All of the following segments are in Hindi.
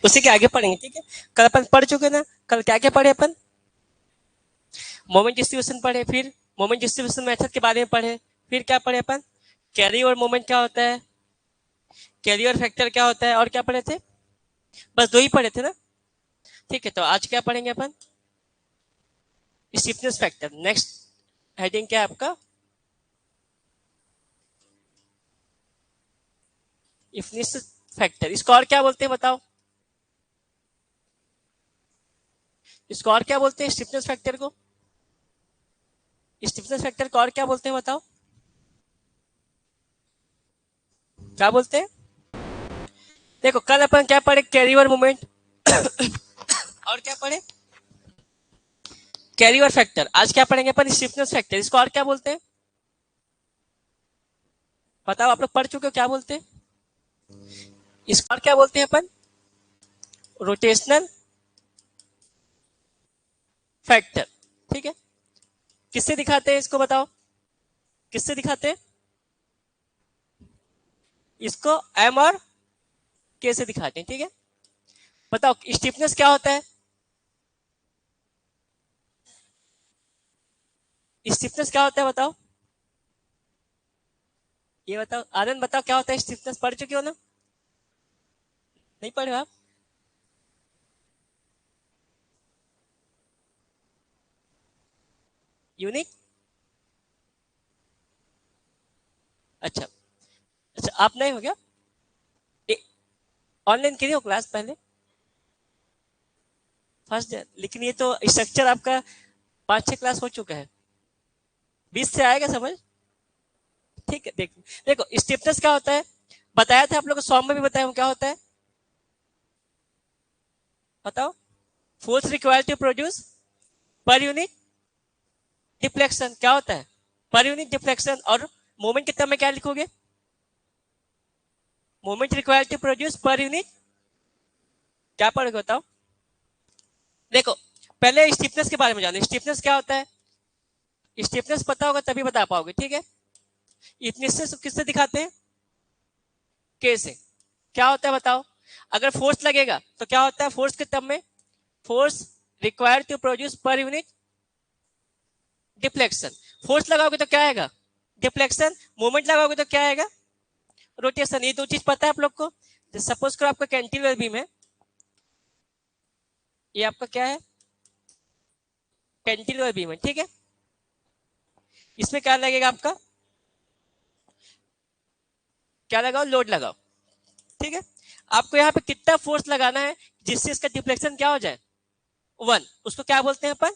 उसी के आगे पढ़ेंगे, ठीक है। कल अपन पढ़ चुके ना, कल क्या क्या पढ़े अपन, मोमेंट डिस्ट्रीब्यूशन पढ़े, फिर मोमेंट डिस्ट्रीब्यूशन मेथड के बारे में पढ़े, फिर क्या पढ़े अपन, कैरी और मोमेंट क्या होता है, कैरी और फैक्टर क्या होता है, और क्या पढ़े थे, बस दो ही पढ़े थे ना। ठीक है, तो आज क्या पढ़ेंगे अपन, स्टिफनेस फैक्टर। नेक्स्ट हेडिंग क्या है आपका, स्टिफनेस फैक्टर। इसको और क्या बोलते हैं बताओ, इसको और क्या बोलते हैं स्टिफनेस फैक्टर को, स्टिफनेस फैक्टर को और क्या बोलते हैं बताओ, क्या बोलते हैं। देखो कल अपन क्या पढ़े, कैरी और मोमेंट और क्या पढ़े, कैरी और फैक्टर। आज क्या पढ़ेंगे अपन, स्टिफनेस फैक्टर। इसको और क्या बोलते हैं बताओ, आप लोग पढ़ चुके हो, क्या बोलते हैं इसको, और क्या बोलते हैं अपन, रोटेशनल फैक्टर। ठीक है, किससे दिखाते हैं इसको बताओ, किससे दिखाते हैं इसको, एम और के से दिखाते हैं। ठीक है, बताओ स्टिफनेस क्या होता है, स्टिफनेस क्या होता है बताओ, ये बताओ आनंद, बताओ क्या होता है स्टिफनेस, पढ़ चुके हो ना, नहीं पढ़े हो आप, यूनिट। अच्छा, अच्छा आप नहीं हो गया, ऑनलाइन किए हो क्लास पहले, फर्स्ट डे, लेकिन ये तो स्ट्रक्चर आपका 5-6 क्लास हो चुका है, 20 से आएगा समझ। ठीक है, देखो देखो स्टिफनेस क्या होता है, बताया था आप लोग को, सॉन्ग में भी बताया हूँ क्या होता है, बताओ, force required to produce per unit deflection, क्या होता है पर यूनिट डिफ्लेक्शन। और मोमेंट कितना में क्या लिखोगे, moment required to produce per unit, क्या पढ़ोगे बताओ। देखो पहले स्टिफनेस के बारे में जानो, स्टिफनेस क्या होता है, स्टिफनेस पता होगा तभी बता पाओगे। ठीक है, स्टिफनेस किससे दिखाते हैं, के से। क्या होता है बताओ, अगर फोर्स लगेगा तो क्या होता है, फोर्स के टर्म में, force required to produce per unit deflection. Force लगाओगे तो क्या आएगा, डिफ्लेक्शन। मोमेंट लगाओगे तो क्या आएगा, रोटेशन। ये दो चीज पता है आप लोग को। सपोज करो आपका कैंटिलीवर बीम है, ये आपका क्या है, कैंटिलीवर बीम है। ठीक है, इसमें क्या लगेगा आपका, क्या लगाओ, लोड लगाओ। ठीक है, आपको यहाँ पे कितना फोर्स लगाना है जिससे इसका डिफ्लेक्शन क्या हो जाए, 1, उसको क्या बोलते हैं अपन,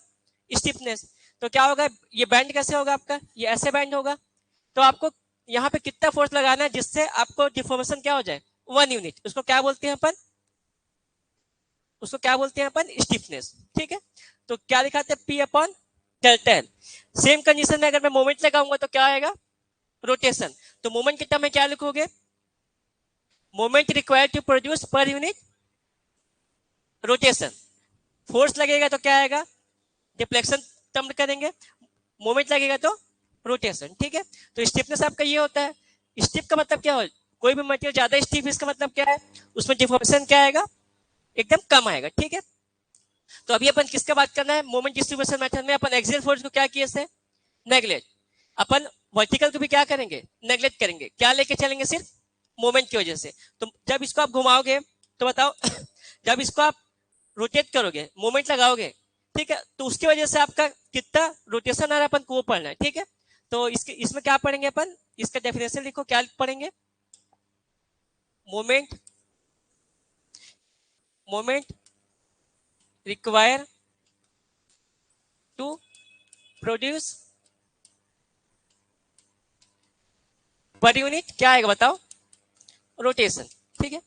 स्टिफनेस। तो क्या होगा, ये बैंड कैसे होगा आपका, ये ऐसे बैंड होगा। तो आपको यहाँ पे कितना फोर्स लगाना है जिससे आपको डिफॉर्मेशन क्या हो जाए, 1 यूनिट, उसको क्या बोलते हैं अपन, उसको क्या बोलते हैं अपन, स्टिफनेस। ठीक है, तो क्या दिखाते हैं, P upon delta L. Same condition में अगर मैं मोमेंट लगाऊंगा तो क्या आएगा, रोटेशन। तो मोमेंट कितना में क्या लिखोगे, moment required to produce per unit rotation. Force लगेगा तो क्या आएगा, डिफ्लेक्शन टर्म करेंगे, मोमेंट लगेगा तो रोटेशन। ठीक है, तो स्टिफनेस आपका ये होता है। स्टिफ का मतलब क्या हो, कोई भी मटेरियल ज्यादा स्टिफ, इसका मतलब क्या है, उसमें डिफॉर्मेशन क्या आएगा, एकदम कम आएगा। ठीक है, तो अभी अपन किसका बात करना है, मोमेंट डिस्ट्रीब्यूशन मेथड में अपन एक्सियल फोर्स को क्या किए से, नेग्लेक्ट। अपन वर्टिकल को भी क्या करेंगे, नेग्लेक्ट करेंगे, क्या लेके चलेंगे, सिर्फ मोमेंट की वजह से। तो जब इसको आप घुमाओगे तो बताओ जब इसको आप रोटेट करोगे, मोमेंट लगाओगे, ठीक है, तो उसकी वजह से आपका कितना रोटेशन आ रहा है अपन को वो पढ़ना है। ठीक है, तो इसके इसमें क्या पढ़ेंगे अपन, इसका डेफिनेशन लिखो, क्या पढ़ेंगे, moment, moment require to produce per unit क्या आएगा बताओ, रोटेशन। ठीक है,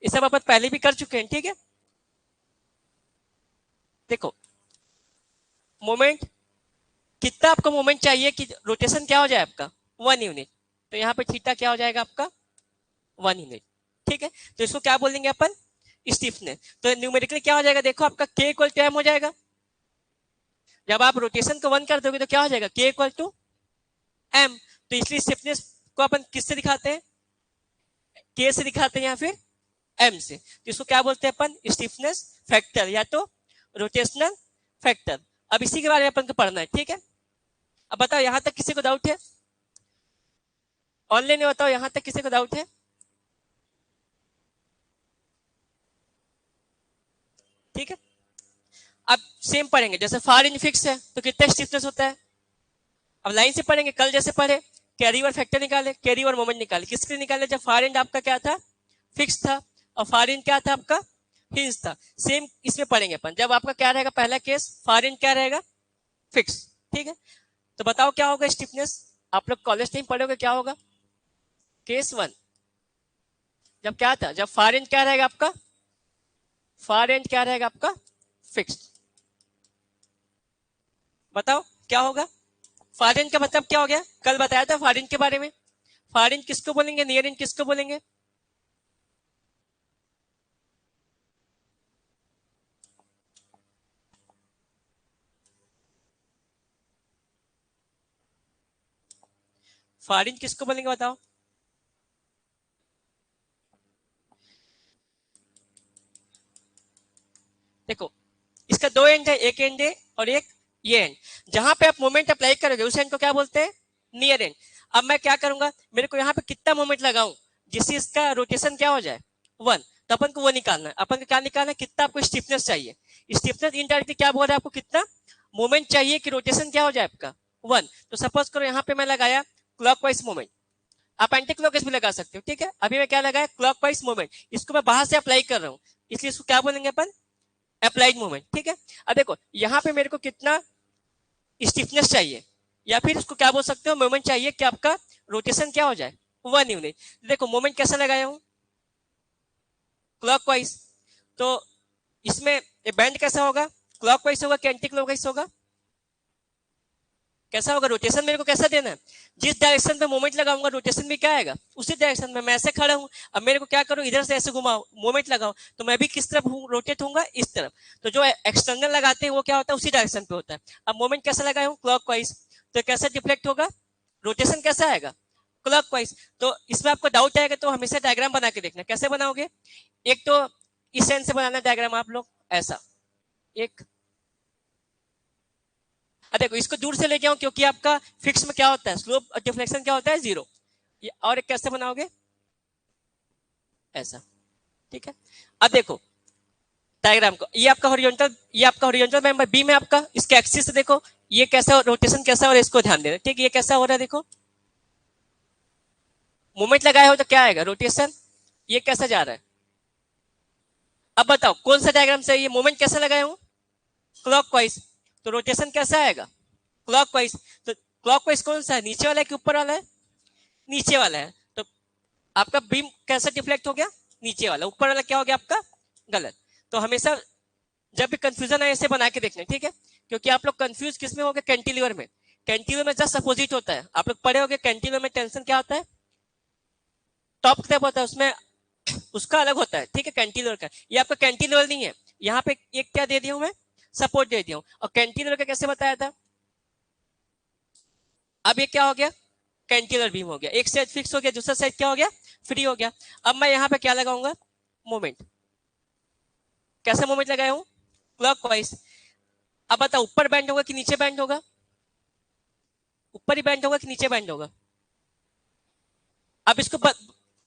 ये सब अपन पहले भी कर चुके हैं। ठीक है, देखो मोमेंट, कितना आपको मोमेंट चाहिए कि रोटेशन क्या हो जाए आपका, 1 यूनिट। तो यहाँ पे थीटा क्या हो जाएगा आपका, 1 यूनिट। ठीक है, तो इसको क्या बोलेंगे अपन, स्टिफनेस। तो न्यूमेरिकली क्या हो जाएगा, देखो आपका के इक्वल टू एम हो जाएगा। जब आप रोटेशन को 1 कर दोगे तो क्या हो जाएगा, के इक्वल टू एम। तो इसलिए स्टिफनेस को अपन किससे दिखाते हैं, K से दिखाते हैं या फिर M से, तो इसको क्या बोलते हैं अपन, स्टिफनेस फैक्टर या तो रोटेशनल फैक्टर। अब इसी के बारे में अपन को पढ़ना है, ठीक है। अब बताओ यहां तक किसी को डाउट है, ऑनलाइन में बताओ यहां तक किसी को डाउट है, ठीक है। अब सेम पढ़ेंगे, जैसे फार इन फिक्स है तो कितना स्टिफनेस होता है, अब लाइन से पढ़ेंगे, कल जैसे पढ़े कैरी और फैक्टर निकाले, कैरी और मोमेंट निकाले, किसके लिए निकाले, जब फार एंड आपका क्या था, फिक्स था, और फार इन क्या था आपका, हिंज था। सेम इसमें पढ़ेंगे अपन, जब आपका क्या रहेगा पहला केस, फार इन क्या रहेगा, फिक्स, ठीक है। तो बताओ क्या होगा स्टिफनेस, आप लोग कॉलेज टाइम पढ़ोगे क्या होगा, केस 1 जब क्या था, जब फार एंड क्या रहेगा आपका, फार एंड क्या रहेगा आपका, फिक्स। बताओ क्या होगा, फार एंड का मतलब क्या हो गया, कल बताया था फार एंड के बारे में। फार एंड किसको बोलेंगे, नियर एंड किसको बोलेंगे, फार एंड किसको बोलेंगे बताओ, देखो इसका दो एंड है, एक एंड है और एक ये एंड, जहां पे आप मोमेंट अप्लाई करोगे उस एंड को क्या बोलते हैं, नियर एंड। अब मैं क्या करूंगा, मेरे को यहाँ पे कितना मोमेंट लगाऊं जिससे इसका रोटेशन क्या हो जाए 1, तो अपन को वो निकालना है, अपन को क्या निकालना है, कितना आपको स्टिफनेस चाहिए, स्टिफनेस इनडायरेक्टली क्या बोल रहा है आपको, कितना मोमेंट चाहिए कि रोटेशन क्या हो जाए आपका 1। तो सपोज करो यहाँ पे मैं लगाया क्लॉकवाइज मोमेंट, आप एंटी क्लॉकवाइज भी लगा सकते हो, ठीक है। अभी मैं क्या लगाया, क्लॉकवाइज मोमेंट, इसको मैं बाहर से अप्लाई कर रहा हूँ, इसलिए इसको क्या बोलेंगे अपन, अप्लाइड मोमेंट, ठीक है। अब देखो यहाँ पे मेरे को कितना स्टिफनेस चाहिए, या फिर इसको क्या बोल सकते हो, मोमेंट चाहिए कि आपका रोटेशन क्या हो जाए 1 यूनिट। देखो मोमेंट कैसा लगाया हूं, क्लॉकवाइज, तो इसमें बैंड कैसा होगा, क्लॉकवाइज होगा कि एंटी क्लॉकवाइज होगा, कैसा होगा, रोटेशन मेरे को कैसा देना है, जिस डायरेक्शन में मोमेंट लगाऊंगा रोटेशन भी क्या आएगा उसी डायरेक्शन में। मैं ऐसे खड़ा हूं, अब मेरे को क्या करूं, इधर से ऐसे घुमाओ, मोमेंट लगाओ, तो मैं भी किस तरफ रोटेट होऊंगा, इस तरफ। तो जो एक्सटर्नल लगाते हैं वो क्या होता है, उसी डायरेक्शन पे होता है। अब मोमेंट कैसा लगाया हूं, क्लॉकवाइज, तो कैसा डिफ्लेक्ट होगा, रोटेशन कैसा आएगा, क्लॉकवाइज। तो इसमें आपको डाउट आएगा तो हमेशा डायग्राम बना के देखना, कैसे बनाओगे, एक तो इस सेंस से बनाना डायग्राम आप लोग ऐसा एक, देखो इसको दूर से लेके आओ क्योंकि आपका फिक्स में क्या होता है, स्लोप और डिफ्लेक्शन क्या होता है 0। और एक कैसे बनाओगे, ऐसा, ठीक है। अब देखो डायग्राम को, ये आपका हॉरिजॉन्टल, ये आपका हॉरिजॉन्टल मेंबर बीम है आपका, इसके एक्सिस से देखो ये कैसा रोटेशन कैसा हो रहा है, इसको ध्यान देना, ठीक है। ये कैसा हो रहा है, देखो मोमेंट लगाए हो तो क्या आएगा, रोटेशन, ये कैसा जा रहा है। अब बताओ कौन सा डायग्राम से, ये मोमेंट कैसा लगाया हूं, क्लॉकवाइज, तो रोटेशन कैसा आएगा, क्लॉकवाइज। तो क्लॉकवाइज कौन सा है, नीचे वाला है कि ऊपर वाला है, नीचे वाला है। तो आपका बीम कैसा डिफ्लेक्ट हो गया, नीचे वाला, ऊपर वाला क्या हो गया आपका गलत। तो हमेशा जब भी कंफ्यूजन आए ऐसे बना के देखना, ठीक है। क्योंकि आप लोग कंफ्यूज किस में हो गए, कैंटिलीवर में, कैंटिलीवर में जस्ट अपोजिट होता है, आप लोग पढ़े होंगे कैंटिलीवर में टेंशन क्या होता है, टॉप की तरफ होता है, उसमें उसका अलग होता है, ठीक है, कैंटिलीवर का। ये आपका कैंटिलीवर नहीं है, यहाँ पे एक क्या दे दिया हूं मैं, सपोर्ट दे दिया हूं, और कैंटिलीवर का कैसे बताया था, अब ये क्या हो गया, कैंटिलीवर बीम हो गया, एक साइड फिक्स हो गया, दूसरा साइड क्या हो गया, फ्री हो गया। अब मैं यहाँ पे क्या लगाऊंगा, मोमेंट, कैसा मोमेंट लगाया हूं, क्लॉकवाइज। अब बताओ ऊपर बैंड होगा कि नीचे बैंड होगा, ऊपर ही बैंड होगा कि नीचे बैंड होगा। अब इसको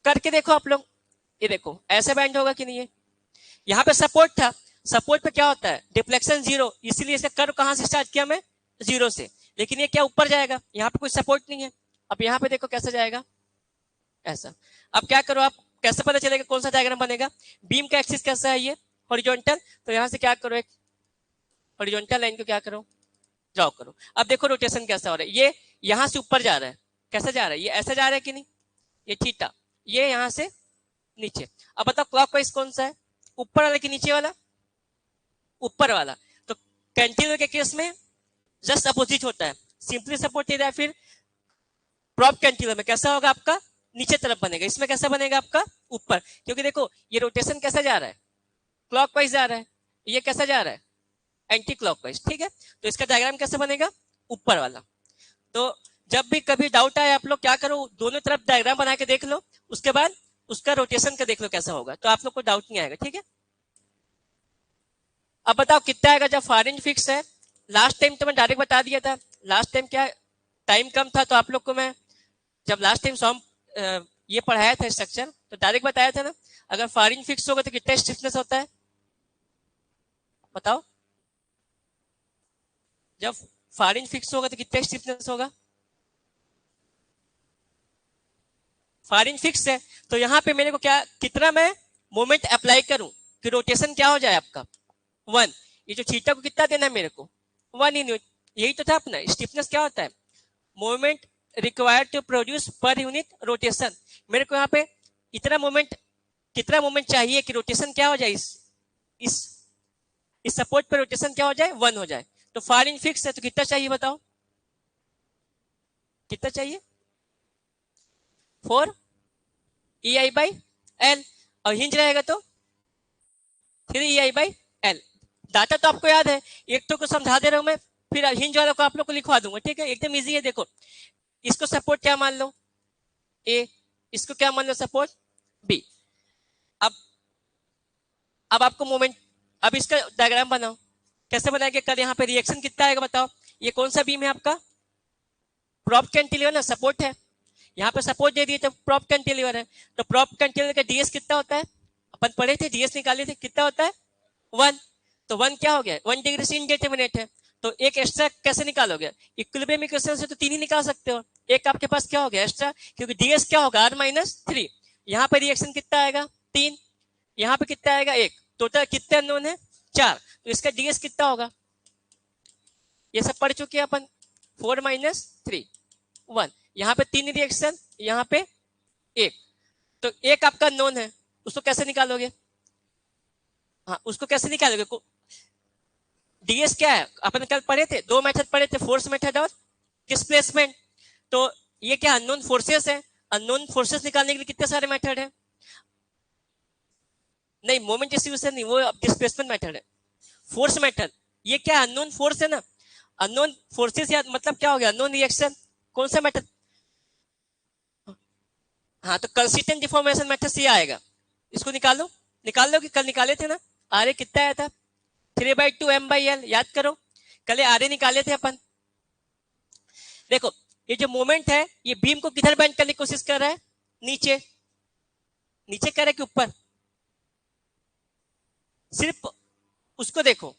करके देखो आप लोग, ये देखो ऐसे बैंड होगा कि नहीं है, यहाँ पे सपोर्ट था, सपोर्ट पे क्या होता है, डिफ्लेक्शन 0, इसीलिए इसे कर्व कहां से स्टार्ट किया मैं, 0 से। लेकिन ये क्या ऊपर जाएगा, यहाँ पे कोई सपोर्ट नहीं है। अब यहाँ पे देखो कैसे जाएगा, ऐसा। अब क्या करो आप, कैसे पता चलेगा कौन सा डायग्राम बनेगा, बीम का एक्सिस कैसा है, ये हॉरिजॉन्टल, तो यहाँ से क्या करो, एक हॉरिजॉन्टल लाइन को क्या करो, ड्रॉ करो। अब देखो रोटेशन कैसा हो रहा है, ये यहाँ से ऊपर जा रहा है, कैसा जा रहा है, ये ऐसा जा रहा है कि नहीं, ये थीटा, ये यहाँ से नीचे। अब बताओ क्लॉकवाइज कौन सा है, ऊपर वाला कि नीचे वाला, ऊपर वाला। तो कैंटिलीवर के केस में जस्ट अपोजिट होता है, सिंपली सपोर्ट दे रहा है, फिर प्रॉप कैंटिलीवर में कैसा होगा आपका, नीचे तरफ बनेगा, इसमें कैसा बनेगा आपका ऊपर। क्योंकि देखो ये रोटेशन कैसा जा रहा है, क्लॉकवाइज जा रहा है, ये कैसा जा रहा है, एंटी क्लॉकवाइज, ठीक है। तो इसका डायग्राम कैसे बनेगा, ऊपर वाला। तो जब भी कभी डाउट आए आप लोग क्या करो, दोनों तरफ डायग्राम बना के देख लो, उसके बाद उसका रोटेशन का देख लो कैसा होगा, तो आप लोग को डाउट नहीं आएगा। ठीक है, अब बताओ कितना आएगा जब फार इंच फिक्स है। लास्ट टाइम तो मैं डायरेक्ट बता दिया था, लास्ट टाइम क्या टाइम कम था, तो आप लोग को मैं जब लास्ट टाइम सॉम ये पढ़ाया था स्ट्रक्चर, तो डायरेक्ट बताया था ना, अगर फार इंच फिक्स होगा तो कितना स्टिफनेस होता है बताओ। जब फार इंच फिक्स होगा तो कितना स्टिफनेस होगा। फार इंच फिक्स है तो यहाँ पे मेरे को क्या कितना मैं मोमेंट अप्लाई करूं कि रोटेशन क्या हो जाए आपका 1। ये जो थीटा को कितना देना है मेरे को 1 यूनिट, यही तो था अपना। स्टिफनेस क्या होता है, moment required to produce per unit rotation. मेरे को यहाँ पे इतना मोमेंट कितना मोमेंट चाहिए कि रोटेशन क्या हो जाए, इस इस सपोर्ट पर रोटेशन क्या हो जाए 1 हो जाए। तो फार इंच फिक्स है तो कितना चाहिए बताओ, कितना चाहिए 4 ई आई बाई एल, और हिंज रहेगा तो 3 ई आई बाई एल। डाटा तो आपको याद है, एक तो को समझा दे रहा हूं मैं, फिर हिंज वालों को आप लोग को लिखवा दूंगा। ठीक है, एकदम इजी है। देखो इसको सपोर्ट क्या मान लो ए, इसको क्या मान लो सपोर्ट बी। अब आपको मोमेंट, अब इसका डायग्राम बनाओ, कैसे बनाएंगे कल। यहाँ पे रिएक्शन कितना आएगा बताओ। ये कौन सा बीम है आपका, प्रॉप कैंटिलीवर ना, सपोर्ट है। यहाँ पे सपोर्ट दे दिए तो प्रॉप कैंटिलीवर है, तो प्रॉप कैंटिलीवर का डीएस कितना होता है, अपन पढ़े थे, डीएस निकाले थे, कितना होता है 1। तो 1 क्या हो गया 1 डिग्री से इंडिटरमिनेट है, तो एक एक्स्ट्रा कैसे निकालोगे, इक्विलिब्रियम इक्वेशन से तो 3 ही निकाल सकते हो, एक आपके पास क्या हो गया एक्स्ट्रा, क्योंकि डीएस क्या होगा r-3। यहाँ पे रिएक्शन कितना आएगा 3, यहाँ पे कितना आएगा 1, टोटल कितने अननोन है 4, तो इसका डीएस कितना होगा, ये सब पढ़ चुके हैं अपन। 4 - 3 1, यहाँ पे 3 रिएक्शन, यहाँ पे 1, तो एक आपका नोन है, उसको कैसे निकालोगे, हाँ उसको कैसे निकालोगे। डीएस क्या है अपन कल पढ़े थे, 2 मेथड पढ़े थे, फोर्स मेथड और डिस्प्लेसमेंट। तो ये क्या अननोन फोर्सेस है, अननोन फोर्सेस निकालने के लिए कितने सारे मेथड है, नहीं मोमेंट डिस्ट्रीब्यूशन नहीं, वो डिस्प्लेसमेंट मेथड है। फोर्स मेथड ये क्या अननोन फोर्स है ना, अननोन फोर्सेस या मतलब क्या हो गया अननोन रिएक्शन, कौन सा मेथड, हाँ तो कंसिस्टेंट डिफॉर्मेशन मेथड से आएगा, इसको निकालो, निकाल लो कि कल निकाले थे ना। आर ए कितना आया था 3/2 m/l, याद करो कल आर ए निकाले थे अपन। देखो ये जो मोमेंट है ये बीम को किधर बेंड करने की कोशिश कर रहा है, नीचे, नीचे कर रहा है कि ऊपर, सिर्फ उसको देखो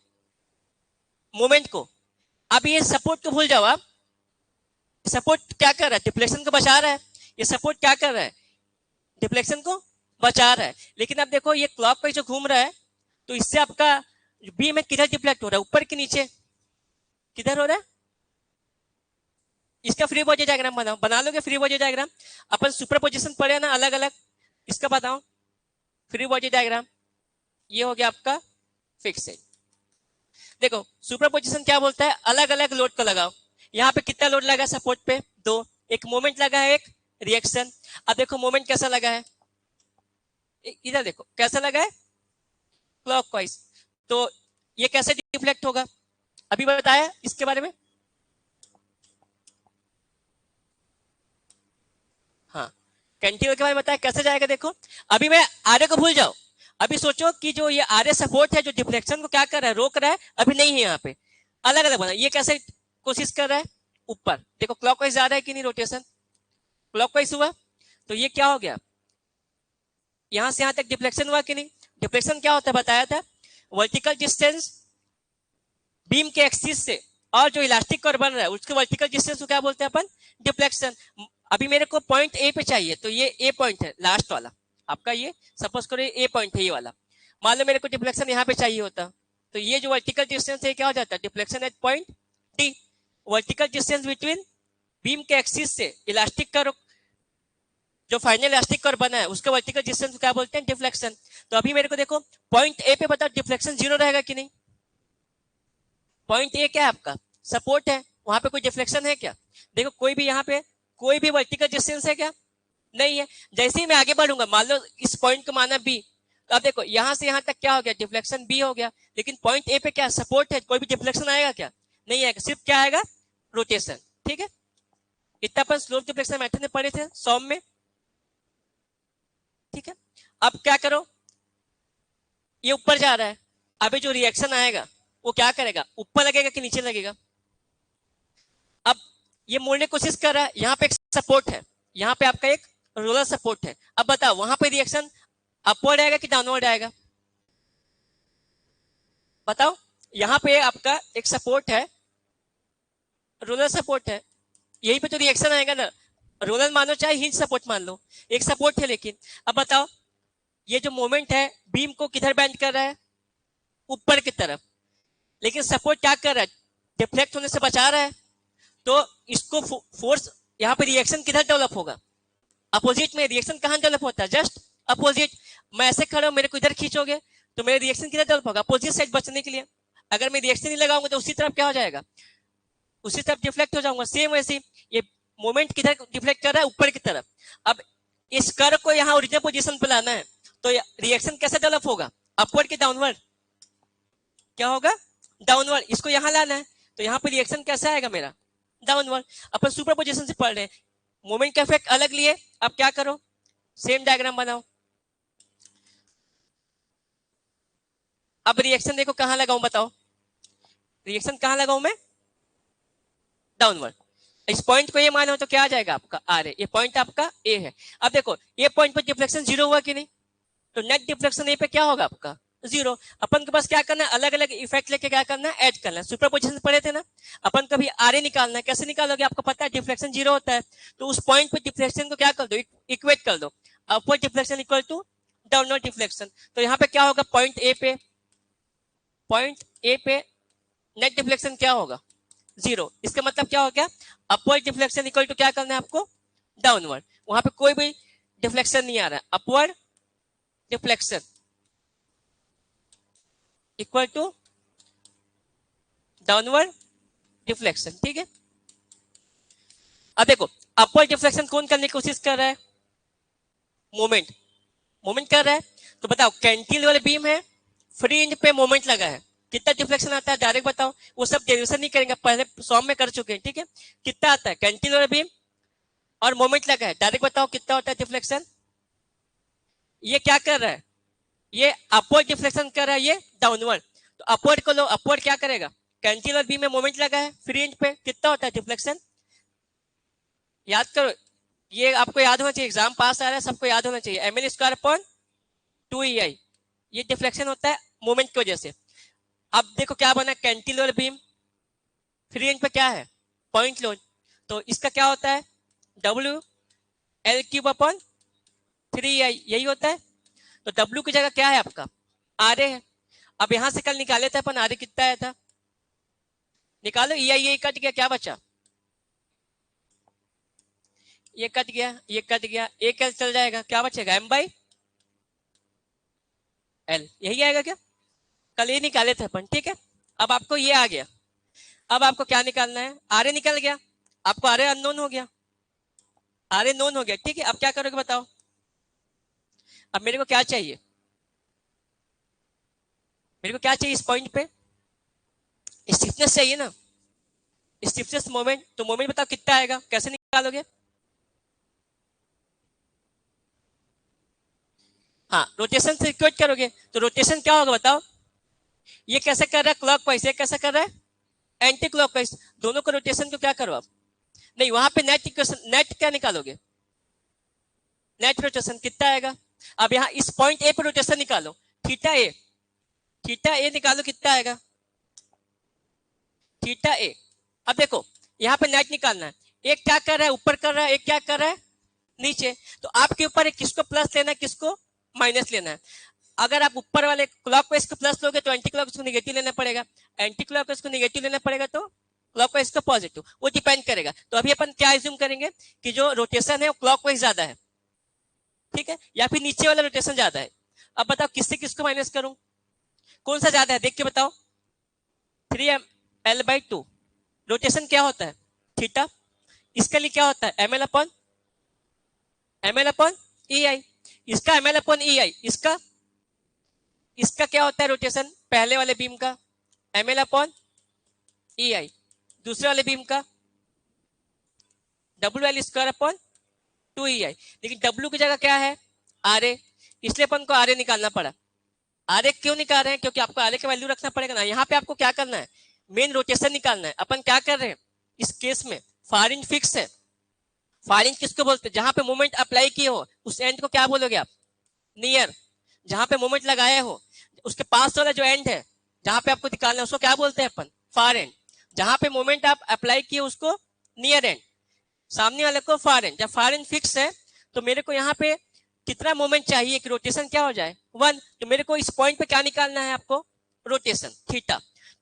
मोमेंट को। अब ये सपोर्ट को भूल जाओ आप, सपोर्ट क्या कर रहा है डिफ्लेक्शन को बचा रहा है, ये सपोर्ट क्या कर रहा है डिफ्लेक्शन को बचा रहा है। लेकिन अब देखो ये क्लॉक वाइज जो घूम रहा है, तो इससे आपका बीम है किधर डिफ्लेक्ट हो रहा है, ऊपर के नीचे, किधर हो रहा है। इसका फ्री बॉडी डायग्राम बनाओ, बना लोगे फ्री बॉडी डायग्राम, अपन सुपरपोजिशन पढ़े ना अलग अलग, इसका बताओ फ्री बॉडी डायग्राम। ये हो गया आपका फिक्स है। देखो सुपरपोजिशन क्या बोलता है, अलग अलग लोड को लगाओ। यहाँ पे कितना लोड लगा सपोर्ट पे 2, एक मोमेंट लगा है, एक रिएक्शन। अब देखो मोमेंट कैसा लगा है, इधर देखो कैसा लगा है क्लॉकवाइज, तो ये कैसे डिफ्लेक्ट होगा अभी बताया इसके बारे में। हाँ कैंटिलीवर के बारे में बताया कैसे जाएगा। देखो अभी मैं आरे को भूल जाओ, अभी सोचो कि जो ये आरे सपोर्ट है जो डिफ्लेक्शन को क्या कर रहा है रोक रहा है, अभी नहीं है यहाँ पे, अलग अलग बना। ये कैसे कोशिश कर रहा है ऊपर, देखो क्लॉकवाइज जा रहा है कि नहीं रोटेशन, क्लॉकवाइज हुआ, तो ये क्या हो गया यहां से यहां तक डिफ्लेक्शन हुआ कि नहीं। डिफ्लेक्शन क्या होता है बताया था, वर्टिकल डिस्टेंस बीम के एक्सिस से और जो इलास्टिक कर्व बन रहा है उसके वर्टिकल डिस्टेंस को क्या बोलते हैं अपन डिफ्लेक्शन। अभी मेरे को पॉइंट ए पे चाहिए, तो ये ए पॉइंट है लास्ट वाला आपका, ये सपोज करो ए पॉइंट है ये वाला, मान लो मेरे को डिफ्लेक्शन यहाँ पे चाहिए होता, तो ये जो वर्टिकल डिस्टेंस है क्या हो जाता है deflection at point D. Vertical distance between beam के एक्सिस से इलास्टिक कर्व, जो फाइनल इलास्टिक कर्व बना है उसके वर्टिकल डिस्टेंस को क्या बोलते हैं डिफ्लेक्शन। तो अभी मेरे को देखो पॉइंट ए पे बताओ डिफ्लेक्शन 0 रहेगा कि नहीं, पॉइंट ए क्या है आपका सपोर्ट है, वहां पे कोई डिफ्लेक्शन है क्या, देखो कोई भी यहाँ पे कोई भी वर्टिकल डिस्टेंस है क्या, नहीं है। जैसे ही मैं आगे बढ़ूंगा मान लो इस पॉइंट को माना बी, तो अब देखो यहां से यहां तक क्या हो गया डिफ्लेक्शन बी हो गया, लेकिन पॉइंट ए पे क्या सपोर्ट है, कोई भी डिफ्लेक्शन आएगा क्या, नहीं आएगा, सिर्फ क्या आएगा रोटेशन। ठीक है, इतना अपन स्लोप डिफ्लेक्शन मेथड में पढ़े थे सॉम में, ठीक है। अब क्या करो, ये ऊपर जा रहा है, अभी जो रिएक्शन आएगा वो क्या करेगा, ऊपर लगेगा कि नीचे लगेगा। अब ये मोड़ने की कोशिश कर रहा है, यहाँ पे एक सपोर्ट है, यहाँ पे आपका एक रोलर सपोर्ट है। अब बताओ वहां पे रिएक्शन अपवर्ड आएगा कि डाउनवर्ड आएगा, बताओ। यहाँ पे आपका एक सपोर्ट है, रोलर सपोर्ट है, यही पे तो रिएक्शन आएगा ना। रोलर मानो चाहे हिंज सपोर्ट मान लो, एक सपोर्ट है। लेकिन अब बताओ ये जो मोमेंट है बीम को किधर बेंड कर रहा है, ऊपर की तरफ। लेकिन सपोर्ट क्या कर रहा है, डिफ्लेक्ट होने से बचा रहा है। तो इसको फोर्स, यहाँ पे रिएक्शन किधर डेवलप होगा, अपोजिट में। रिएक्शन कहां डेवलप होता है, जस्ट अपोजिट। मैं ऐसे खड़ा हूं, मेरे को इधर खींचोगे तो मेरा रिएक्शन किधर डेवलप होगा, अपोजिट साइड बचने के लिए। अगर मैं रिएक्शन नहीं लगाऊंगा तो उसी तरफ क्या हो जाएगा, उसी तरफ डिफ्लेक्ट हो जाऊंगा। सेम वैसे ये मोमेंट किधर डिफ्लेक्ट कर रहा है, ऊपर की तरफ। अब इस कर्व को यहाँ ओरिजिनल पोजीशन पे लाना है, तो रिएक्शन कैसे डेवलप होगा, अपवर्ड की डाउनवर्ड, क्या होगा, डाउनवर्ड। इसको यहाँ लाना है, तो यहाँ पे रिएक्शन कैसा आएगा मेरा, डाउनवर्ड। अपन सुपर पोजीशन से पढ़ रहे हैं, मोमेंट का इफेक्ट अलग लिए। अब क्या करो, सेम डायग्राम बनाओ। अब रिएक्शन देखो कहां लगाऊं, बताओ रिएक्शन कहां लगाऊं मैं, डाउनवर्ड। इस पॉइंट को ये मानो तो क्या आ जाएगा आपका आर ए, ये पॉइंट आपका ए है। अब देखो ये पॉइंट पर डिफ्लेक्शन जीरो हुआ कि नहीं, तो नेट डिफ्लेक्शन ए पे क्या होगा आपका, जीरो। अपन के पास क्या करना है, अलग अलग इफेक्ट लेके क्या करना है, ऐड करना है। सुपर पोजिशन पढ़े थे ना अपन, कभी आर ए निकालना है, कैसे निकालोगे, आपको पता है डिफ्लेक्शन जीरो होता है। तो उस पॉइंट पे डिफ्लेक्शन को क्या कर दो, इक्वेट कर दो, upward deflection equal to downward deflection. तो यहाँ पे क्या होगा, पॉइंट ए पे नेट डिफ्लेक्शन क्या होगा, जीरो। इसका मतलब क्या हो गया, अपवर्ड डिफ्लेक्शन इक्वल टू क्या करना है आपको, डाउनवर्ड। वहां पे कोई भी डिफ्लेक्शन नहीं आ रहा है, upward deflection equal to downward deflection, ठीक है। अब देखो अपवर्ड डिफ्लेक्शन कौन करने की कोशिश कर रहा है, मोमेंट कर रहा है। तो बताओ कैंटिलीवर बीम है, फ्री एंड पे मोमेंट लगा है, कितना डिफ्लेक्शन आता है डायरेक्ट बताओ। वो सब डेरिवेशन नहीं करेंगे, पहले सॉम में कर चुके हैं, ठीक है। कितना आता है, कैंटिलीवर बीम और मोमेंट लगा है, डायरेक्ट बताओ कितना होता है डिफ्लेक्शन। ये क्या कर रहा है, ये अपवर्ड डिफ्लेक्शन कर रहा है, ये डाउनवर्ड। तो अपवर्ड को लो, अपवर्ड क्या करेगा, कैंटिलीवर बीम में मोमेंट लगा है, फ्री एंड पे कितना होता है डिफ्लेक्शन, याद करो। ये आपको याद होना चाहिए, एग्जाम पास आ रहा है सबको याद होना चाहिए, ml स्क्वायर अपॉन 2ei। ये डिफ्लेक्शन होता है मोमेंट की वजह से। अब देखो क्या बना, कैंटिलीवर बीम, फ्री एंड पे क्या है, पॉइंट लोड। तो इसका क्या होता है, W L cube upon 3i, यही होता है। तो W की जगह क्या है आपका, RA है। अब यहां से कल निकाले थे अपन, RA कितना आया था, निकालो। ei कट गया, क्या बचा, ये कट गया, ये कट गया, एक एल चल जाएगा, क्या बचेगा, m बाई एल, यही आएगा क्या, कल ये निकाले थे अपन, ठीक है। अब आपको ये आ गया, अब आपको क्या निकालना है, आर ए निकल गया, आपको आर ए अननोन हो गया, आर ए नोन हो गया, ठीक है। अब क्या करोगे बताओ, अब मेरे को क्या चाहिए, मेरे को क्या चाहिए इस पॉइंट पे, स्टिफनेस चाहिए ना, स्टिफनेस मोमेंट। तो मोमेंट बताओ कितना आएगा, कैसे निकालोगे, हाँ रोटेशन से इक्वेट करोगे। तो रोटेशन क्या होगा बताओ, ये कैसे कर रहा है क्लॉकवाइज, ये कैसे कर रहा है एंटी क्लॉकवाइज, दोनों को रोटेशन को क्या करो आप, नहीं वहां पे नेट इक्वेशन, नेट क्या निकालोगे, नेट रोटेशन कितना आएगा। अब यहाँ इस पॉइंट ए पे रोटेशन निकालो, थीटा ए निकालो, कितना आएगा, थीटा ए। अब देखो यहाँ पे नेट निकालना है, एक क्या कर रहा है ऊपर कर रहा है, एक क्या कर रहा है नीचे। तो आपके ऊपर किसको प्लस लेना है, किसको माइनस लेना है। अगर आप ऊपर वाले क्लॉकवाइज को प्लस लोगे तो एंटी क्लॉकवाइज को नेगेटिव लेना पड़ेगा, एंटी क्लॉकवाइज को नेगेटिव लेना पड़ेगा तो क्लॉकवाइज का पॉजिटिव, वो डिपेंड करेगा। तो अभी अपन क्या एज्यूम करेंगे कि जो रोटेशन है वो क्लॉकवाइज ज्यादा है, ठीक है, या फिर नीचे वाला रोटेशन ज्यादा है। अब बताओ किससे किसको माइनस करूं, कौन सा ज्यादा है देख के बताओ, 3l/2 रोटेशन क्या होता है थीटा, इसके लिए क्या होता है ml/ei, इसका ml/ei, इसका क्या होता है रोटेशन, पहले वाले बीम का ml/ei, दूसरे वाले बीम का WL² अपॉन 2ei। लेकिन W की जगह क्या है, आर ए, इसलिए अपन को आर ए निकालना पड़ा। आर ए क्यों निकाल रहे हैं? क्योंकि आपको आर ए का वैल्यू रखना पड़ेगा ना। यहाँ पे आपको क्या करना है, मेन रोटेशन निकालना है। अपन क्या कर रहे हैं इस केस में, फार इंच फिक्स है। फार इंच किसको बोलते हैं? जहां पे मोमेंट अप्लाई किए हो उस एंड को क्या बोलोगे आप? नियर। जहां पे मोमेंट लगाए हो उसके पास वाला जो एंड है जहां पे आपको निकालना है उसको क्या बोलते हैं अपन? Far and. जहां पे मोमेंट आप अप्लाई किए उसको नियर एंड, सामने वाले को फार एंड। जब फार एंड फिक्स है तो मेरे को यहाँ पे कितना मोमेंट चाहिए कि रोटेशन क्या हो जाए? 1। तो मेरे को इस पॉइंट पे क्या निकालना है आपको? Rotation theta.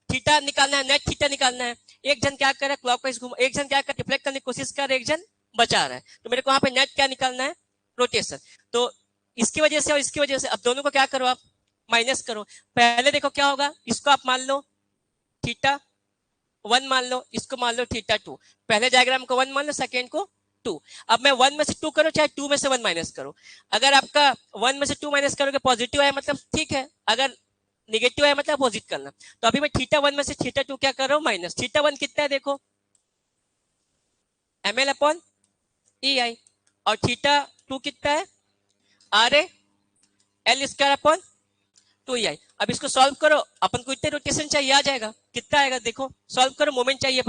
थीटा निकालना है, नेट थीटा निकालना है। एक जन क्या कर रहा है क्लॉकवाइज घूम, एक जन क्या कर डिफ्लेक्ट करने की कोशिश कर रहा है, एक जन बचा रहा है। तो मेरे को यहाँ पे नेट क्या निकालना है? रोटेशन। तो इसकी वजह से और इसकी वजह से अब दोनों को क्या करो आप? माइनस करो। पहले देखो क्या होगा, इसको आप मान लो थीटा 1 मान लो, इसको मान लो थीटा 2। पहले डायग्राम को 1 मान लो, सेकेंड को 2। अब मैं 1 में से 2 करो चाहे 2 में से 1 माइनस करो। अगर आपका 1 में से 2 माइनस करोगे पॉजिटिव आया मतलब ठीक है, अगर निगेटिव आया मतलब अपोजिट करना। तो अभी मैं थीटा 1 में से थीटा 2 क्या कर रहा हूँ? माइनस। थीटा 1 कितना है देखो, ml अपॉन ई आई, और थीटा 2 कितना है? R A L square upon 2ei। अब इसको सॉल्व करो, अपन को इतने रोटेशन चाहिए, आ जाएगा। कितना आएगा देखो, सॉल्व करो। मोमेंट चाहिए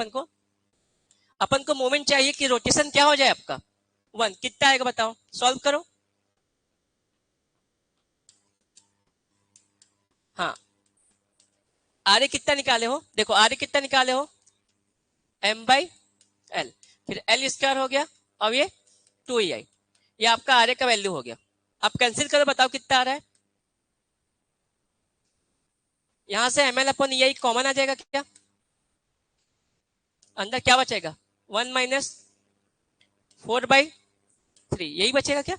अपन को मोमेंट चाहिए कि रोटेशन क्या हो जाए आपका? 1। कितना आएगा बताओ, सॉल्व करो। हाँ, आर कितना निकाले हो? देखो आर कितना निकाले हो? m/l, फिर l स्क्वायर हो गया और ये 2ei, ये आपका आर का वैल्यू हो गया। अब कैंसिल करो, बताओ कितना आ रहा है? यहां से ml अपॉन ई कॉमन आ जाएगा क्या? अंदर क्या बचेगा? 1 माइनस 4/3, यही बचेगा क्या?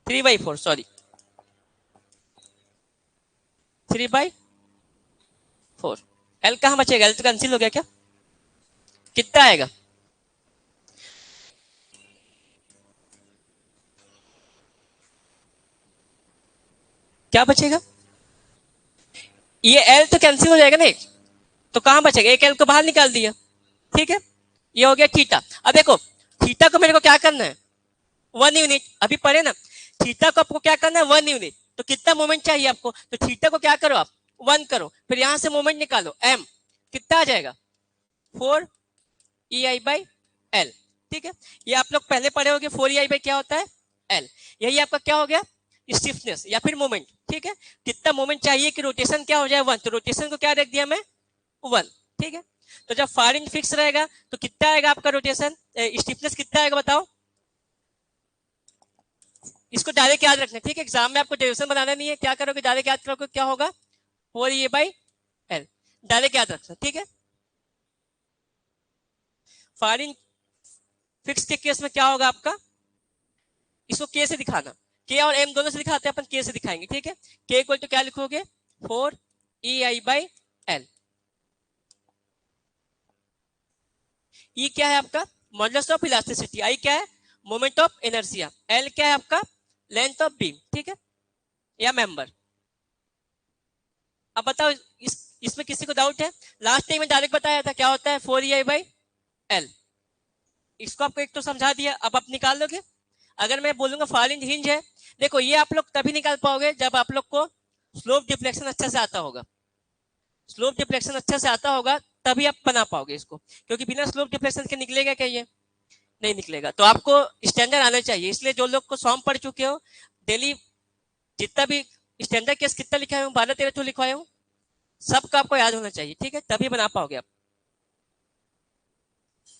3/4, सॉरी 3/4। एल कहां बचेगा? एल तो कैंसिल हो गया क्या? कितना आएगा? क्या बचेगा? ये एल तो कैंसिल हो जाएगा ना, तो कहां बचेगा? एक एल को बाहर निकाल दिया, ठीक है। ये हो गया थीटा। अब देखो थीटा को मेरे को क्या करना है? 1 यूनिट। अभी पढ़े ना, थीटा को आपको क्या करना है? 1 यूनिट। तो कितना मोमेंट चाहिए आपको? तो थीटा को क्या करो आप? 1 करो, फिर यहां से मोमेंट निकालो m, कितना आ जाएगा? 4ei/l, ठीक है। ये आप लोग पहले पढ़े होंगे 4ei क्या होता है? l। यही आपका क्या हो गया? स्टिफनेस या फिर मोमेंट, ठीक है। कितना मोमेंट चाहिए कि रोटेशन क्या हो जाए? 1। तो रोटेशन को क्या रख दिया मैं? 1, ठीक है। तो जब फार इंच फिक्स रहेगा तो कितना आएगा आपका रोटेशन? स्टिफनेस कितना आएगा बताओ? इसको डायरेक्ट याद रखना, ठीक है। एग्जाम में आपको डेरिवेशन बनाना नहीं है, क्या करोगे? डायरेक्ट याद करोगे, क्या होगा? 4ei/l, डायरेक्ट याद रखना, ठीक है। फार इंच फिक्स के केस में क्या होगा आपका? इसको के से दिखाना, के और एम दोनों से दिखाते हैं अपन, के से दिखाएंगे, ठीक है। के इक्वल टू क्या लिखोगे? 4ei/l। ई क्या है आपका? Modulus of elasticity. आई क्या है? Moment of inertia. एल क्या है आपका? लेंथ ऑफ बीम, ठीक है, या मेंबर। अब बताओ इसमें किसी को डाउट है? लास्ट टाइम में डायरेक्ट बताया था क्या होता है 4ei/l। इसको आपको एक तो समझा दिया, अब आप निकाल लोगे। अगर मैं बोलूंगा फार इंच हिंज है, देखो ये आप लोग तभी निकाल पाओगे जब आप लोग को स्लोप डिफ्लेक्शन अच्छा से आता होगा। स्लोप डिफ्लेक्शन अच्छा से आता होगा तभी आप बना पाओगे इसको, क्योंकि बिना स्लोप डिफ्लेक्शन के निकलेगा क्या? ये नहीं निकलेगा। तो आपको स्टैंडर्ड आना चाहिए। इसलिए जो लोग को सॉम पढ़ चुके हो, डेली जितना भी स्टैंडर्ड केस कितना लिखा है, 12-13 तो लिखवाया हूँ, सबका आपको याद होना चाहिए, ठीक है, तभी बना पाओगे आप।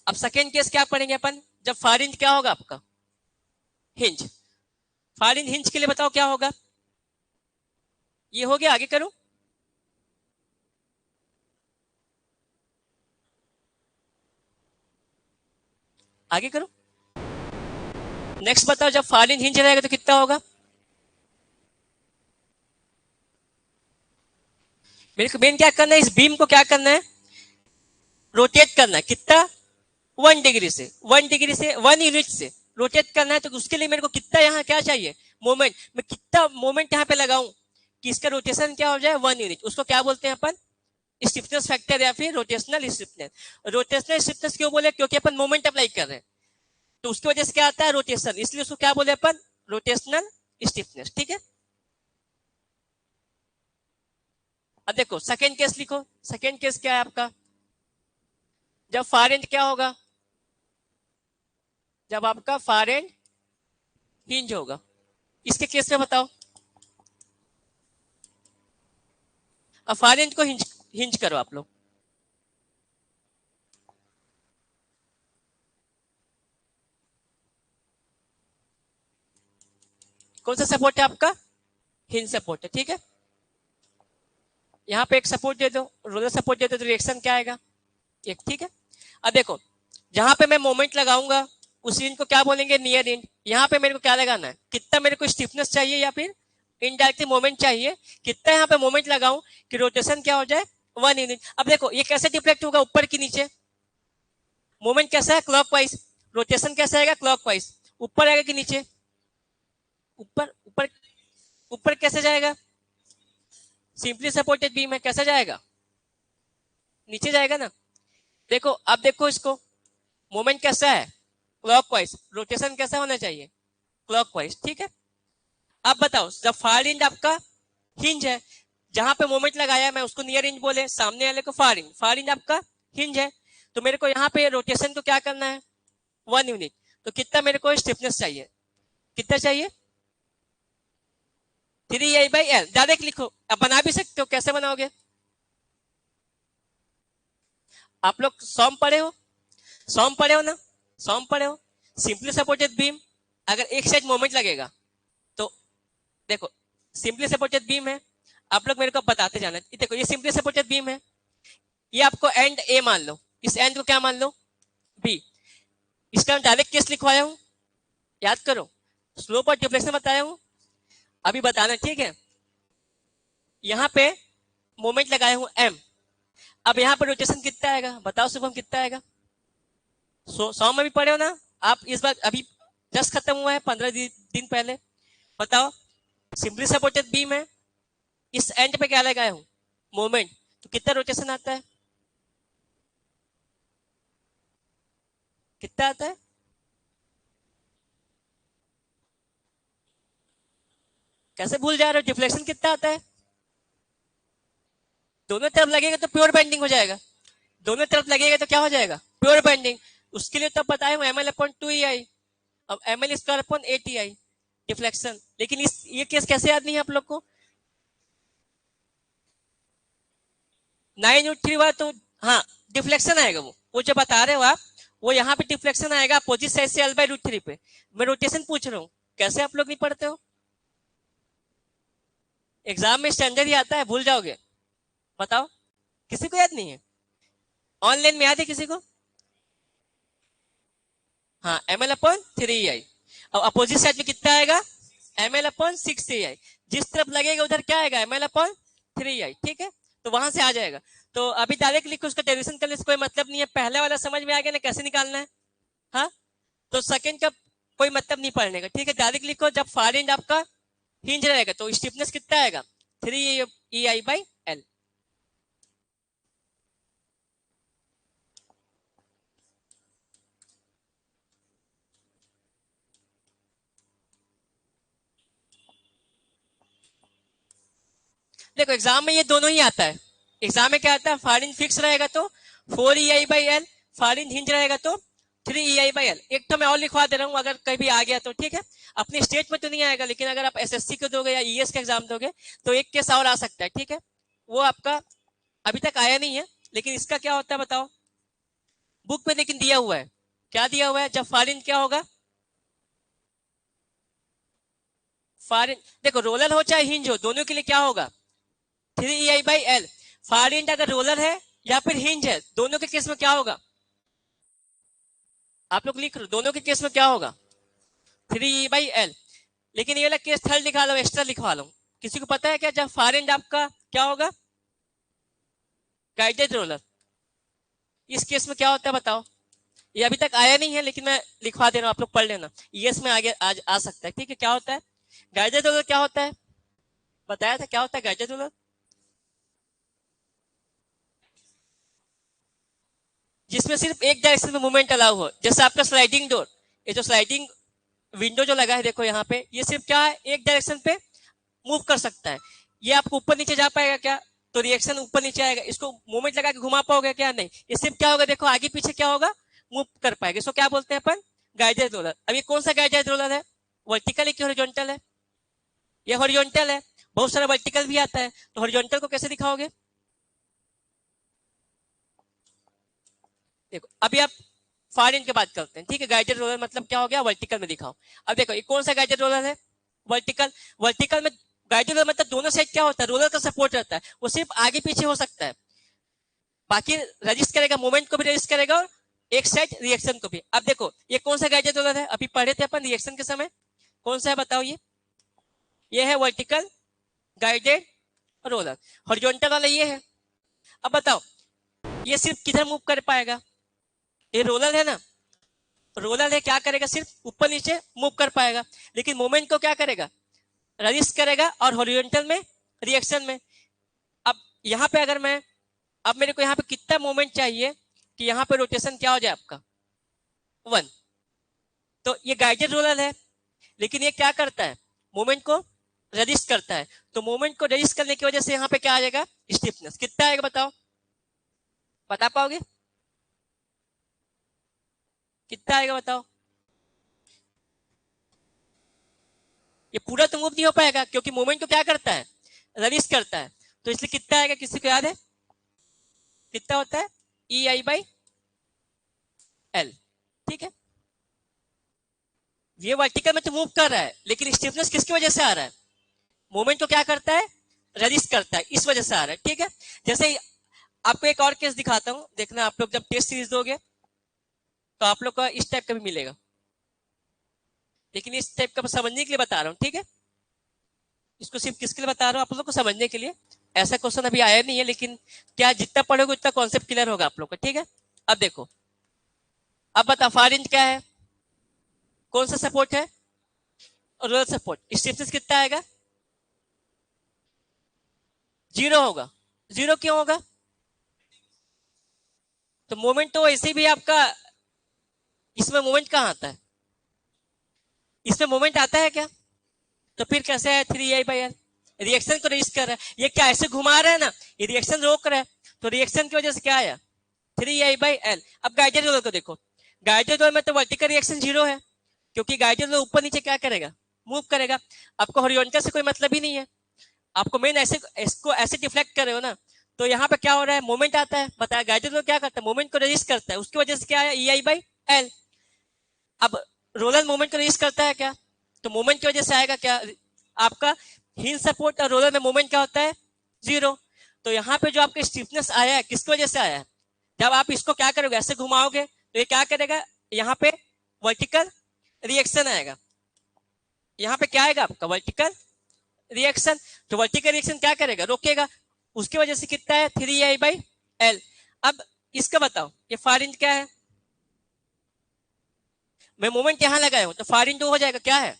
अब सेकेंड केस क्या पढ़ेंगे अपन? जब फार इंच क्या होगा आपका? हिंज। फार इंच हिंज के लिए बताओ क्या होगा? ये हो गया, आगे करूं? आगे करो, नेक्स्ट बताओ। जब फार इंच हिंज रहेगा तो कितना होगा? मेरे को मेन क्या करना है, इस बीम को क्या करना है? रोटेट करना है। कितना? 1 डिग्री से, 1 डिग्री से 1 यूनिट से रोटेट करना है। तो उसके लिए मेरे को कितना यहाँ क्या चाहिए? मोमेंट। मैं कितना मोमेंट यहाँ पे लगाऊं कि इसका रोटेशन क्या हो जाए? 1 यूनिट। उसको क्या बोलते हैं अपन? स्टिफनेस फैक्टर या फिर रोटेशनल स्टिफनेस। रोटेशनल स्टिफनेस क्यों बोले? क्योंकि अपन मोमेंट अप्लाई कर रहे हैं। तो उसकी वजह से क्या आता है, रोटेशन, इसलिए उसको क्या बोले अपन, रोटेशनल स्टिफनेस। ठीक है, अब देखो सेकेंड केस लिखो। सेकेंड केस क्या है आपका, जब फार एंड क्या होगा, जब आपका फार एंड हिंज होगा। इसके केस में बताओ, अब फार एंड को हिंज हिंज करो आप लोग। कौन सा सपोर्ट है आपका, हिंज सपोर्ट है। ठीक है, यहाँ पे एक सपोर्ट दे दो, रोलर सपोर्ट दे दो, तो रिएक्शन क्या आएगा, एक। ठीक है, अब देखो जहां पे मैं मोमेंट लगाऊंगा उस इंच को क्या बोलेंगे, नियर इंच। यहाँ पे मेरे को क्या लगाना है, कितना मेरे को स्टिफनेस चाहिए या फिर इनडायरेक्टली मोमेंट चाहिए, कितना यहाँ पे मोमेंट लगाऊं कि रोटेशन क्या हो जाए, 1 यूनिट। अब देखो ये कैसे डिफ्लेक्ट होगा, ऊपर की नीचे। मोमेंट कैसा है, क्लॉकवाइज। रोटेशन कैसा आएगा, क्लॉकवाइज। ऊपर आएगा कि नीचे, ऊपर। ऊपर ऊपर कैसे जाएगा, सिंपली सपोर्टेड बीम है, कैसा जाएगा, नीचे जाएगा ना। देखो अब देखो इसको, मोमेंट कैसा है, क्लॉकवाइज। रोटेशन कैसा होना चाहिए, क्लॉकवाइज। ठीक है, अब बताओ जब फार इंच आपका हिंज है, जहां पे मोमेंट लगाया मैं उसको नियर इंच बोले, सामने वाले को फार इंच। फार इंच आपका हिंज है, तो मेरे को यहाँ पे रोटेशन को क्या करना है, 1 यूनिट। तो कितना मेरे को स्टिफनेस चाहिए, कितना चाहिए, 3I/L। डायरेक्ट लिखो, अब बना भी सकते हो, कैसे बनाओगे, आप लोग सॉम पढ़े हो, सॉम पढ़े हो ना, सॉम पढ़े हो। सिंपली सपोर्टेड बीम, अगर एक साइड मोमेंट लगेगा तो देखो सिंपली सपोर्टेड बीम है, आप लोग मेरे को बताते जाना। देखो ये सिंपली सपोर्टेड बीम है, ये आपको एंड ए मान लो, इस एंड को क्या मान लो, बी। इसका डायरेक्ट केस लिखवाया हूं, याद करो, स्लोप और डिफ्लेक्शन बताया हूं, अभी बताना। ठीक है, यहां पे मोमेंट लगाया हूं एम। अब यहाँ पर रोटेशन कितना आएगा, बताओ शुभम, कितना आएगा, 100 में भी पढ़े हो ना आप, इस बार अभी जस्ट खत्म हुआ है 15 दिन पहले। बताओ, सिंपली सपोर्टेड बीम है, इस एंड पे क्या लगाया हूं, मोमेंट, तो कितना रोटेशन आता है, कितना आता है, कैसे भूल जा रहे हो, डिफ्लेक्शन कितना आता है, दोनों तरफ लगेगा तो प्योर बेंडिंग हो जाएगा, दोनों तरफ लगेगा तो क्या हो जाएगा, प्योर बेंडिंग। उसके लिए तब बताया हूं ML/2EI, अब ML²/ATI डिफ्लेक्शन। लेकिन इस ये केस कैसे याद नहीं है आप लोग को, 9√3 हुआ तो हाँ डिफ्लेक्शन आएगा, वो जो बता रहे हो आप, वो यहाँ पे डिफ्लेक्शन आएगा अपोजिट साइड से L/√3 पे। मैं रोटेशन पूछ रहा हूँ, कैसे आप लोग नहीं पढ़ते हो, एग्जाम में स्टैंडर्ड ही आता है, भूल जाओगे, बताओ, किसी को याद नहीं है, ऑनलाइन में याद है किसी को, हाँ ML/3EI। अब अपोजिट साइड में कितना आएगा, ML/6EI। जिस तरफ लगेगा उधर क्या आएगा, ML/3EI। ठीक है, तो वहां से आ जाएगा। तो अभी डायरेक्ट लिखो, उसका डेरिवेशन करने से कोई मतलब नहीं है, पहले वाला समझ में आ गया ना कैसे निकालना है। हाँ, तो सेकंड का कोई मतलब नहीं पढ़ने का। ठीक है, डायरेक्ट लिखो, जब फार एंड आपका हिंज रहेगा तो स्टिफनेस कितना आएगा, 3EI/L। देखो एग्जाम में ये दोनों ही आता है, एग्जाम में क्या आता है, फार एंड फिक्स रहेगा तो 4EI/L, फार एंड हिंज रहेगा तो 3EI/L। एक तो मैं और लिखवा दे रहा हूँ, अगर कभी आ गया तो ठीक है, अपने स्टेट में तो नहीं आएगा, लेकिन अगर आप SSC को दोगे या ES का एग्जाम दोगे तो एक केस और आ सकता है। ठीक है, वो आपका अभी तक आया नहीं है, लेकिन इसका क्या होता है बताओ, बुक में लेकिन दिया हुआ है, क्या दिया हुआ है, जब फार एंड क्या होगा, फार एंड देखो रोलर हो चाहे हिंज हो, दोनों के लिए क्या होगा, 3EI/L। फार एंड अगर रोलर है या फिर हिंज है, दोनों के केस में क्या होगा, आप लोग लिख लो, दोनों के केस में क्या होगा, 3E/L। लेकिन ये वाला केस थर्ड लिखा लो, एक्स्ट्रा लिखवा लो। किसी को पता है क्या, जब फार एंड आपका क्या होगा, गाइडेड रोलर, इस केस में क्या होता है बताओ, ये अभी तक आया नहीं है, लेकिन मैं लिखवा दे रहा हूँ, आप लोग पढ़ लेना, ईएस में आगे आज आ सकता है। ठीक है, क्या होता है गाइडेड रोलर, क्या होता है, बताया था क्या होता है गाइडेड रोलर, जिसमें सिर्फ एक डायरेक्शन में मूवमेंट अलाउ हो, जैसे आपका स्लाइडिंग डोर, ये जो स्लाइडिंग विंडो जो लगा है देखो यहाँ पे, ये सिर्फ क्या है, एक डायरेक्शन पे मूव कर सकता है। ये आपको ऊपर नीचे जा पाएगा क्या? तो रिएक्शन ऊपर नीचे आएगा। इसको मूवमेंट लगा के घुमा पाओगे क्या? नहीं। ये सिर्फ क्या होगा, देखो आगे पीछे क्या होगा, मूव कर पाएगा। इसको क्या बोलते हैं अपन? Guided roller. अब ये कौन सा गाइडेड रोलर है? वर्टिकल है कि हॉरिजॉन्टल है? ये हॉरिजॉन्टल है। बहुत सारा वर्टिकल भी आता है, तो हॉरिजॉन्टल को कैसे दिखाओगे? देखो अभी आप फार इंच की बात करते हैं, ठीक है। गाइडेड रोलर मतलब क्या हो गया, वर्टिकल में दिखाओ। अब देखो ये कौन सा गाइडेड रोलर है? वर्टिकल। वर्टिकल में गाइडेड रोलर मतलब दोनों साइड क्या होता है, रोलर का सपोर्ट रहता है। वो सिर्फ आगे पीछे हो सकता है, बाकी रजिस्ट करेगा, मूवमेंट को भी रजिस्ट करेगा और एक साइड रिएक्शन को भी। अब देखो ये कौन सा गाइडेड रोलर है? अभी पढ़े थे अपन रिएक्शन के समय, कौन सा है बताओ? ये है वर्टिकल गाइडेड रोलर। हॉरिजॉन्टल वाला ये है। अब बताओ ये सिर्फ किधर मूव कर पाएगा? ये रोलर है ना, रोलर है, क्या करेगा, सिर्फ ऊपर नीचे मूव कर पाएगा, लेकिन मोमेंट को क्या करेगा, रजिस्ट करेगा, और हॉरिजॉन्टल में रिएक्शन में। अब यहाँ पे अगर मैं, अब मेरे को यहाँ पे कितना मोमेंट चाहिए कि यहाँ पे रोटेशन क्या हो जाए आपका, 1। तो ये गाइडेड रोलर है, लेकिन ये क्या करता है, मोमेंट को रजिस्ट करता है। तो मोमेंट को रजिस्ट करने की वजह से यहाँ पे क्या आ जाएगा, स्टिफनेस। कितना आएगा बताओ, बता पाओगे कितना आएगा बताओ? ये पूरा तो मूव नहीं हो पाएगा, क्योंकि मोमेंट को क्या करता है, रजिस्ट करता है। तो इसलिए कितना आएगा, किसी को याद है कितना होता है? EI/L, ठीक है। ये वर्टिकल में तो मूव कर रहा है, लेकिन स्टिफनेस किसकी वजह से आ रहा है, मोमेंट को क्या करता है, रजिस्ट करता है, इस वजह से आ रहा है, ठीक है। जैसे आपको एक और केस दिखाता हूं, देखना आप लोग जब टेस्ट सीरीज दोगे तो आप लोग का इस टाइप का भी मिलेगा, लेकिन इस टाइप का समझने के लिए बता रहा हूं, ठीक है। इसको सिर्फ किसके लिए बता रहा हूं, आप लोग को समझने के लिए। ऐसा क्वेश्चन अभी आया नहीं है, लेकिन क्या जितना पढ़ोगे उतना कॉन्सेप्ट क्लियर होगा आप लोग को, ठीक है। अब देखो, अब बता फार इंच क्या है, कौन सा सपोर्ट है, रोलर सपोर्ट। स्टिफनेस कितना आएगा, 0 होगा। 0 क्यों होगा, तो मोमेंट तो ऐसे भी आपका, इसमें मोमेंट कहां आता है, इसमें मोमेंट आता है क्या? तो फिर कैसे है 3I/L, रिएक्शन को रजिस्ट कर रहा है। ये क्या ऐसे घुमा रहा है ना, ये रिएक्शन रोक रहा है, तो रिएक्शन की वजह से क्या आया, 3I/L। अब गाइडेड रोलर को देखो, गाइडेड रोलर में तो वर्टिकल रिएक्शन 0 है, क्योंकि गाइडेड रोलर ऊपर नीचे क्या करेगा, मूव करेगा। आपको हॉरिजॉन्टल से कोई मतलब ही नहीं है, आपको मेन ऐसे इसको ऐसे डिफ्लेक्ट कर रहे हो ना, तो यहाँ पे क्या हो रहा है, मोमेंट आता है। बताया गाइडेड रोलर क्या करता है, मोमेंट को रजिस्ट करता है, उसकी वजह से क्या है, EI/L। अब रोलर मोमेंट को रजिस्ट करता है क्या, तो मोमेंट की वजह से आएगा क्या, आपका हिल सपोर्ट और रोलर में मोमेंट क्या होता है, 0। तो यहाँ पे जो आपका स्टिफनेस आया है किसकी वजह से आया है, जब आप इसको क्या करोगे, ऐसे घुमाओगे तो ये क्या करेगा, यहाँ पे वर्टिकल रिएक्शन आएगा। यहाँ पे क्या आएगा आपका, वर्टिकल रिएक्शन। तो वर्टिकल रिएक्शन क्या करेगा, रोकेगा, उसकी वजह से कितना है, 3I/L। अब इसका बताओ, ये फार इंच क्या है, मैं मोमेंट यहां लगाया हूं, तो फार इंटू हो जाएगा क्या है,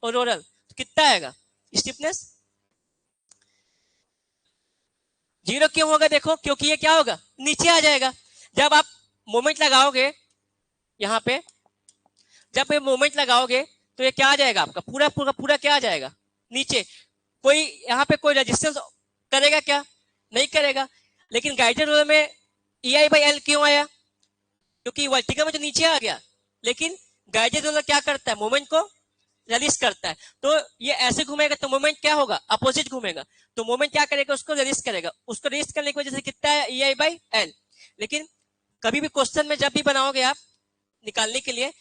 और रोलर, तो कितना आएगा स्टिफनेस, 0 क्यों होगा, देखो क्योंकि ये क्या होगा, नीचे आ जाएगा। जब आप मोमेंट लगाओगे यहाँ पे, जब ये मोमेंट लगाओगे तो ये क्या आ जाएगा आपका, पूरा पूरा पूरा क्या आ जाएगा, नीचे। कोई यहाँ पे कोई रेजिस्टेंस करेगा क्या, नहीं करेगा। लेकिन गाइडेड रोलर में EI/L क्यों आया, क्योंकि वर्टिकल में तो नीचे आ गया, लेकिन गाइडेड रोलर क्या करता है, मोमेंट को रिलीज करता है। तो ये ऐसे घूमेगा तो मोमेंट क्या होगा, अपोजिट घूमेगा, तो मोमेंट क्या करेगा, उसको रिलीज करेगा। उसको रिलीज करने की वजह से कितना है, EI/L। लेकिन कभी भी क्वेश्चन में जब भी बनाओगे आप, निकालने के लिए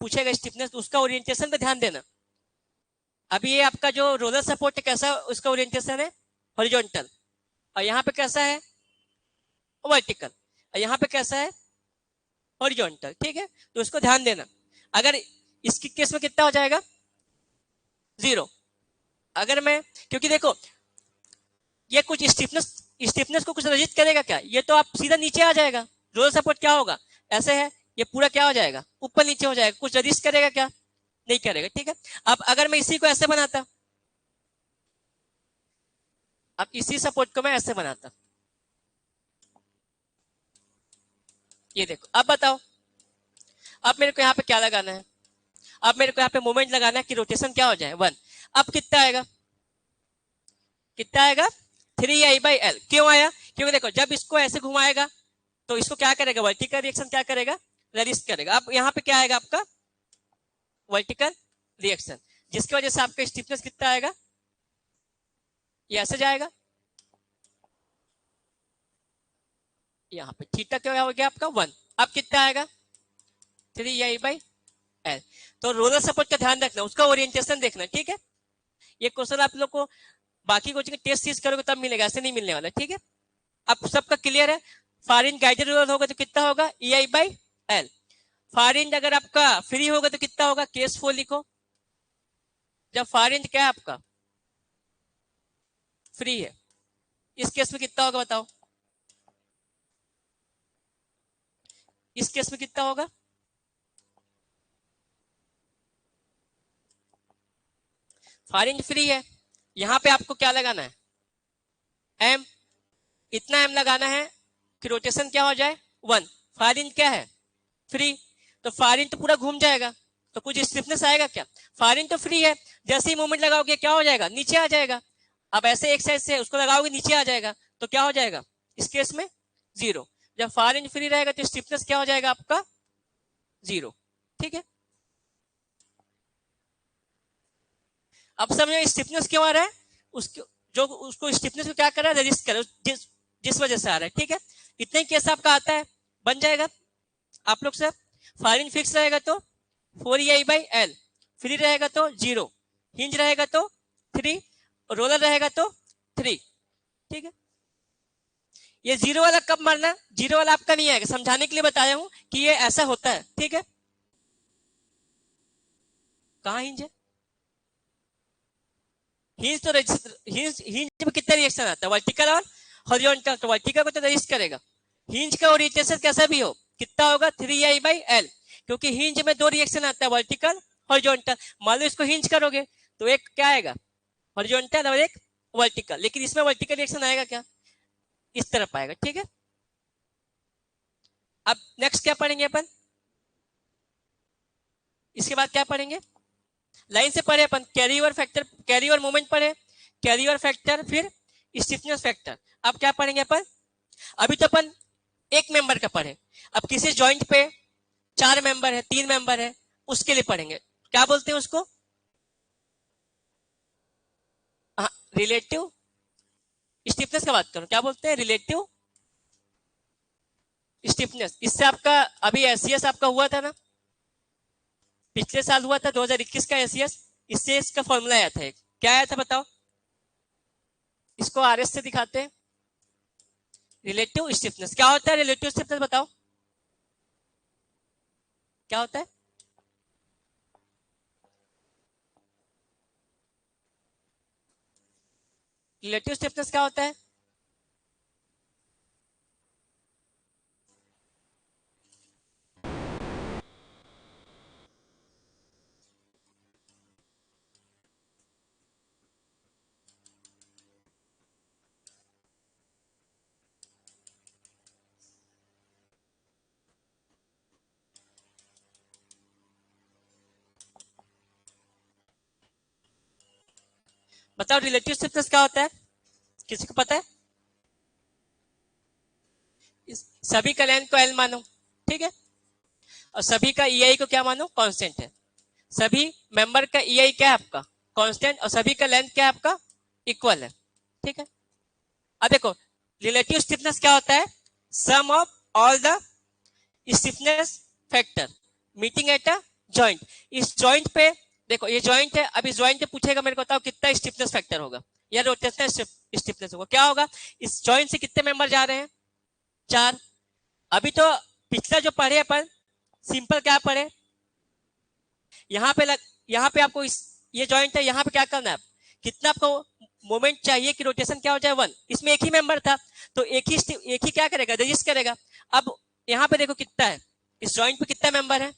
पूछेगा स्टिफनेस, तो उसका ओरिएंटेशन पे ध्यान देना। अभी ये आपका जो रोलर सपोर्ट है कैसा, उसका ओरिएंटेशन है हॉरिजॉन्टल, और यहाँ पे कैसा है, वर्टिकल, और यहाँ पे कैसा है, हॉरिजॉन्टल, ठीक है। तो उसको ध्यान देना। अगर इसकी केस में कितना हो जाएगा, 0। अगर मैं, क्योंकि देखो ये कुछ स्टिफनेस को कुछ रजित करेगा क्या, ये तो आप सीधा नीचे आ जाएगा। रोलर सपोर्ट क्या होगा, ऐसे है, ये पूरा क्या हो जाएगा, ऊपर नीचे हो जाएगा, कुछ रजिस्ट करेगा क्या, नहीं करेगा, ठीक है। अब अगर मैं इसी को ऐसे बनाता, अब इसी सपोर्ट को मैं ऐसे बनाता, ये देखो। अब बताओ, अब मेरे को यहाँ पे क्या लगाना है, अब मेरे को यहाँ पे मोमेंट लगाना है कि रोटेशन क्या हो जाए 1। अब कितना आएगा, कितना आएगा 3i/l। क्यों आया, क्योंकि देखो जब इसको ऐसे घुमाएगा तो इसको क्या करेगा, वर्टिकल रिएक्शन क्या करेगा, रेजिस्ट करेगा। अब यहाँ पे क्या आएगा आपका वर्टिकल रिएक्शन, जिसकी वजह से आपका स्टिफनेस कितना आएगा, ये ऐसे जाएगा, यहाँ पे थीटा क्या हो गया आपका 1। अब कितना आएगा 3i/l। तो रोलर सपोर्ट का ध्यान रखना, उसका ओरिएंटेशन देखना, ठीक है। ये क्वेश्चन आप लोग को बाकी कोचिंग टेस्ट सीज करोगे तब मिलेगा, ऐसे नहीं मिलने वाला, ठीक है। अब सबका क्लियर है। फॉरिन गाइडेड रोलर होगा तो कितना होगा ei/l। फॉरिन अगर आपका फ्री होगा तो कितना होगा, केस 4 लिखो। जब फॉरिन क्या है आपका फ्री है, इस केस में कितना होगा बताओ, इस केस में कितना होगा, फॉरिन फ्री है, यहां पे आपको क्या लगाना है m, इतना m लगाना है कि रोटेशन क्या हो जाए 1। फॉरिन क्या है फ्री, तो फॉरिन तो पूरा घूम जाएगा, तो कुछ स्टिफनेस आएगा क्या, फॉरिन तो फ्री है, जैसे ही मूवमेंट लगाओगे क्या हो जाएगा, नीचे आ जाएगा। अब ऐसे एक साइड से उसको लगाओगे नीचे आ जाएगा, तो क्या हो जाएगा इस केस में 0। जब फॉरिन फ्री रहेगा तो स्टिफनेस क्या हो जाएगा आपका 0, ठीक है। अब समझो स्टिफनेस क्यों आ रहा है, उसको जो उसको स्टिफनेस को क्या कर रहा है, रेजिस्ट कर रहा है, जिस वजह से आ रहा है, ठीक है। इतने केस आपका आता है, बन जाएगा आप लोग से। फॉरिन फिक्स रहेगा तो 4ei/l, फ्री रहेगा तो 0, हिंज रहेगा तो 3, रोलर रहेगा तो 3, ठीक है। ये 0 वाला कब मारना, 0 वाला आपका नहीं आएगा, समझाने के लिए बताया हूं कि ये ऐसा होता है, ठीक है। कहां हिंज है, हिंज तो हिंज में कितना रिएक्शन आता है, वर्टिकल और हॉरिजॉन्टल, तो वर्टिकल को तो रजिस्ट करेगा। हिंज का ओरिएंटेशन कैसा भी हो कितना होगा 3i/l, क्योंकि हिंज में 2 रिएक्शन आता है, वर्टिकल हॉरिजॉन्टल। मान लो इसको हिंज करोगे तो एक क्या आएगा हॉरिजॉन्टल और एक वर्टिकल, लेकिन इसमें वर्टिकल रिएक्शन आएगा क्या, इस तरफ आएगा, ठीक है। अब नेक्स्ट क्या पढ़ेंगे अपन, इसके बाद क्या पढ़ेंगे, लाइन से पढ़े अपन, carry over factor, carry over moment पढ़े, कैरी ओवर फैक्टर, फिर स्टिफनेस फैक्टर। अब क्या पढ़ेंगे अपन, अभी तो अपन एक मेंबर का पढ़े, अब किसी जॉइंट पे 4 मेंबर है, 3 मेंबर है, उसके लिए पढ़ेंगे, क्या बोलते हैं उसको, रिलेटिव स्टिफनेस का बात करो, क्या बोलते हैं रिलेटिव स्टिफनेस। इससे आपका अभी एससीएस आपका हुआ था ना, पिछले साल हुआ था 2021 का एससीएस, इससे इसका फॉर्मूला आया था, क्या आया था बताओ, इसको आरएस से दिखाते हैं। रिलेटिव स्टिफनेस क्या होता है, रिलेटिव स्टिफनेस बताओ क्या होता है, रिलेटिव स्टिफनेस क्या होता है, बताओ रिलेटिव स्टिफनेस क्या होता है, किसी को पता है, सभी का लेंथ को एल मानो, ठीक है, और सभी का ईआई को क्या मानो कांस्टेंट है, सभी मेंबर का ईआई क्या है आपका कांस्टेंट, और सभी का लेंथ क्या है आपका इक्वल है, ठीक है। अब देखो रिलेटिव स्टिफनेस क्या होता है, sum of all the stiffness factor meeting at a joint. इस जॉइंट पे देखो ये जॉइंट है, अब इस जॉइंट पे पूछेगा मेरे को बताओ कितना स्टिफनेस फैक्टर होगा या रोटेशनल स्टिफनेस होगा, क्या होगा, इस जॉइंट से कितने मेंबर जा रहे हैं 4। अभी तो पिछला जो पढ़े अपन सिंपल क्या पढ़े, यहाँ पे आपको ये जॉइंट है, यहाँ पे क्या करना है, कितना आपको मोमेंट चाहिए कि रोटेशन क्या हो जाए 1। इसमें एक ही मेंबर था तो एक ही क्या करेगा रजिस्ट करेगा। अब यहाँ पे देखो कितना है, इस जॉइंट पे कितना मेंबर है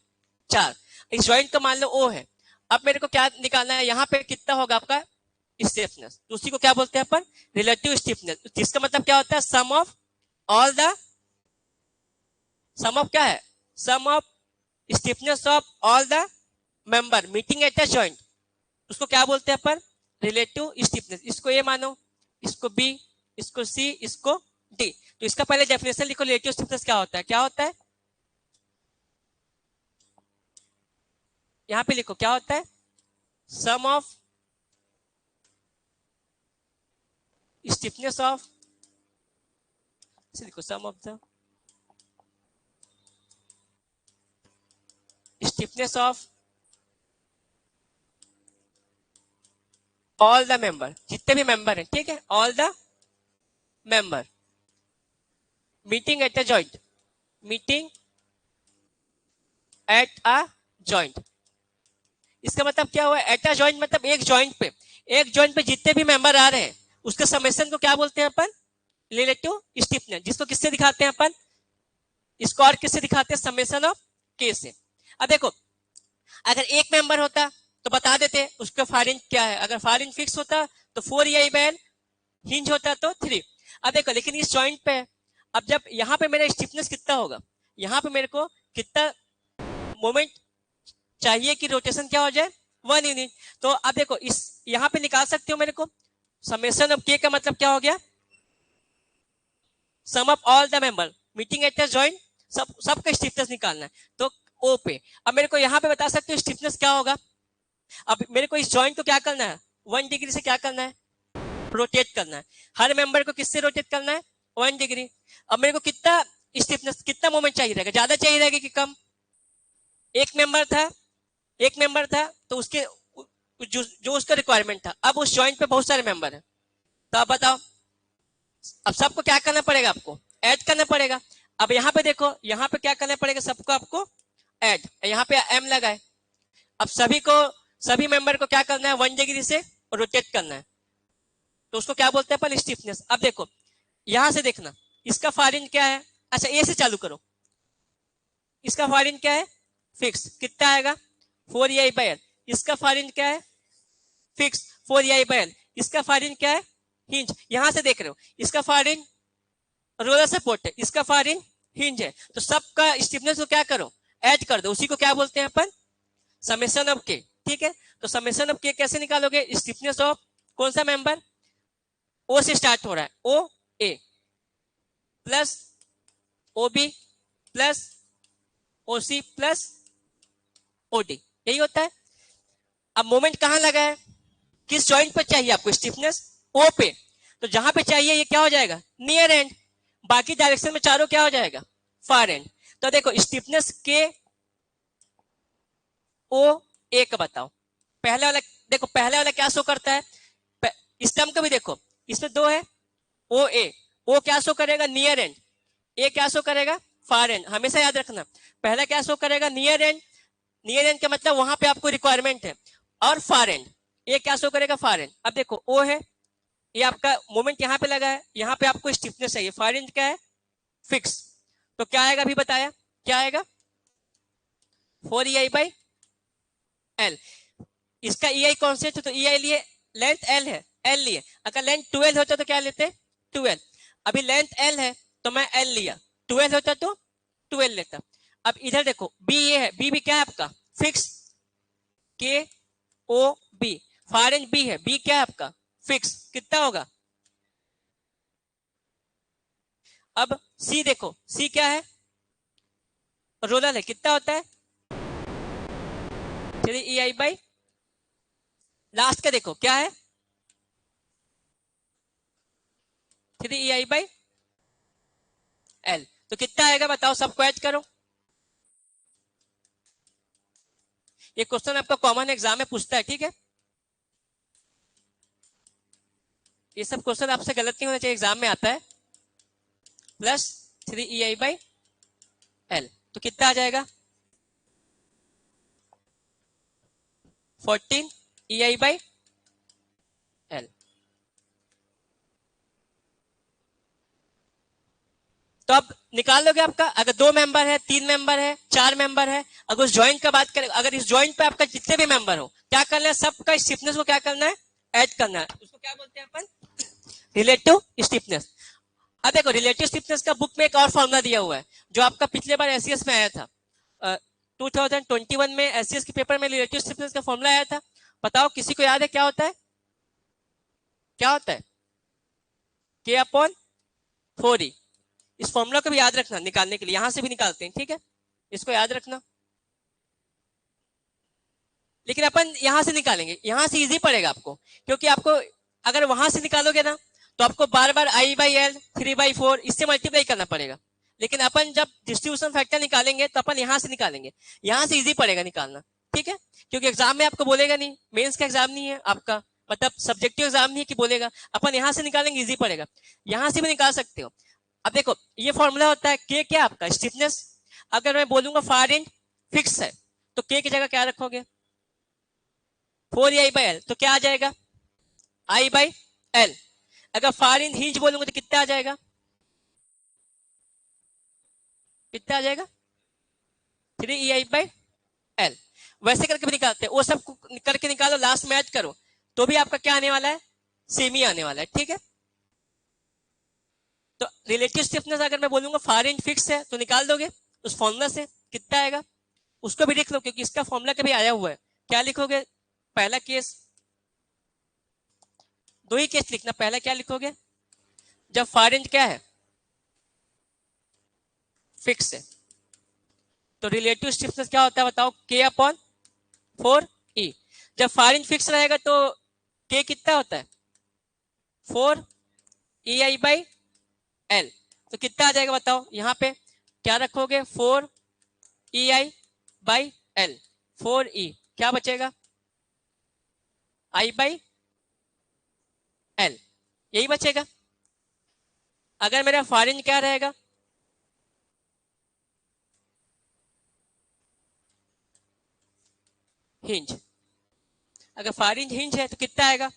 4, इस जॉइंट का मान लो O है। अब मेरे को क्या निकालना है, यहाँ पे कितना होगा आपका स्टिफनेस, तो उसी को क्या बोलते हैं अपन रिलेटिव स्टिफनेस, जिसका मतलब क्या होता है sum of all the, sum of क्या है, sum of stiffness of all the member meeting at a joint, उसको क्या बोलते हैं अपन? Relative stiffness. इसको ए मानो, इसको बी, इसको सी, इसको डी। तो इसका पहले डेफिनेशन लिखो, रिलेटिव स्टिफनेस क्या होता है? क्या होता है यहां पे लिखो, क्या होता है? सम ऑफ स्टिफनेस ऑफ, लिखो sum of the stiffness of all the member, जितने भी मेंबर हैं, ठीक है, all the member meeting at a joint, meeting at a joint. इसका मतलब क्या हुआ? एट अ जॉइंट मतलब एक जॉइंट पे, एक जॉइंट पे जितने भी मेंबर आ रहे हैं उसके समेशन को क्या बोलते हैं अपन? Relative stiffness. जिसको किससे दिखाते हैं अपन? इसको और किससे दिखाते हैं? समेशन ऑफ के से। अब देखो, अगर एक मेंबर होता तो बता देते उसका फारिन क्या है। अगर फारिन फिक्स होता तो 4EI/L, हिंज होता तो 3। अब देखो, लेकिन इस जॉइंट पे, अब जब यहाँ पे मेरा स्टिफनेस कितना होगा, यहाँ पे मेरे को कितना मोमेंट चाहिए कि रोटेशन क्या हो जाए? 1 यूनिट। तो अब देखो, इस यहाँ पे निकाल सकते हो मेरे को समेशन ऑफ के का मतलब क्या हो गया? Sum of all the member meeting at the joint, सबका स्टिफनेस निकालना है। तो ओ पे, अब मेरे को यहाँ पे बता सकते हो स्टिफनेस क्या होगा। अब मेरे को इस जॉइंट को क्या करना है? 1 डिग्री से क्या करना है? रोटेट करना है। हर मेंबर को किससे रोटेट करना है? 1 डिग्री। अब मेरे को कितना स्टिफनेस, कितना मोमेंट चाहिए रहेगा? ज्यादा चाहिए रहेगा कि कम? एक मेंबर था तो उसके जो उसका रिक्वायरमेंट था। अब उस जॉइंट पे बहुत सारे मेंबर हैं, तो आप बताओ, अब सबको क्या करना पड़ेगा? आपको ऐड करना पड़ेगा। अब यहाँ पे देखो, यहाँ पे क्या करना पड़ेगा? सबको आपको ऐड, यहाँ पे एम लगा है। अब सभी मेंबर को क्या करना है? 1 डिग्री से रोटेट करना है। तो उसको क्या बोलते हैं अपन? स्टिफनेस। अब देखो, यहां से देखना, इसका फारिन क्या है? अच्छा, ए से चालू करो। इसका फारिन क्या है? फिक्स। कितना आएगा? 4EI/L। इसका फारिन क्या है? Fix 4EI/L। इसका फारिन क्या है? हिंज। यहां से देख रहे हो, इसका फारिन रोलर सपोर्ट है, इसका फारिन हिंज है। तो सबका स्टिफनेस को क्या करो? ऐड कर दो। उसी को क्या बोलते हैं अपन? समेशन ऑफ के। ठीक है, तो समेशन ऑफ के कैसे निकालोगे? स्टिफनेस ऑफ कौन सा मेंबर? ओ से स्टार्ट हो रहा है, O A plus O B plus O C plus O D, यही होता है। अब मोमेंट कहां लगा है? किस जॉइंट पर चाहिए आपको स्टिफनेस? ओ पे। तो जहां पे चाहिए ये क्या हो जाएगा? Near and. बाकी डायरेक्शन में चारों क्या हो जाएगा? Far and. तो देखो, स्टिफनेस के ओ ए का बताओ। पहले वाला देखो, पहले वाला क्या शो करता है? स्तंभ का भी देखो, इसमें दो है, ओ ए। ओ क्या शो करेगा? Near and. ए क्या शो करेगा? Far and. हमेशा याद रखना, पहला क्या शो करेगा? Near end. नियर एंड का मतलब वहां पे आपको रिक्वायरमेंट है। और फार एंड, ये क्या शो करेगा? Far and. अब देखो, ओ है, ये आपका मोमेंट यहाँ पे लगा है, यहाँ पे आपको स्टिफनेस चाहिए। फार एंड क्या है? फिक्स। तो क्या आएगा? अभी बताया क्या आएगा? 4EI/L। इसका EI कौन से थे? तो EI लिए लेंथ L है, L लिए। अगर लेंथ 12 होता तो क्या लेते? 12। अभी लेंथ L है तो मैं L लिया, 12 होता तो 12 लेता। अब इधर देखो, B ये है, B भी क्या है आपका? Fix, K O B. Far end B है, B क्या है आपका? फिक्स। कितना होगा? अब C देखो, C क्या है? रोलर है, कितना होता है? 3EI/, लास्ट का देखो क्या है? 3EI/L। तो कितना आएगा बताओ? सबको ऐड करो। ये क्वेश्चन आपका कॉमन एग्जाम में पूछता है, ठीक है? ये सब क्वेश्चन आपसे गलत नहीं होना चाहिए, एग्जाम में आता है। प्लस 3EI/L, तो कितना आ जाएगा? 14EI/L। तो अब निकाल लोगे आपका, अगर 2 मेंबर है, 3 मेंबर है, 4 मेंबर है। अगर उस जॉइंट का बात करें, अगर इस जॉइंट पे आपका जितने भी मेंबर हो, क्या करना है? सबका स्टिफनेस को क्या करना है? ऐड करना है। उसको क्या बोलते हैं अपन? Relative stiffness. अब देखो, रिलेटिव स्टिफनेस का बुक में एक और फॉर्मूला दिया हुआ है, जो आपका पिछले बार एससीएस में आया था। 2021 में एससीएस के पेपर में रिलेटिव स्टिफनेस का फॉर्मूला आया था, बताओ किसी को याद है क्या होता है? क्या होता है? K upon 4E। इस फॉर्मूला को भी याद रखना निकालने के लिए, यहां से भी निकालते हैं, ठीक है, इसको याद रखना। लेकिन अपन यहां से निकालेंगे, यहां से इजी पड़ेगा आपको, क्योंकि आपको अगर वहां से निकालोगे ना तो आपको बार बार I/L 3/4 इससे मल्टीप्लाई करना पड़ेगा। लेकिन अपन जब डिस्ट्रीब्यूशन फैक्टर निकालेंगे तो अपन यहां से निकालेंगे, यहां से इजी पड़ेगा निकालना, ठीक है, क्योंकि एग्जाम में आपको बोलेगा नहीं, मेंस का एग्जाम नहीं है आपका, मतलब सब्जेक्टिव एग्जाम नहीं है कि बोलेगा, अपन यहां से निकालेंगे, इजी पड़ेगा, यहां से भी निकाल सकते हो। अब देखो ये फॉर्मूला होता है K क्या आपका स्टिफनेस, अगर मैं बोलूंगा फार एंड फिक्स है तो K की जगह क्या रखोगे? 4I/L, तो क्या आ जाएगा? I/L। अगर फार इन हिंज बोलूंगा तो कितना आ जाएगा? कितना आ जाएगा? 3EI/L। वैसे करके भी निकालते हैं, वो सब करके निकालो, लास्ट में ऐड करो तो भी आपका क्या आने वाला है? सेम ही आने वाला है, ठीक है। तो रिलेटिव स्टिफनेस अगर मैं बोलूंगा फार इन फिक्स है तो निकाल दोगे उस फॉर्मूला से, कितना आएगा उसको भी लिख लो, क्योंकि इसका फॉर्मूला कभी आया हुआ है। क्या लिखोगे? पहला केस, दो ही केस लिखना, पहला क्या लिखोगे? जब फार इन क्या है? फिक्स है, तो रिलेटिव स्टिफनेस क्या होता है बताओ? K upon 4E। जब फार इन फिक्स रहेगा तो K कितना होता है? 4EI/L। तो कितना आ जाएगा बताओ? यहां पे क्या रखोगे? 4EI/L, 4E, क्या बचेगा? I/L, यही बचेगा। अगर मेरा फार इन क्या रहेगा? हिंज। अगर फार इन हिंज है तो कितना आएगा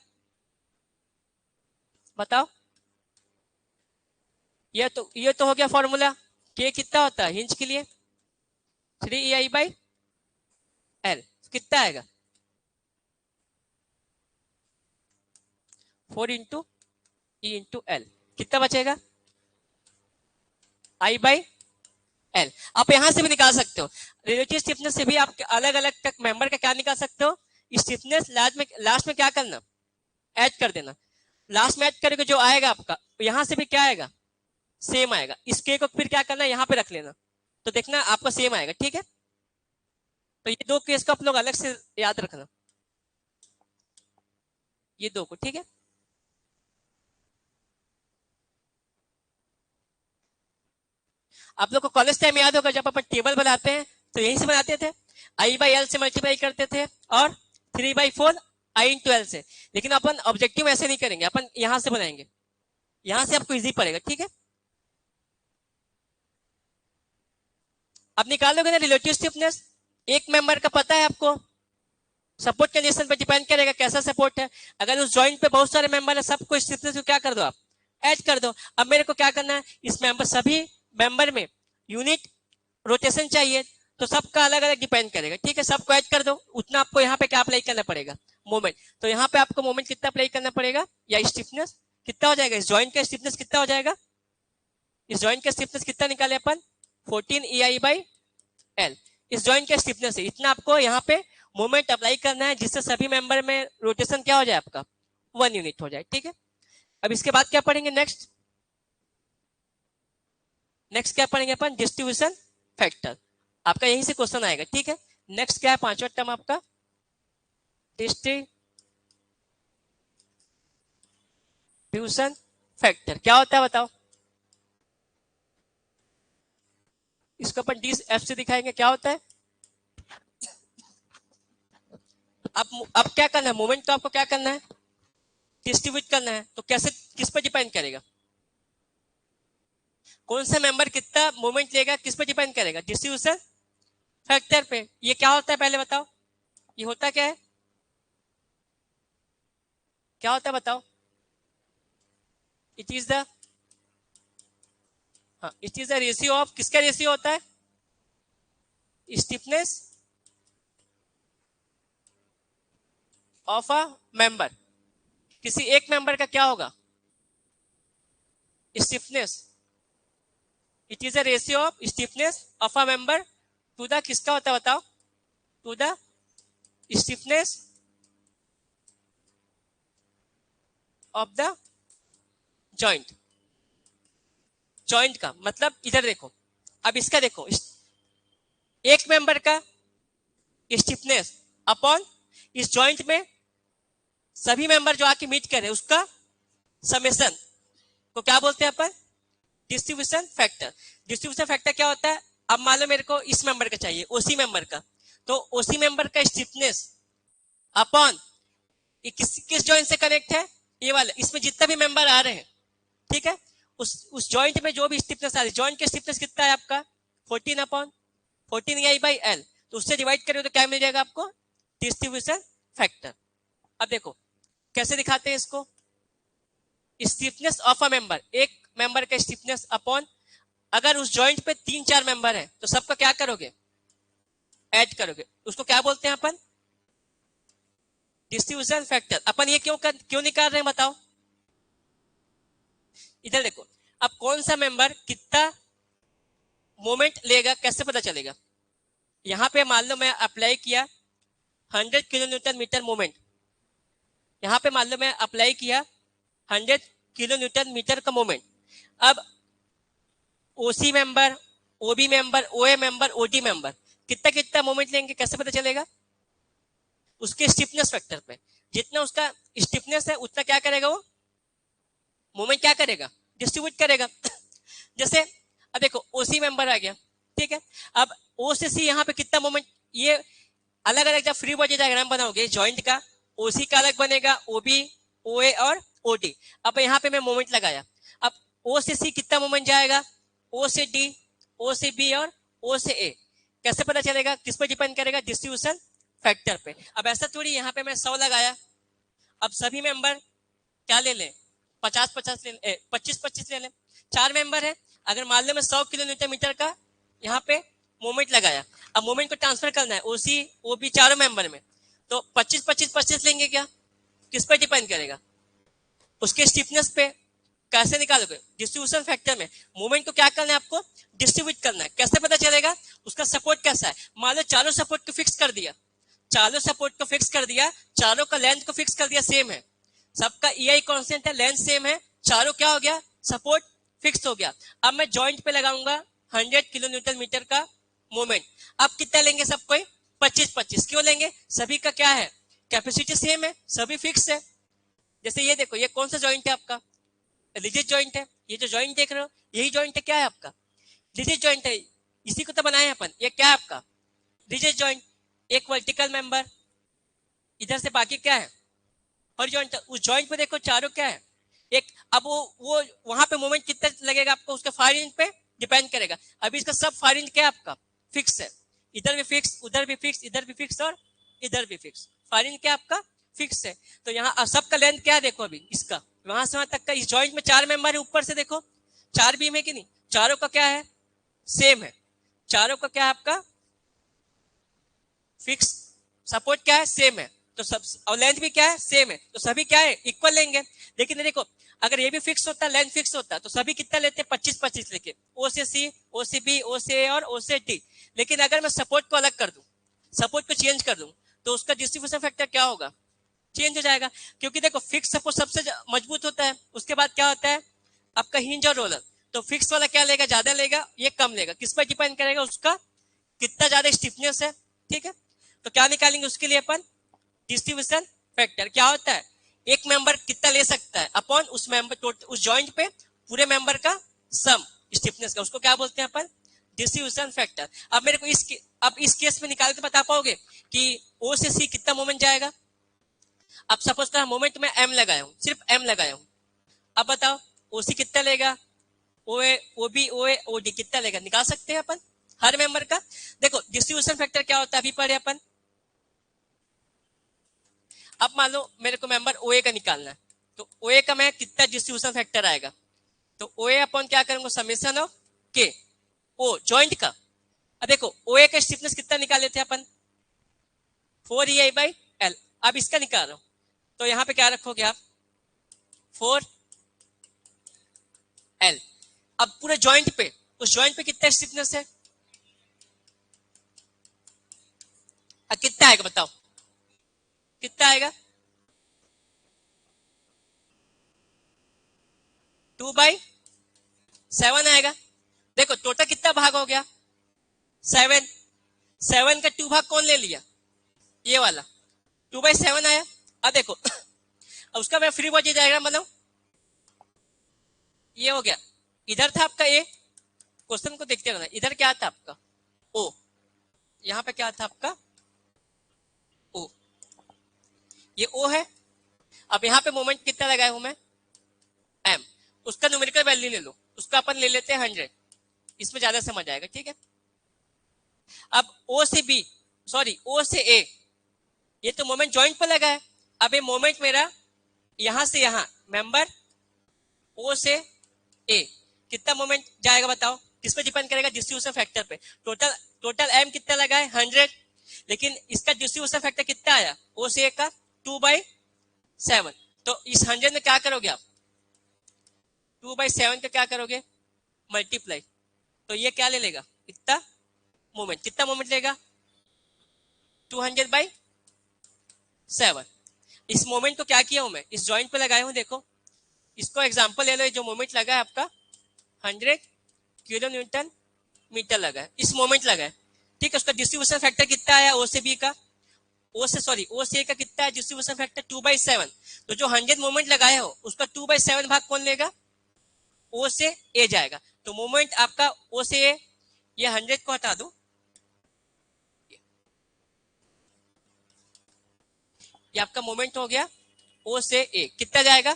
बताओ? ये तो हो गया फॉर्मूला। K कितना होता है हिंज के लिए? 3EI/L। कितना आएगा? 4 इंटू E इंटू L, कितना बचेगा? I/L। आप यहां से भी निकाल सकते हो, रिलेटिव स्टिफनेस से भी आप अलग अलग मेंबर का क्या निकाल सकते हो? स्टिफनेस लास्ट में क्या करना? ऐड कर देना। लास्ट में ऐड करके जो आएगा आपका, यहां से भी क्या आएगा? सेम आएगा। इस K को फिर क्या करना है? यहां पे रख लेना, तो देखना आपका सेम आएगा, ठीक है। तो ये दो केस को आप लोग अलग से याद रखना, ये दो को, ठीक है। आप लोग को कॉलेज टाइम याद होगा, जब अपन टेबल बनाते हैं तो यहीं से बनाते थे, I/L से मल्टीप्लाई करते थे और 3/4 I इंटू L से। लेकिन अपन ऑब्जेक्टिव ऐसे नहीं करेंगे, अपन यहां से बनाएंगे, यहां से आपको इजी पड़ेगा, ठीक है। अब निकालोगे ना रिलेटिव स्टिफनेस, एक मेंबर का पता है आपको, सपोर्ट कंडीशन पे डिपेंड करेगा कैसा सपोर्ट है। अगर उस जॉइंट पे बहुत सारे मेंबर है, सबको स्टिफनेस को क्या कर दो आप? ऐड कर दो। अब मेरे को क्या करना है? इस मेंबर सभी मेंबर में यूनिट रोटेशन चाहिए, तो सबका अलग अलग डिपेंड करेगा, ठीक है। सबको ऐड कर दो, उतना आपको यहाँ पे क्या अप्लाई करना पड़ेगा? मोमेंट। तो यहाँ पे आपको मोमेंट कितना अप्लाई करना पड़ेगा, या स्टिफनेस कितना हो जाएगा? इस जॉइंट का स्टिफनेस कितना हो जाएगा? इस जॉइंट का स्टिफनेस कितना निकाले अपन? 14EI/L। इस जॉइंट का स्टिफनेस है इतना, आपको यहाँ पे मोमेंट अप्लाई करना है, जिससे सभी मेंबर में रोटेशन क्या हो जाए आपका? 1 यूनिट हो जाए, ठीक है। अब इसके बाद क्या पढ़ेंगे? नेक्स्ट क्या पढ़ेंगे अपन? Distribution factor. आपका यहीं से क्वेश्चन आएगा, ठीक है। नेक्स्ट क्या है? पांचवा टर्म आपका डिस्ट्रीब्यूशन फैक्टर। क्या होता है बताओ? इसको अपन DF से दिखाएंगे, क्या होता है। अब क्या करना है? मोमेंट तो आपको क्या करना है? डिस्ट्रीब्यूट करना है, तो कैसे, किस पर डिपेंड करेगा? कौन सा मेंबर कितना मोमेंट लेगा, किस पर डिपेंड करेगा? डिस्ट्रीब्यूशन फैक्टर पे। ये क्या होता है पहले बताओ? ये होता क्या है? क्या होता है बताओ? It is the it is the ratio of, किसका रेशियो होता है? Stiffness of a member. किसी एक मेंबर का क्या होगा? Stiffness. It is a ratio of stiffness of a member to the किसका होता है बताओ, to the stiffness of the joint. Joint का मतलब इधर देखो, अब इसका देखो, एक मेंबर का स्टिफनेस अपॉन इस जॉइंट में सभी मेंबर जो आके मीट करे उसका समेशन को क्या बोलते हैं अपन, डिस्ट्रीब्यूशन फैक्टर। डिस्ट्रीब्यूशन फैक्टर क्या होता है, अब मान लो मेरे को इस मेंबर का चाहिए, ओसी मेंबर का, तो ओसी मेंबर का स्टिफनेस अपॉन किस किस जॉइंट से कनेक्ट है, ये वाला, इसमें जितना भी मेंबर आ रहे हैं, ठीक है, उस जॉइंट में जो भी स्टिफनेस आ रही है, जॉइंट के स्टिफनेस कितना है आपका 14 अपॉन 14 आई बाई एल, तो उससे डिवाइड करें तो क्या मिल जाएगा आपको, डिस्ट्रीब्यूशन फैक्टर। अब देखो कैसे दिखाते हैं इसको, स्टिफनेस ऑफ अ मेंबर, एक मेंबर का स्टिफनेस अपॉन, अगर उस जॉइंट पे 3-4 मेंबर है तो सबका क्या करोगे, ऐड करोगे, उसको क्या बोलते हैं अपन, डिस्ट्रीब्यूशन फैक्टर। अपन ये क्यों निकाल रहे हैं बताओ, इधर देखो, अब कौन सा मेंबर कितना मोमेंट लेगा कैसे पता चलेगा, यहां पे मान लो मैं अप्लाई किया 100 किलो न्यूटन मीटर मोमेंट, यहां पे मान लो मैं अप्लाई किया 100 किलो न्यूटन मीटर का मोमेंट, अब ओसी मेंबर, ओबी मेंबर, ओए मेंबर, ओडी मेंबर कितना कितना मोमेंट लेंगे कैसे पता चलेगा, उसके स्टिफनेस फैक्टर पे, जितना उसका स्टिफनेस है उतना क्या करेगा वो मोमेंट क्या करेगा, डिस्ट्रीब्यूट करेगा। जैसे अब देखो ओसी मेंबर आ गया, ठीक है, अब ओ से सी यहाँ पे कितना मोमेंट, ये अलग अलग जब फ्री बॉडी डायग्राम बनाओगे जॉइंट का, ओसी का अलग बनेगा, ओबी, ओए और ओडी। अब यहाँ पे मैं मोमेंट लगाया, अब ओ से सी कितना मोमेंट जाएगा, ओ से डी, ओ से बी और ओ से ए, कैसे पता चलेगा, किस पर डिपेंड करेगा, डिस्ट्रीब्यूशन फैक्टर पे। अब ऐसा थोड़ी यहाँ पे मैं 100 लगाया, अब सभी मेंबर क्या ले लें, 50-50 ले, 25-25 ले लें, 4 मेंबर है, अगर मान लो मैं 100 किलो न्यूटन मीटर का यहाँ पे मोमेंट लगाया, अब मोमेंट को ट्रांसफर करना है ओसी ओबी चारों मेंबर में, तो 25-25-25 लेंगे क्या, किस पर डिपेंड करेगा, उसके स्टिफनेस पे। कैसे निकालोगे, डिस्ट्रीब्यूशन फैक्टर में मोमेंट को क्या करना है आपको, डिस्ट्रीब्यूट करना है, कैसे पता चलेगा, उसका सपोर्ट कैसा है, मान लो चारों सपोर्ट को फिक्स कर दिया, चारों सपोर्ट को फिक्स कर दिया, चारों का लेंथ को फिक्स कर दिया, सेम है, सबका ईआई कांस्टेंट है, लेंथ सेम है, चारों क्या हो गया, सपोर्ट फिक्स हो गया। अब मैं जॉइंट पे लगाऊंगा 100 किलो न्यूटन मीटर का मोमेंट, अब कितना लेंगे सबको, 25-25 क्यों लेंगे, सभी का क्या है, कैपेसिटी सेम है, सभी फिक्स है। जैसे ये देखो, ये कौन सा जॉइंट है आपका, रिजिड जॉइंट है, ये जो जॉइंट देख रहे हो यही जॉइंट है, क्या है आपका, रिजिड जॉइंट है, इसी को तो बनाए अपन, ये क्या है आपका रिजिड जॉइंट, एक वर्टिकल मेंबर, इधर से बाकी क्या है हॉरिजॉन्टल, उस जॉइंट पे देखो चारों क्या है एक, अब वो वहां पे मोमेंट कितना लगेगा आपको, उसके फायर इंच पे डिपेंड करेगा। अभी इसका सब फायर इंच क्या है आपका, फिक्स है, इधर भी फिक्स, उधर भी फिक्स, इधर भी फिक्स और इधर भी फिक्स, फायर इंच क्या आपका फिक्स है। तो यहाँ सबका लेंथ क्या है देखो, अभी इसका वहां से वहां तक का, इस जॉइंट में 4 मेंबर है, ऊपर से देखो 4 बीम है कि नहीं, चारों का क्या है सेम है, चारों का क्या है आपका फिक्स, सपोर्ट क्या है सेम है, तो सब और लेंथ भी क्या है सेम है, तो सभी क्या है इक्वल लेंगे। लेकिन देखो अगर ये भी फिक्स होता, लेंथ फिक्स होता, तो सभी कितना लेते 25-25 लेके, ओ से सी, ओ से बी, ओ से ए और ओ से डी। लेकिन अगर मैं सपोर्ट को अलग कर दूं, सपोर्ट को चेंज कर दूं, तो उसका डिस्ट्रीब्यूशन फैक्टर क्या होगा, चेंज हो जाएगा। क्योंकि देखो फिक्स सपोर्ट सबसे मजबूत होता है, उसके बाद क्या होता है आपका हिंज और रोलर, तो फिक्स वाला क्या लेगा, ज्यादा लेगा, ये कम लेगा, किस पर डिपेंड करेगा, उसका कितना ज्यादा स्टिफनेस है, ठीक है। तो क्या निकालेंगे उसके लिए अपन, डिस्ट्रीब्यूशन फैक्टर क्या होता है, एक मेंबर कितना ले सकता है अपॉन उस मेंबर, उस जॉइंट पे पूरे मेंबर का सम स्टिफनेस का, उसको क्या बोलते हैं अपन, डिस्ट्रीब्यूशन फैक्टर। अब मेरे को अब इस केस में निकाल के बता पाओगे कि ओ से सी कितना मोमेंट जाएगा। अब सपोज कर मोमेंट में एम लगाया हूं, सिर्फ एम लगाया हूं, अब बताओ ओसी कितना लेगा, ओए ओबी ओए ओडी कितना लेगा, निकाल सकते हैं अपन हर मेंबर का। देखो डिस्ट्रीब्यूशन फैक्टर क्या होता है अभी पढ़े अपन। अब मान लो मेरे को मेंबर ओए का निकालना है, तो ओए का मैं कितना डिस्ट्रीब्यूशन फैक्टर आएगा, तो ओए अपन क्या करूंगा समेशन ऑफ के ओ जॉइंट का। अब देखो ओए का स्टिफनेस कितना निकाले थे अपन 4EI बाई एल, अब इसका निकाल रहा हूं, तो यहां पे क्या रखोगे आप 4L। अब पूरे जॉइंट पे, उस जॉइंट पे कितना स्टिफनेस है कितना आएगा बताओ, कितना आएगा? 2/7 आएगा। देखो टोटल कितना भाग हो गया? 7। 7 का 2 भाग कौन ले लिया? ये वाला 2/7 आया। अब देखो अब उसका मैं फ्री बॉडी डायग्राम बनाऊं। ये हो गया, इधर था आपका ए, क्वेश्चन को देखते रहना, इधर क्या था आपका ओ, यहाँ पे क्या था आपका ओ, ये ओ है। अब यहाँ पे मोमेंट कितना लगाया हूं मैं? एम। उसका न्यूमेरिकल वैल्यू ले लो, उसका अपन ले लेते हैं 100, इसमें ज्यादा समझ आएगा, ठीक है। अब ओ से बी, सॉरी ओ से ए, ये तो मोमेंट जॉइंट पर लगा है। अब ये मोमेंट मेरा यहां से यहां, मेंबर ओ से ए, कितना मोमेंट जाएगा बताओ? किस पे डिपेंड करेगा? डिस्ट्रीब्यूशन फैक्टर पे। टोटल टोटल एम कितना लगा है? 100, लेकिन इसका डिस्ट्रीब्यूशन फैक्टर कितना आया ओ से ए का? 2/7। तो इस 100 में क्या करोगे आप? 2/7 का क्या करोगे? मल्टीप्लाई। तो ये क्या ले लेगा? इतना मोमेंट। कितना मोमेंट लेगा? 200/7। इस मोमेंट को क्या किया हूं मैं? इस जॉइंट पे लगाया हूं। देखो इसको एग्जांपल ले लो, जो मोमेंट लगा है आपका 100 किलो न्यूटन मीटर लगा है, इस मोमेंट लगा है, ठीक है। उसका डिस्ट्रीब्यूशन फैक्टर कितना आया ओ से बी का? ओ से ए का कितना है डिस्ट्रीब्यूशन फैक्टर? 2/7। तो जो 100 मोमेंट लगाया हो उसका 2/7 भाग कौन लेगा? ओ से ए जाएगा। तो मोमेंट आपका ओ से ए, ये 100 को हटा दो, ये आपका मोमेंट हो गया ओ से ए, कितना जाएगा?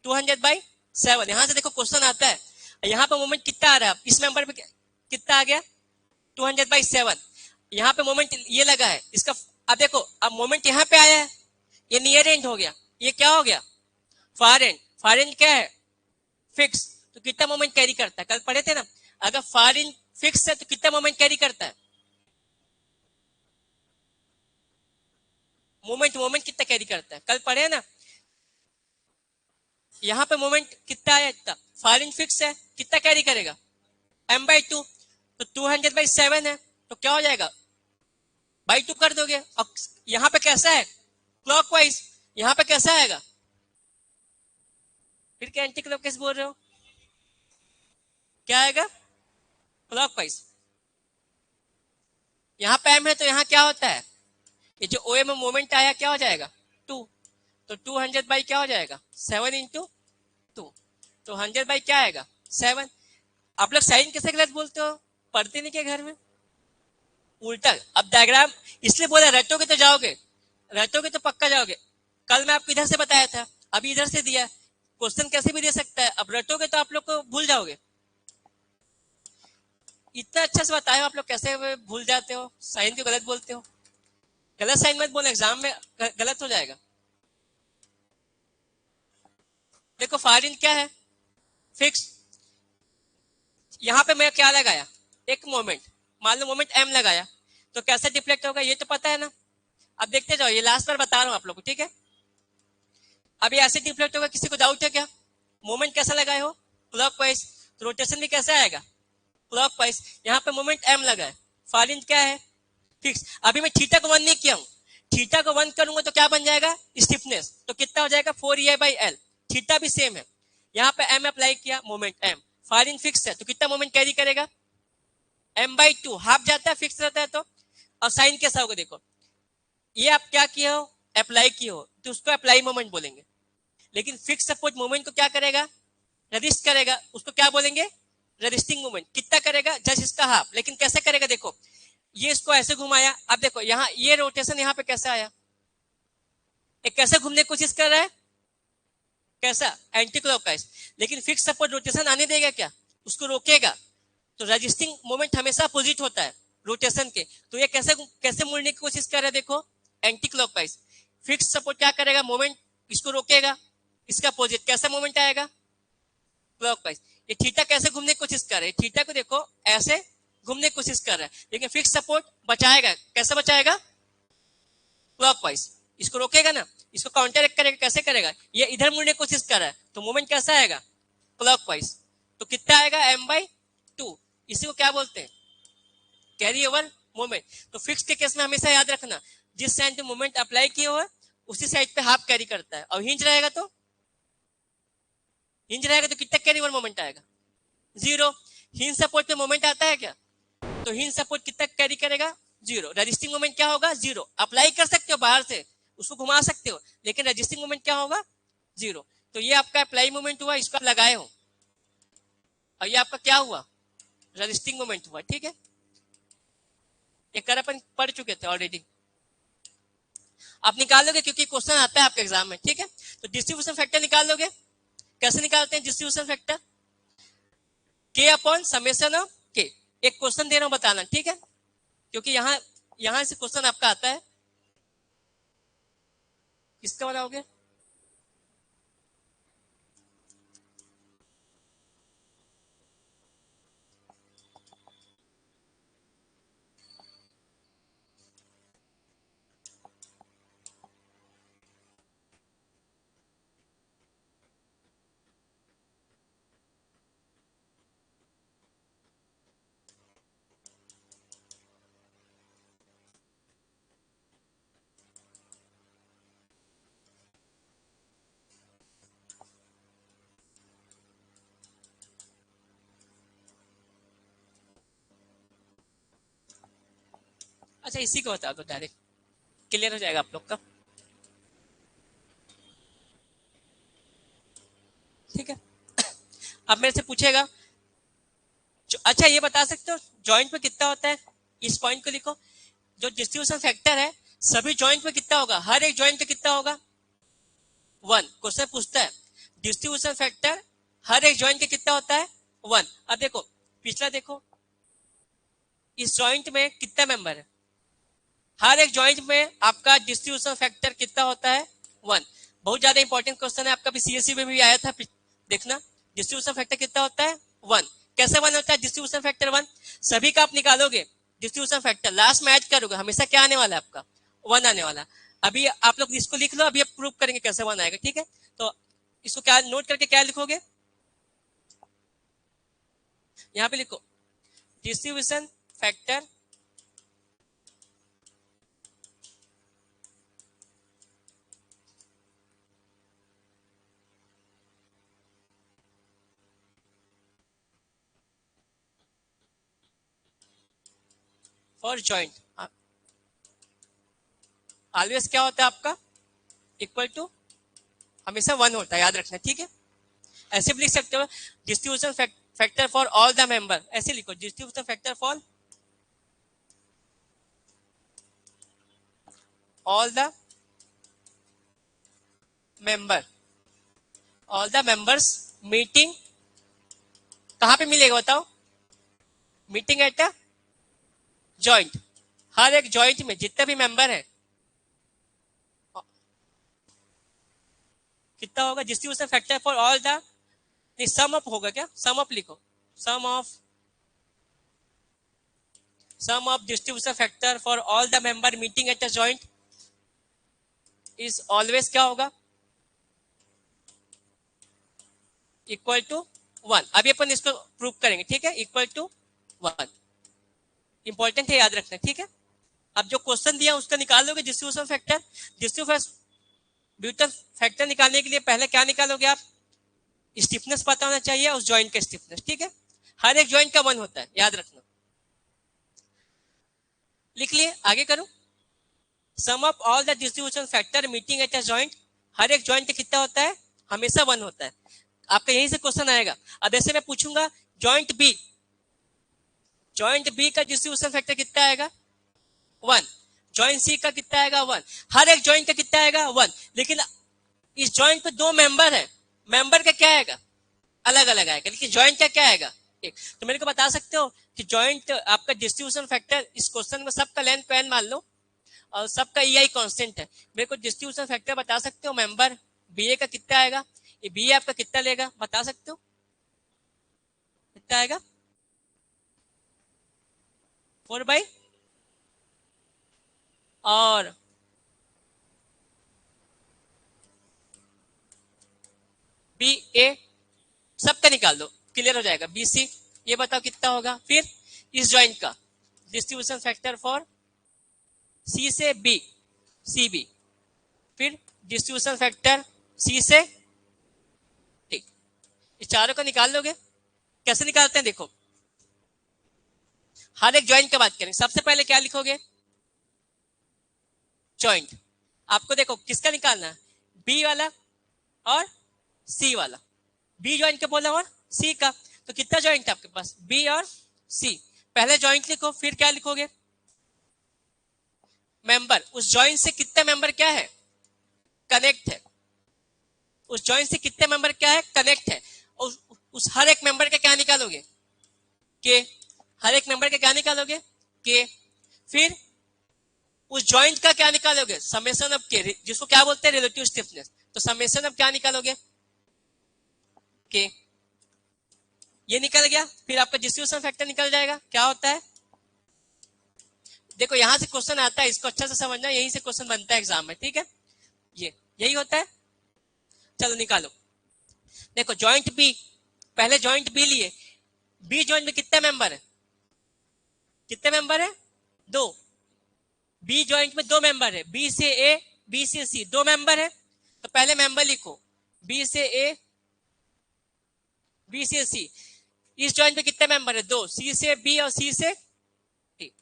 200/7। यहां से देखो क्वेश्चन आता है, यहाँ पे मोमेंट कितना आ रहा है? इस मेंबर पे कितना आ गया? 200/7। यहाँ पे मोमेंट ये लगा है इसका। अब देखो अब मोमेंट यहाँ पे आया है, ये नियर एंड हो गया, ये क्या हो गया? Far and. फार एंड क्या है? फिक्स। तो कितना मोमेंट कैरी करता है? कल पढ़े थे ना, अगर फार एंड फिक्स है तो कितना मोमेंट कैरी करता है? मोमेंट कितना कैरी करता है? कल पढ़े ना। यहाँ पे मोमेंट कितना है? इतना। फार एंड फिक्स है, कितना कैरी करेगा? m/2। तो 200/7 है, तो क्या हो जाएगा? /2 कर दोगे। और यहाँ पे कैसा है? क्लॉकवाइज। यहाँ पे कैसा आएगा? फिर क्या एंटी क्लॉकवाइज बोल रहे हो? क्या आएगा? क्लॉकवाइज। यहाँ पे m है तो यहाँ क्या होता है? ये जो ओ में मोमेंट आया क्या हो जाएगा? 2। तो 200 क्या हो जाएगा? 7 × 2। तो 100 क्या आएगा? 7। आप लोग साइन कैसे गलत बोलते हो? पढ़ते नहीं क्या घर में? उल्टा। अब डायग्राम इसलिए बोला रटोगे तो जाओगे, रटोगे तो पक्का जाओगे। कल मैं आपको इधर से बताया था, अभी इधर से दिया। क्वेश्चन कैसे भी दे सकता है, अब रटोगे तो आप लोग को भूल जाओगे। इतना अच्छा से बताया, आप लोग कैसे भूल जाते हो? साइन क्यों गलत बोलते हो? गलत साइन मत बोलो, एग्जाम में गलत हो जाएगा। देखो फारिन क्या है? फिक्स। यहाँ पे मैं क्या लगाया? एक मोमेंट, मान लो मोमेंट m लगाया, तो कैसे डिफ्लेक्ट होगा ये तो पता है ना। अब देखते जाओ, ये लास्ट बार बता रहा हूं आप लोग को, ठीक है। अब ये ऐसे डिफ्लेक्ट होगा, किसी को डाउट है क्या? मोमेंट कैसा लगाए हो? क्लॉकवाइज। तो रोटेशन भी कैसा आएगा? क्लॉकवाइज। यहाँ पे मोमेंट m लगा है, फारिन क्या है? फिक्स। अभी मैं थीटा को 1 नहीं किया हूं, थीटा को 1 करूंगा तो क्या बन जाएगा? स्टिफनेस। तो कितना हो जाएगा? 4EI/L। थीटा भी सेम है, यहाँ पे m अप्लाई किया, मोमेंट m। फारिन फिक्स है तो कितना मोमेंट कैरी करेगा? m/2। हाफ जाता है, फिक्स रहता है तो। और साइन कैसा होगा? देखो ये आप क्या किए हो? अप्लाई किए हो, तो उसको अप्लाई मोमेंट बोलेंगे। लेकिन फिक्स सपोर्ट मोमेंट को क्या करेगा? रजिस्ट करेगा, उसको क्या बोलेंगे? Resisting moment. कितना करेगा? जस्ट इसका हाफ। लेकिन कैसे करेगा? देखो ये इसको ऐसे घुमाया, अब देखो यहाँ ये रोटेशन यहाँ पे कैसा आया? एक कैसे घूमने की कोशिश कर रहा है? कैसा? Anti clockwise. लेकिन फिक्स सपोर्ट रोटेशन आने देगा क्या? उसको रोकेगा। तो रजिस्टिंग मोमेंट हमेशा अपोजिट होता है रोटेशन के। तो ये कैसे कैसे मुड़ने की कोशिश कर रहा है? देखो एंटी क्लॉकवाइज। फिक्स सपोर्ट क्या करेगा? मोमेंट इसको रोकेगा, इसका अपोजिट। कैसा मोमेंट आएगा? क्लॉकवाइज। ये थीटा कैसे घूमने की कोशिश कर रहा है? थीटा को देखो ऐसे घूमने की कोशिश कर रहा है, लेकिन फिक्स सपोर्ट बचाएगा। कैसे बचाएगा? क्लॉकवाइज। इसको रोकेगा ना, इसको काउंटर करेगा। कैसे करेगा? ये इधर मुड़ने की कोशिश कर रहा है, तो मोमेंट कैसा आएगा? क्लॉकवाइज। तो कितना आएगा? m/2। इसी को क्या बोलते हैं? Carry over moment. तो फिक्स के केस में हमेशा याद रखना जिस साइड पे मोमेंट अप्लाई किए हो उसी साइड पे हाफ कैरी करता है, और हिंज रहेगा तो कितना कैरी वन मोमेंट आएगा, 0। हिंज सपोर्ट पे मोमेंट आता है क्या, तो हिंज सपोर्ट कितना कैरी करेगा, 0। रजिस्टिंग मोमेंट क्या होगा, 0। अप्लाई कर सकते हो बाहर से, उसको घुमा सकते हो, लेकिन रजिस्टिंग मोमेंट क्या होगा, 0। तो ये आपका अप्लाई मोमेंट हुआ, इसको आप लगाए हो, और ये आपका क्या हुआ, रजिस्टिंग मोमेंट हुआ। ठीक है, ये कर अपन पढ़ चुके थे ऑलरेडी, आप निकालोगे क्योंकि क्वेश्चन आता है आपके एग्जाम में। ठीक है, तो डिस्ट्रीब्यूशन फैक्टर निकाल लोगे। कैसे निकालते हैं डिस्ट्रीब्यूशन फैक्टर, के अपॉन समेशन ऑफ के। एक क्वेश्चन दे रहा हूं बताना, ठीक है, क्योंकि यहां से क्वेश्चन आपका आता है। किसका बनाओगे, अच्छा इसी को बता दो डायरेक्ट, क्लियर हो जाएगा आप लोग का। ठीक है, अब मेरे से पूछेगा अच्छा ये बता सकते हो जॉइंट में कितना होता है, इस पॉइंट को लिखो। जो डिस्ट्रीब्यूशन फैक्टर है सभी जॉइंट में कितना होगा, हर एक जॉइंट में कितना होगा, 1। क्वेश्चन पूछता है डिस्ट्रीब्यूशन फैक्टर हर एक जॉइंट के कितना होता है, 1। अब देखो पिछला देखो, इस जॉइंट में कितना मेंबर है, हर एक जॉइंट में आपका डिस्ट्रीब्यूशन फैक्टर कितना होता है, 1। बहुत ज्यादा इंपॉर्टेंट क्वेश्चन है आपका, भी सीएससी में भी आया था, देखना डिस्ट्रीब्यूशन फैक्टर कितना होता है, 1। कैसे 1 होता है डिस्ट्रीब्यूशन फैक्टर 1, सभी का आप निकालोगे डिस्ट्रीब्यूशन फैक्टर, लास्ट में ऐड करोगे हमेशा क्या आने वाला है आपका, 1 आने वाला। अभी आप लोग इसको लिख लो, अभी आप प्रूव करेंगे कैसे 1 आएगा। ठीक है, तो इसको क्या नोट करके क्या लिखोगे, यहाँ पे लिखो distribution factor for joint always क्या होता है आपका, इक्वल टू, हमेशा 1 होता है, याद रखना। ठीक है, ऐसे भी लिख सकते हो distribution factor for all the member, ऐसे लिखो distribution factor for all the member, all the members meeting, कहां पे मिलेगा बताओ, मीटिंग एट अ जॉइंट, हर एक जॉइंट में जितने भी मेंबर है कितना होगा distribution factor for all the, sum up होगा क्या, सम अप लिखो, sum of distribution factor for all the member meeting at a joint is always क्या होगा, इक्वल टू 1। अभी अपन इसको प्रूव करेंगे। ठीक है, इक्वल टू 1 इंपॉर्टेंट है, याद रखना। ठीक है, अब जो क्वेश्चन दिया उसका निकाल लोगे डिस्ट्रीब्यूशन फैक्टर। डिस्ट्रीब्यूशन फैक्टर निकालने के लिए पहले क्या निकालोगे आप, स्टिफनेस पता होना चाहिए उस जॉइंट का स्टिफनेस। ठीक है, हर एक जॉइंट का 1 होता है, याद रखना। लिख लिए, आगे करो, sum of all the distribution factor meeting at a joint, हर एक जॉइंट का कितना होता है, हमेशा 1 होता है। आपका यहीं से क्वेश्चन आएगा। अब ऐसे मैं पूछूंगा जॉइंट बी, जॉइंट बी का डिस्ट्रीब्यूशन फैक्टर कितना आएगा, 1। जॉइंट सी का कितना आएगा, 1। हर एक जॉइंट का कितना आएगा, 1। लेकिन इस जॉइंट पे 2 मेंबर है, मेंबर का क्या आएगा, अलग अलग आएगा, लेकिन जॉइंट का क्या आएगा, एक। तो मेरे को बता सकते हो कि जॉइंट आपका डिस्ट्रीब्यूशन फैक्टर, इस क्वेश्चन में सबका लेंथ को n मान लो और सबका ई आई कॉन्स्टेंट है, मेरे को डिस्ट्रीब्यूशन फैक्टर बता सकते हो मेंबर बी ए का कितना आएगा, ये बी ए आपका कितना लेगा बता सकते हो, कितना आएगा, 4 और बी ए सबका निकाल दो, क्लियर हो जाएगा। बी सी ये बताओ कितना होगा, फिर इस जॉइंट का डिस्ट्रीब्यूशन फैक्टर फॉर सी से बी, सी बी, फिर डिस्ट्रीब्यूशन फैक्टर सी से डी। इस चारों को निकाल लोगे। कैसे निकालते हैं देखो, हर एक ज्वाइंट की बात करेंगे। सबसे पहले क्या लिखोगे, ज्वाइंट। आपको देखो किसका निकालना है, बी वाला और सी वाला। बी ज्वाइंट का बोला और सी का, तो कितना ज्वाइंट है आपके पास, बी और सी। पहले ज्वाइंट लिखो, फिर क्या लिखोगे, मेंबर। उस ज्वाइंट से कितने मेंबर क्या है, कनेक्ट है। उस ज्वाइंट से कितने मेंबर क्या है, कनेक्ट है। उस हर एक मेंबर का क्या निकालोगे, के। हर एक मेंबर का क्या निकालोगे, के। फिर उस ज्वाइंट का क्या निकालोगे, समेशन ऑफ के, जिसको क्या बोलते हैं, रिलेटिव स्टिफनेस। तो समेशन ऑफ क्या निकालोगे, के। ये निकल गया। फिर आपका डिस्ट्रीब्यूशन फैक्टर निकल जाएगा। क्या होता है देखो, यहां से क्वेश्चन आता है, इसको अच्छा से समझना, यहीं से क्वेश्चन बनता है एग्जाम में, ठीक है। ये यही होता है। चलो निकालो। देखो ज्वाइंट बी, पहले ज्वाइंट बी लिए। बी ज्वाइंट में कितने मेंबर है, कितने मेंबर है, दो। बी ज्वाइंट में दो मेंबर है, बी से ए, बी से सी, दो मेंबर है। तो पहले मेंबर लिखो, बी से ए, बी से सी। इस ज्वाइंट में कितने मेंबर है, दो, सी से बी और सी से डी।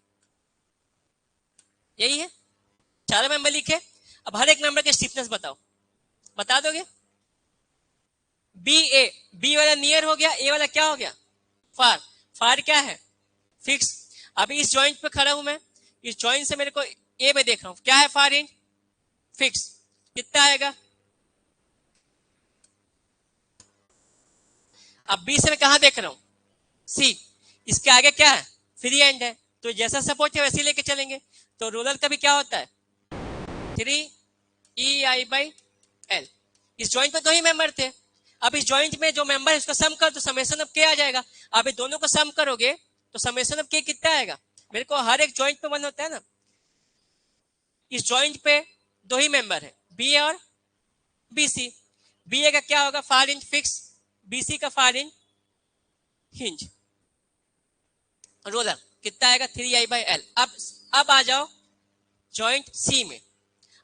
यही है, चारों मेंबर लिखे। अब हर एक मेंबर के स्टिफनेस बताओ, बता दोगे। बी ए, बी वाला नियर हो गया, ए वाला क्या हो गया, फार। फार क्या है, फिक्स। अभी इस ज्वाइंट पे खड़ा हूं मैं, इस ज्वाइंट से मेरे को ए में देख रहा हूं, क्या है, फार इंच, फिक्स। कितना आएगा। अब बी से मैं कहां देख रहा हूं, सी। इसके आगे क्या है, फ्री एंड है, तो जैसा सपोर्ट है वैसे लेके चलेंगे। तो रोलर का भी क्या होता है, 3 EI/L। इस ज्वाइंट में दो ही मेंबर थे। अब इस ज्वाइंट में जो मेंबर है उसका सम कर तो समेशन ऑफ के आ जाएगा। अब दोनों को सम करोगे तो समेशन ऑफ के कितना आएगा। मेरे को हर एक ज्वाइंट पे मन होता है ना, इस ज्वाइंट पे दो ही मेंबर है, बी और बीसी। बी ए का क्या होगा, फार इंच फिक्स, बीसी का फार इंच हिंज। रोलर कितना आएगा, 3I/L। अब आ जाओ ज्वाइंट सी में।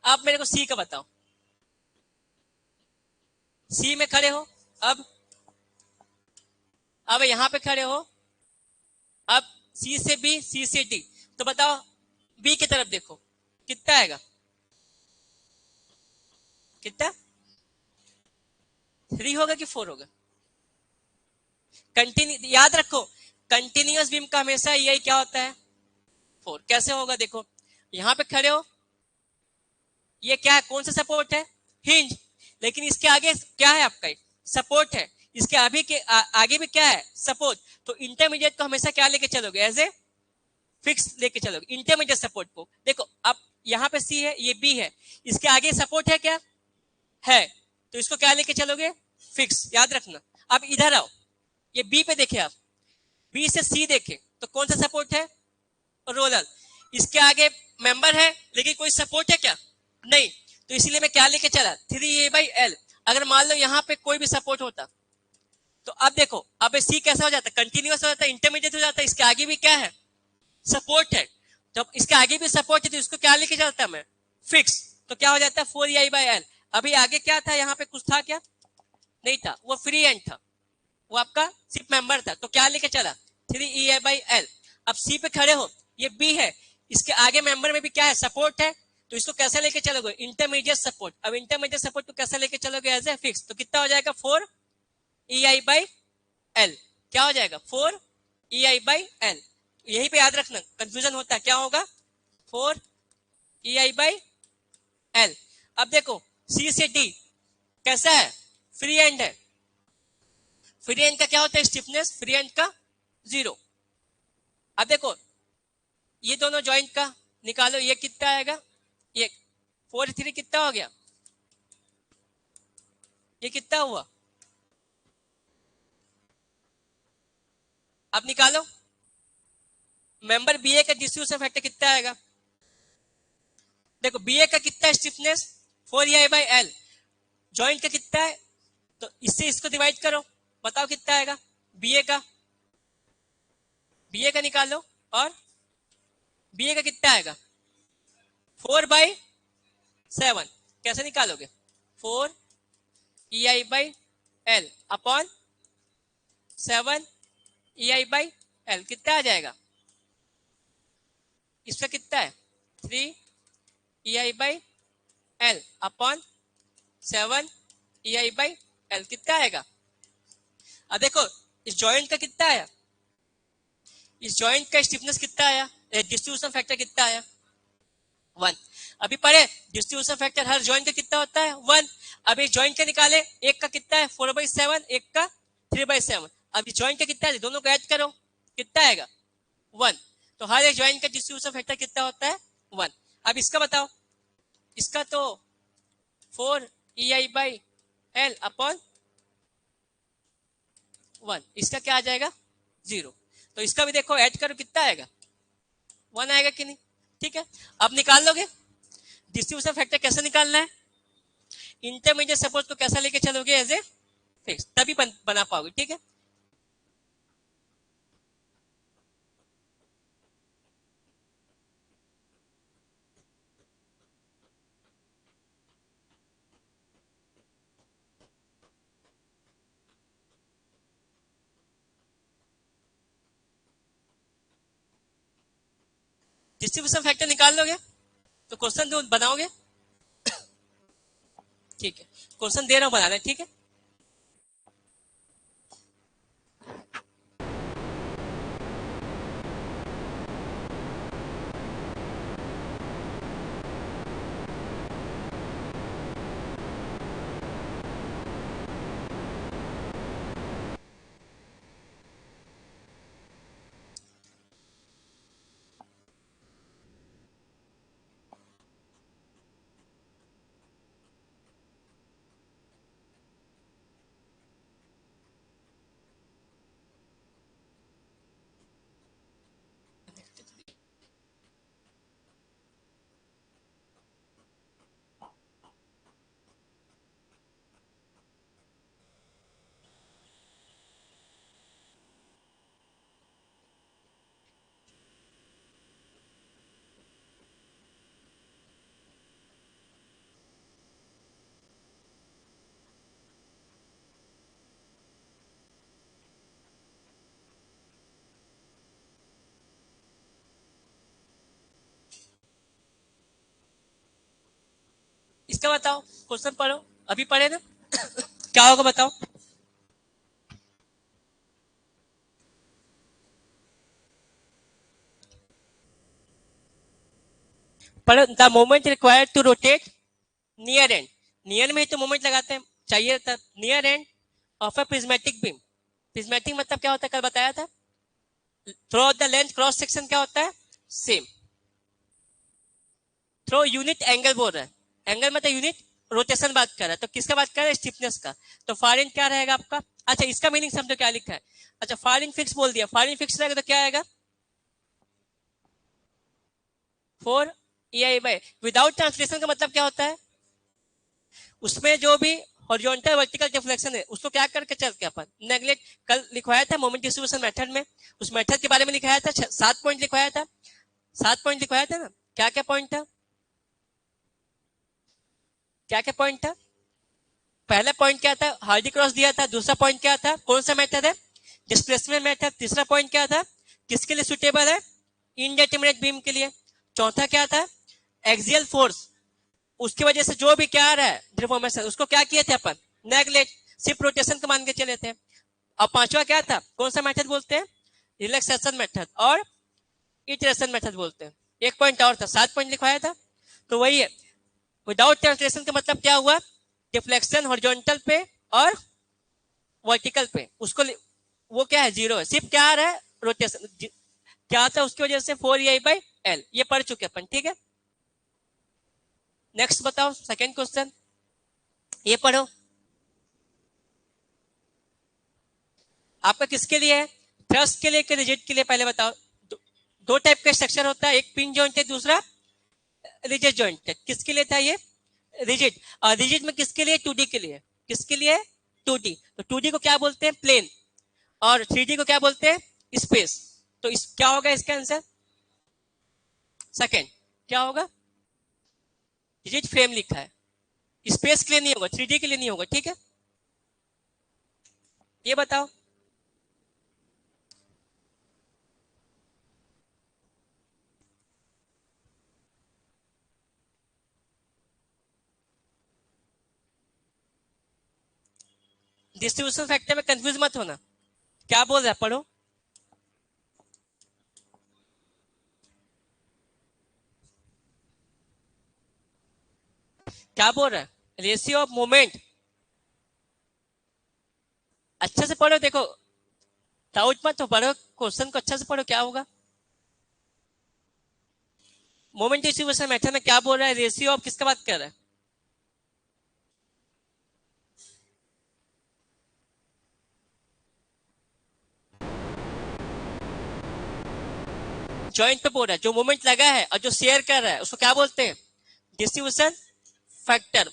अब मेरे को सी का बताओ, सी में खड़े हो। अब यहां पे खड़े हो। अब सी से बी, सी से डी, तो बताओ बी की तरफ देखो, कितना आएगा, कितना, 3 होगा कि 4 होगा। कंटिन्यू याद रखो, कंटिन्यूअस बीम का हमेशा यही क्या होता है, 4। कैसे होगा देखो, यहां पे खड़े हो, ये क्या है, कौन सा सपोर्ट है, हिंज। लेकिन इसके आगे क्या है, आपका सपोर्ट है। इसके आगे भी क्या है, सपोर्ट। तो इंटरमीडिएट को हमेशा क्या लेके चलोगे, एज ए फिक्स लेके चलोगे इंटरमीडिएट सपोर्ट को। देखो अब यहाँ पे सी है, ये बी है, इसके आगे सपोर्ट है क्या, है, तो इसको क्या लेके चलोगे, फिक्स। याद रखना। अब इधर आओ, ये बी पे देखे आप, बी से सी देखे तो कौन सा सपोर्ट है, रोलर। इसके आगे मेंबर है लेकिन कोई सपोर्ट है क्या, नहीं, तो इसीलिए मैं क्या लेके चला, 3A/L। अगर मान लो यहाँ पे कोई भी सपोर्ट होता तो अब देखो, अब सी कैसा हो जाता, कंटिन्यूअस हो जाता, इंटरमीडिएट हो जाता। इसके आगे भी क्या है, सपोर्ट है। जब इसके आगे भी सपोर्ट है तो इसको क्या लेके चलता मैं, फिक्स। तो क्या हो जाता है, 4EI/L। अभी आगे क्या था, यहाँ पे कुछ था क्या, नहीं था, वो फ्री एंड था, वो आपका सिर्फ मेंबर था। तो क्या लेके चला, 3EI/L। अब सी पे खड़े हो, ये बी है, इसके आगे मेंबर में भी क्या है, सपोर्ट है, तो इसको कैसे लेके चलोगे, इंटरमीडिएट सपोर्ट। अब इंटरमीडिएट सपोर्ट को कैसे लेके चलोगे, एज ए फिक्स। तो कितना हो जाएगा, 4EI/L। क्या हो जाएगा, 4EI/L। यही पे याद रखना, कंफ्यूजन होता है, क्या होगा, 4EI/L। अब देखो सी से डी कैसा है, फ्री एंड है। फ्री एंड का क्या होता है, स्टिफनेस, फ्री एंड का 0। अब देखो ये दोनों ज्वाइंट का निकालो, ये कितना आएगा, ये 4 3 कितना हो गया, ये कितना हुआ, अब निकालो मेंबर बी ए का डिस्ट्रीब्यूशन फैक्टर कितना आएगा। देखो बी ए का कितना स्टिफनेस, 4EI/L। ज्वाइंट का कितना है, तो इससे इसको डिवाइड करो, बताओ कितना आएगा, बी ए का निकालो और बी ए का कितना आएगा 4/7। कैसे निकालोगे 4 EI/L अपॉन 7 EI/L कितना आ जाएगा इसका कितना है 3 EI/L अपॉन 7 EI/L कितना आएगा। अब देखो इस जॉइंट का कितना आया, इस जॉइंट का स्टिफनेस कितना आया, डिस्ट्रीब्यूशन फैक्टर कितना आया 1। अभी पढ़े डिस्ट्रीब्यूशन फैक्टर हर जॉइंट का कितना होता है 1। अब इस जॉइंट का निकाले, एक का कितना है 4/7, एक का 3/7। अब इस जॉइंट का कितना है दोनों को ऐड करो कितना आएगा 1। तो हर एक जॉइंट का डिस्ट्रीब्यूशन फैक्टर कितना होता है 1। अब इसका बताओ, इसका तो 4 EI/L अपॉन 1, इसका क्या आ जाएगा 0। तो इसका भी देखो ऐड करो कितना आएगा 1 आएगा कि नहीं। ठीक है, अब निकाल लोगे डिस्ट्रीब्यूशन फैक्टर कैसे निकालना है, इंटरमीडिएट सपोज को कैसा लेके चलोगे एज ए फिक्स, तभी बना पाओगे। ठीक है, डिस्ट्रीब्यूशन फैक्टर निकाल लोगे तो क्वेश्चन बनाओगे। ठीक है, क्वेश्चन दे रहा हूं बनाना, ठीक है। इसका बताओ, क्वेश्चन पढ़ो, अभी पढ़े ना क्या होगा बताओ। पढ़ो, the moment required to rotate near end, near में ही तो मोमेंट लगाते हैं, चाहिए था near end of a prismatic beam. Prismatic मतलब क्या होता है, कल बताया था। Through the length cross section क्या होता है सेम। थ्रो यूनिट एंगल बोल रहा है, एंगल मतलब यूनिट रोटेशन बात कर रहा है, तो किसका बात कर रहा है स्टिफनेस का। तो फारिन क्या रहेगा आपका, अच्छा इसका मीनिंग समझो क्या लिखा है। अच्छा फारिन फिक्स बोल दिया, फारिन फिक्स रहेगा तो क्या आएगा 4 EI/, विदाउट ट्रांसलेशन का मतलब क्या होता है, उसमें जो भी हॉरिजॉन्टल वर्टिकल डिफ्लेक्शन है उसको क्या करके चलते अपन नेगलेक्ट। कल लिखवाया था मोमेंट डिस्ट्रीब्यूशन मेथड में, उस मेथड के बारे में लिखाया था, 7 पॉइंट लिखवाया था, 7 पॉइंट लिखवाया था ना। क्या क्या पॉइंट था, क्या क्या पॉइंट था। पहला पॉइंट क्या था, हार्डी क्रॉस दिया था। दूसरा पॉइंट क्या था, कौन सा मेथड है डिस्प्लेसमेंट मेथड। तीसरा पॉइंट क्या था, किसके लिए सुटेबल है इनडेटरमिनेट बीम के लिए। चौथा क्या था, एक्सियल फोर्स, उसकी वजह से जो भी क्या आ रहा है डिफॉर्मेशन उसको क्या किए थे अपन नेगलेक्ट, सिर्फ रोटेशन को मान के चले थे। और पांचवा क्या था, कौन सा मेथड बोलते हैं रिलैक्सेशन मेथड और इटरेशन मेथड बोलते हैं। एक पॉइंट और था, 7 पॉइंट लिखवाया था। तो वही है, विदाउट ट्रांसलेशन का मतलब क्या हुआ, डिफ्लेक्शन हॉरिजॉन्टल पे और वर्टिकल पे, उसको वो क्या है जीरो है, सिर्फ क्या आ रहा है रोटेशन क्या था, उसकी वजह से 4 EI/L ये पढ़ चुके अपन। ठीक है, नेक्स्ट बताओ सेकंड क्वेश्चन, ये पढ़ो। आपका किसके लिए है, थ्रस्ट के लिए कि रिजिड के लिए, पहले बताओ। दो टाइप का स्ट्रक्चर होता है, एक पिन जॉइंट है, दूसरा रिजिड जॉइंट है। किसके लिए था ये रिजिड, और रिजिड में किसके लिए 2D के लिए, किसके लिए 2D। तो 2D को क्या बोलते हैं प्लेन, और 3D को क्या बोलते हैं स्पेस। तो इस क्या होगा इसका आंसर सेकेंड क्या होगा, रिजिड फ्रेम लिखा है, स्पेस के लिए नहीं होगा, 3D के लिए नहीं होगा, ठीक है। ये बताओ डिस्ट्रीब्यूशन फैक्टर में कंफ्यूज मत होना, क्या बोल रहा है पढ़ो। क्या बोल रहा है, रेशियो ऑफ मोमेंट, अच्छे से पढ़ो, देखो डाउट मत हो, पढ़ो क्वेश्चन को अच्छा से पढ़ो, क्या होगा। मोमेंट डिस्ट्रीब्यूशन मेथड में क्या बोल रहा है, रेशियो ऑफ किसका बात कर रहा है, जॉइंट पे बोल रहा है, जो मोमेंट लगा है और जो शेयर कर रहा है उसको क्या बोलते हैं, डिस्ट्रीब्यूशन फैक्टर।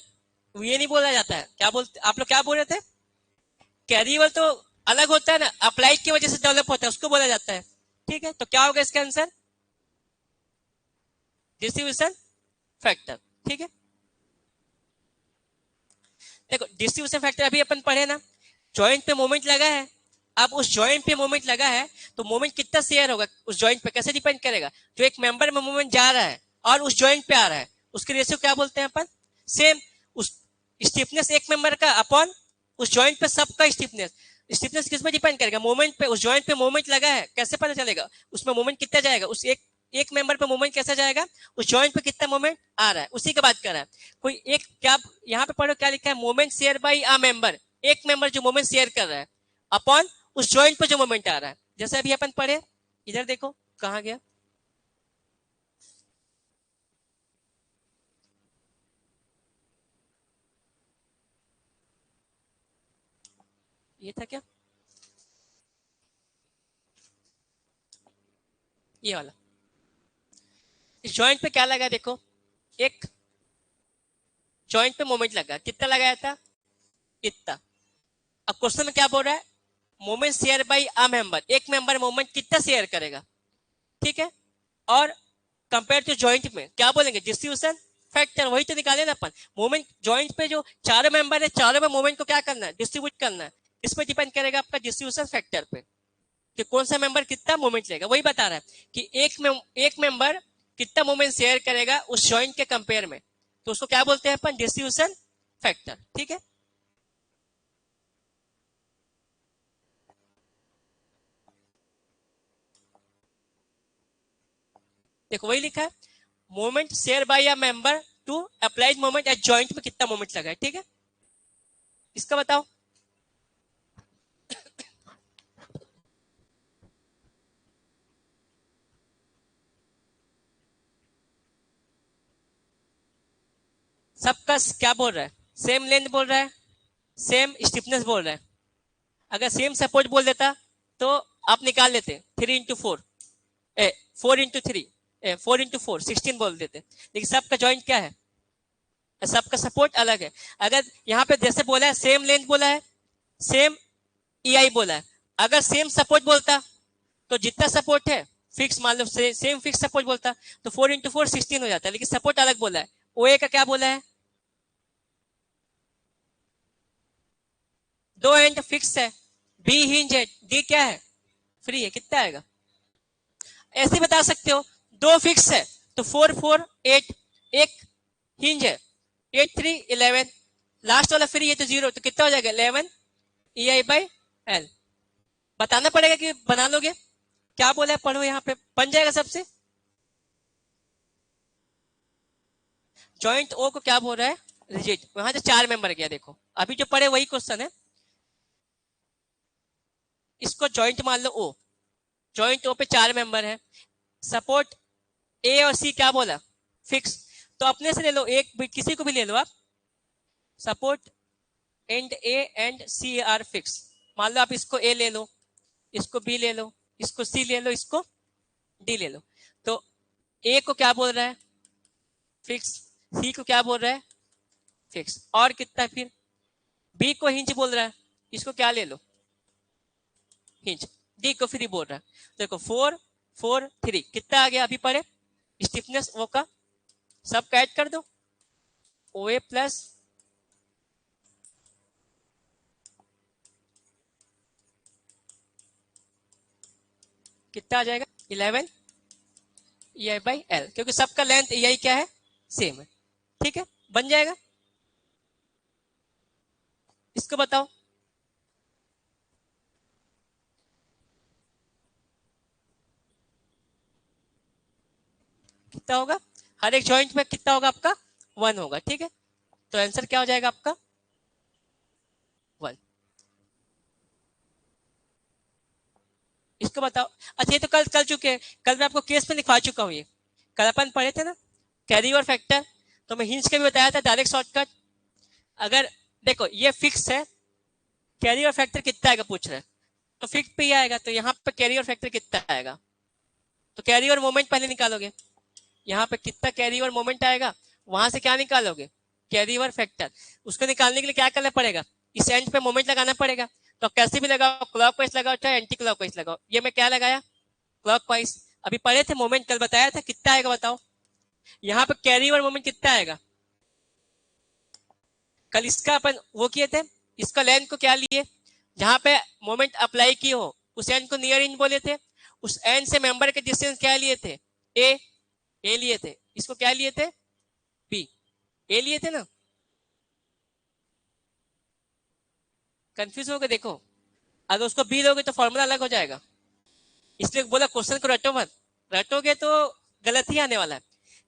ये नहीं बोला जाता है, क्या बोलते आप लोग, क्या बोल रहे थे, कैरियर तो अलग होता है ना, अप्लाइड की वजह से डेवलप होता है, उसको बोला जाता है, ठीक है। तो क्या होगा इसका आंसर, डिस्ट्रीब्यूशन फैक्टर, ठीक है। देखो डिस्ट्रीब्यूशन फैक्टर अभी अपन पढ़े ना, जॉइंट पे मोमेंट लगा है, अब उस जॉइंट पे मोमेंट लगा है तो मोमेंट कितना शेयर होगा उस जॉइंट पे, कैसे डिपेंड करेगा, जो एक मेंबर में मोमेंट जा रहा है और उस जॉइंट पे आ रहा है, उसके रेशियो क्या बोलते हैं अपन, सेम। उस स्टिफनेस एक मेंबर का अपॉन उस जॉइंट पे सबका स्टिफनेस, स्टिफनेस किस पे डिपेंड करेगा, मोमेंट पे, उस जॉइंट पे मोमेंट लगा है, कैसे पता चलेगा उसमें मोमेंट कितना जाएगा, उस एक मेंबर पे मोमेंट कैसा जाएगा, उस जॉइंट पे कितना मोमेंट आ रहा है, उसी की बात कर रहा है। कोई एक क्या यहाँ पे पढ़ो क्या लिखा है, moment share by a member, एक मेंबर जो मोमेंट शेयर कर रहा है अपॉन उस जॉइंट पे जो मोमेंट आ रहा है, जैसे अभी अपन पढ़े, इधर देखो कहाँ गया, ये था क्या, ये वाला, इस जॉइंट पे क्या लगा देखो, एक जॉइंट पे मोमेंट लगा, कितना लगाया था, इतना। अब क्वेश्चन में क्या बोल रहा है, moment share by a member, एक मेंबर मोमेंट कितना शेयर करेगा, ठीक है। और कंपेयर टू जॉइंट में क्या बोलेंगे, डिस्ट्रीब्यूशन फैक्टर, वही तो निकाले ना अपन, मोमेंट जॉइंट पे जो चारों मेंबर है, चारों में मोमेंट को क्या करना है, डिस्ट्रीब्यूट करना है, इस पर डिपेंड करेगा आपका डिस्ट्रीब्यूशन फैक्टर पे, कि कौन सा मेंबर कितना मोमेंट लेगा, वही बता रहा है कि एक मेंबर कितना मोमेंट शेयर करेगा उस जॉइंट के कंपेयर में, तो उसको क्या बोलते हैं अपन, डिस्ट्रीब्यूशन फैक्टर, ठीक है। देखो वही लिखा है, moment share by a member to applied moment at joint में कितना मोमेंट लगा है, ठीक है। इसका बताओ, सबका क्या बोल रहा है, सेम लेंथ बोल रहा है, सेम स्टिफनेस बोल रहा है, अगर सेम सपोर्ट बोल देता तो आप निकाल लेते, 3 into 4, 4 into 3, 4 into 4, 16 बोल देते, लेकिन सबका जॉइंट क्या है, सबका सपोर्ट अलग है। अगर यहाँ पे जैसे बोला है सेम लेंथ बोला है, सेम EI बोला है, अगर सेम सपोर्ट बोलता तो जितना सपोर्ट है फिक्स, मान लो सेम फिक्स सपोर्ट बोलता तो 4 into 4 16 हो जाता है, लेकिन सपोर्ट अलग बोला है, OA का क्या बोला है, 2 एंड फिक्स है, B हिंज है, D क्या है, फ्री है, कितना आएगा, ऐसे बता सकते हो, 2 फिक्स है तो 4 4 8, एक हिंज है 8 3 11, लास्ट वाला फ्री है तो 0, तो कितना हो जाएगा 11 EI/L, बताना पड़ेगा कि बना लोगे, क्या बोला है पढ़ो, यहाँ पे बन जाएगा सबसे। जॉइंट ओ को क्या बोल रहा है, रिजिड, वहां से 4 मेंबर गया, देखो अभी जो पढ़े वही क्वेश्चन है, इसको जॉइंट मान लो ओ, जॉइंट ओ पे 4 मेंबर है, सपोर्ट ए और सी क्या बोला, फिक्स, तो अपने से ले लो, एक भी किसी को भी ले लो आप, support end A and C are fix, मान लो आप इसको ए ले लो, इसको बी ले लो, इसको सी ले लो, इसको डी ले लो, तो ए को क्या बोल रहा है, फिक्स, सी को क्या बोल रहा है, फिक्स, और कितना है फिर, बी को हिंज बोल रहा है, इसको क्या ले लो, हिंज, डी को फ्री बोल रहा है, देखो 4 4 3 कितना आ गया अभी पढ़े, स्टिफनेस वो का सब का ऐड कर दो, ओ ए प्लस कितना आ जाएगा 11 ई आई बाई एल, क्योंकि सबका लेंथ ई आई क्या है सेम है, ठीक है बन जाएगा। इसको बताओ कितना होगा, हर एक जॉइंट में कितना होगा आपका 1 होगा, ठीक है तो आंसर क्या हो जाएगा आपका 1। इसको बताओ। अच्छा ये तो कल कल चुके हैं, कल मैं आपको केस में लिखवा चुका हूँ, ये कल अपन पढ़े थे ना कैरी और फैक्टर, तो मैं हिंस के भी बताया था डायरेक्ट शॉर्टकट। अगर देखो ये फिक्स है, कैरी और फैक्टर कितना आएगा पूछ रहे हैं, तो फिक्स पे ही आएगा, तो यहाँ पे कैरी और फैक्टर कितना आएगा, तो कैरी और मोमेंट पहले निकालोगे, यहाँ पे कितना कैरी और मोमेंट आएगा, वहां से क्या निकालोगे कैरी और फैक्टर। उसको निकालने के लिए क्या करना पड़ेगा, इस एंड पे मोमेंट लगाना पड़ेगा, तो कैसे भी लगाओ क्लॉकवाइज लगाओ चाहे एंटी क्लॉकवाइज लगाओ, ये मैं क्या लगाया क्लॉकवाइज। अभी पढ़े थे मोमेंट कल बताया था कितना आएगा बताओ, यहाँ पे कैरी और मोमेंट कितना आएगा, कल इसका अपन वो किए थे, इसका लेंथ को क्या लिए, जहां पे मोमेंट अप्लाई की हो उस एंड को नियर इंच बोले थे, उस एंड से मेंबर के डिस्टेंस क्या लिए थे ए लिए थे, इसको क्या लिए थे बी, ए लिए थे ना, कंफ्यूज हो गए देखो, अगर उसको बी लोगे तो फॉर्मूला अलग हो जाएगा, इसलिए बोला क्वेश्चन को रटो मत, रटोगे तो गलत ही आने वाला है,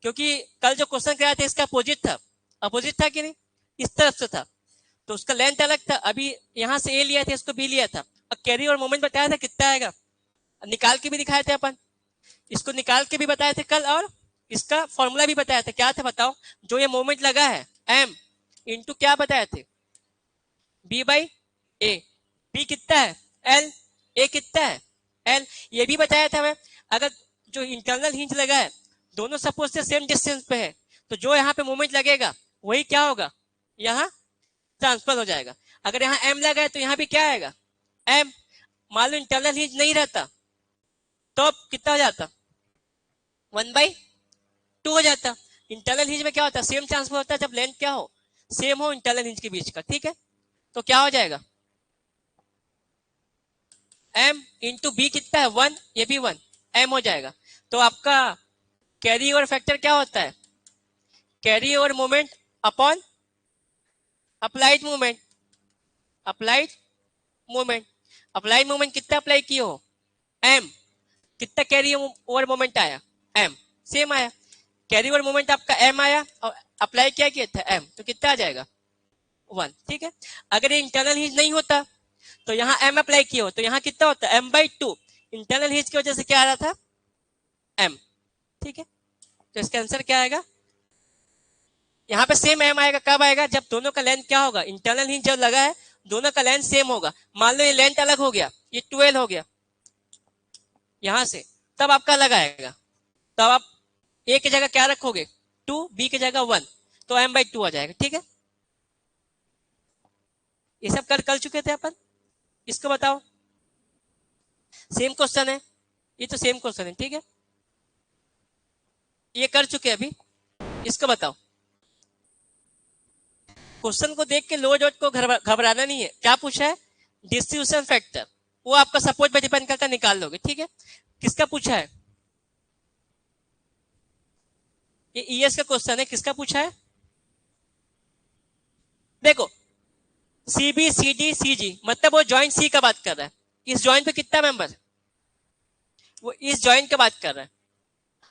क्योंकि कल जो क्वेश्चन कराया था इसका अपोजिट था कि नहीं, इस तरफ से था तो उसका लेंथ अलग था, अभी यहाँ से ए लिया था इसको बी लिया था, और कैरी और मोमेंट बताया था कितना आएगा, निकाल के भी दिखाए थे अपन, इसको निकाल के भी बताए थे कल, और इसका फॉर्मूला भी बताया था, क्या था बताओ, जो ये मोमेंट लगा है एम इंटू क्या बताए थे बी बाई ए, बी कितना है एल, ए कितना है एल, ये भी बताया था मैं, अगर जो इंटरनल हिंज लगा है दोनों सपोज से सेम डिस्टेंस पे है, तो जो यहाँ पे मोमेंट लगेगा वही क्या होगा यहाँ ट्रांसफर हो जाएगा, अगर यहाँ एम लगा है तो यहाँ भी क्या आएगा एम, मान लो इंटरनल हिंज नहीं रहता तो अब कितना हो जाता 1/2 हो जाता, इंटरनल हिंज में क्या होता है सेम ट्रांसफर होता है जब लेंथ क्या हो सेम हो इंटरनल हिंज के बीच का, ठीक है तो क्या हो जाएगा एम इंटू बी कितना है 1, ये भी 1 एम हो जाएगा, तो आपका कैरी ओवर फैक्टर क्या होता है carry over moment upon applied moment, applied moment, applied moment कितना अप्लाई किए हो एम, कितना कैरी ओवर मोमेंट आया एम, सेम आया, कैरी ओवर मोमेंट आपका एम आया और अप्लाई क्या किया था एम, तो कितना आ जाएगा 1, ठीक है। अगर ये इंटरनल हिंज नहीं होता तो यहाँ एम अप्लाई किया हो तो यहाँ कितना होता है m/2, इंटरनल हिंज की वजह से क्या आ रहा था m, ठीक है तो इसका आंसर क्या आएगा, यहाँ पे सेम m आएगा, कब आएगा जब दोनों का लेंथ क्या होगा, इंटरनल हिंज जब लगा है दोनों का लेंथ सेम होगा, मान लो ये लेंथ अलग हो गया, ये 12 हो गया यहां से, तब आपका अलग आएगा, तब आप a की जगह क्या रखोगे 2, b की जगह 1, तो m/2 आ जाएगा, ठीक है। ये सब कल चुके थे अपन, इसको बताओ सेम क्वेश्चन है, ये तो सेम क्वेश्चन है, ठीक है ये कर चुके अभी, इसको बताओ, क्वेश्चन को देख के लो डॉट को घबराना नहीं है, क्या पूछा है डिस्ट्रीब्यूशन फैक्टर, वो आपका सपोर्ट पे डिपेंड करता निकाल लोगे, ठीक है किसका पूछा है ये ईएस का क्वेश्चन है, किसका पूछा है देखो सीबी सीडी सीजी, मतलब वो जॉइंट सी का बात कर रहा है, इस जॉइंट पे कितना मेंबर, वो इस जॉइंट का बात कर रहा है,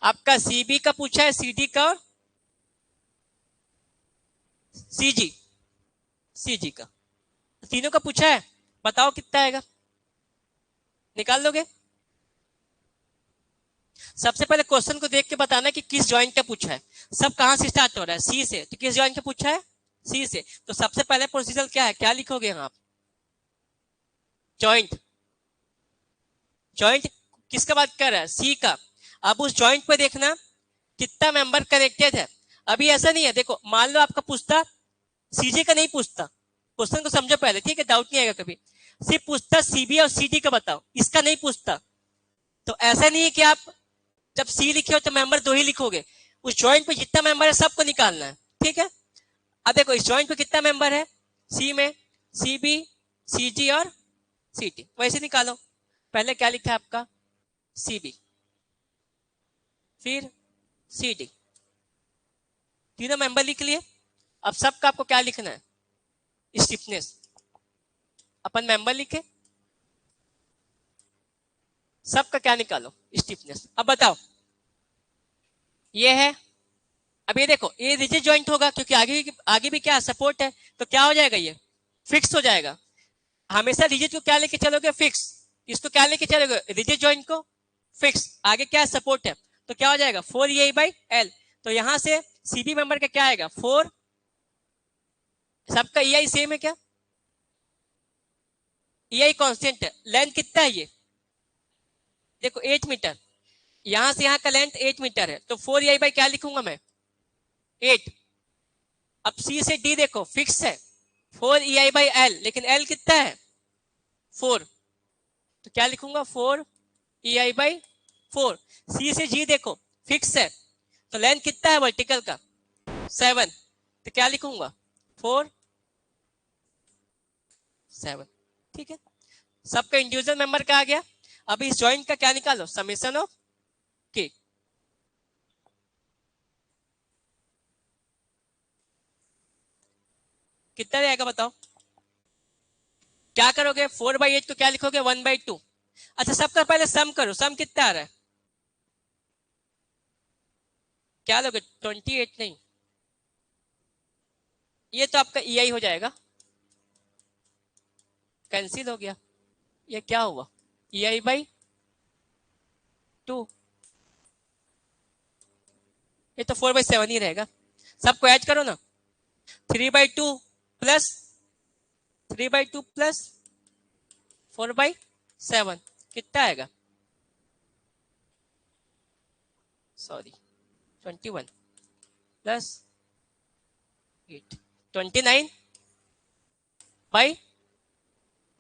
आपका सीबी का पूछा है सीडी का और सीजी सीजी का, तीनों का पूछा है, बताओ कितना आएगा निकाल लोगे, सबसे पहले क्वेश्चन को देख के बताना कि किस जॉइंट का पूछा है, सब कहां से स्टार्ट हो रहा है सी से, तो किस जॉइंट का पूछा है सी से, तो सबसे पहले प्रोसीजर क्या है, क्या लिखोगे यहाँ आप जॉइंट, जॉइंट किसका बात कर रहा है सी का, अब उस जॉइंट पे देखना कितना मेंबर कनेक्टेड है, अभी ऐसा नहीं है देखो मान लो आपका पूछता सीजे का नहीं पूछता, क्वेश्चन को समझो पहले ठीक है, डाउट नहीं आएगा कभी, सिर्फ पूछता सीबी और सीडी का बताओ, इसका नहीं पूछता, तो ऐसा नहीं है कि आप जब सी लिखे हो तो मेंबर 2 ही लिखोगे, उस ज्वाइंट पे जितना मेंबर है सबको निकालना है, ठीक है। अब देखो इस ज्वाइंट पे कितना मेंबर है, सी में सी बी, सी जी और सी टी, वैसे निकालो। पहले क्या लिखा है आपका, सी बी, फिर सी डी, तीनों मेंबर लिख लिए। अब सबका आपको क्या लिखना है, स्टिफनेस। अपन मेंबर लिखे, सबका क्या निकालो, स्टिफनेस। अब बताओ ये है, अब ये देखो ये रिजिड जॉइंट होगा क्योंकि आगे भी क्या सपोर्ट है, तो क्या हो जाएगा, ये फिक्स हो जाएगा। हमेशा रिजिड को क्या लेके चलोगे, फिक्स। इसको क्या लेके चलोगे, रिजिड जॉइंट को फिक्स, आगे क्या सपोर्ट है, तो क्या हो जाएगा 4EI/L। तो यहां से सीबी मेंबर का क्या आएगा 4, सबका EI सेम है क्या, EI कांस्टेंट है। लेंथ कितना है ये, देखो 8 मीटर, यहां से यहां का लेंथ 8 मीटर है, तो 4EI क्या लिखूंगा मैं, 8। अब सी से डी देखो फिक्स है 4EI/L, लेकिन L कितना है 4, तो क्या लिखूंगा 4EI/4। सी से जी देखो फिक्स है, तो लेंथ कितना है वर्टिकल का 7, तो क्या लिखूंगा 4 7, ठीक है। सबका इंडिविजुअल मेंबर का आ गया। अब इस जॉइंट का क्या निकालो, समेशन ऑफ के। कितना रहेगा बताओ, क्या करोगे 4/8 को क्या लिखोगे 1/2। अच्छा सबका पहले सम करो, सम कितना आ रहा है, क्या लोगे 28, नहीं ये तो आपका EI हो जाएगा, कैंसिल हो गया, ये क्या हुआ EI/2, ये तो 4/7 ही रहेगा। सबको ऐड करो ना, 3/2 प्लस 3/2 प्लस 4/7 कितना आएगा, सॉरी 21 प्लस 8, 29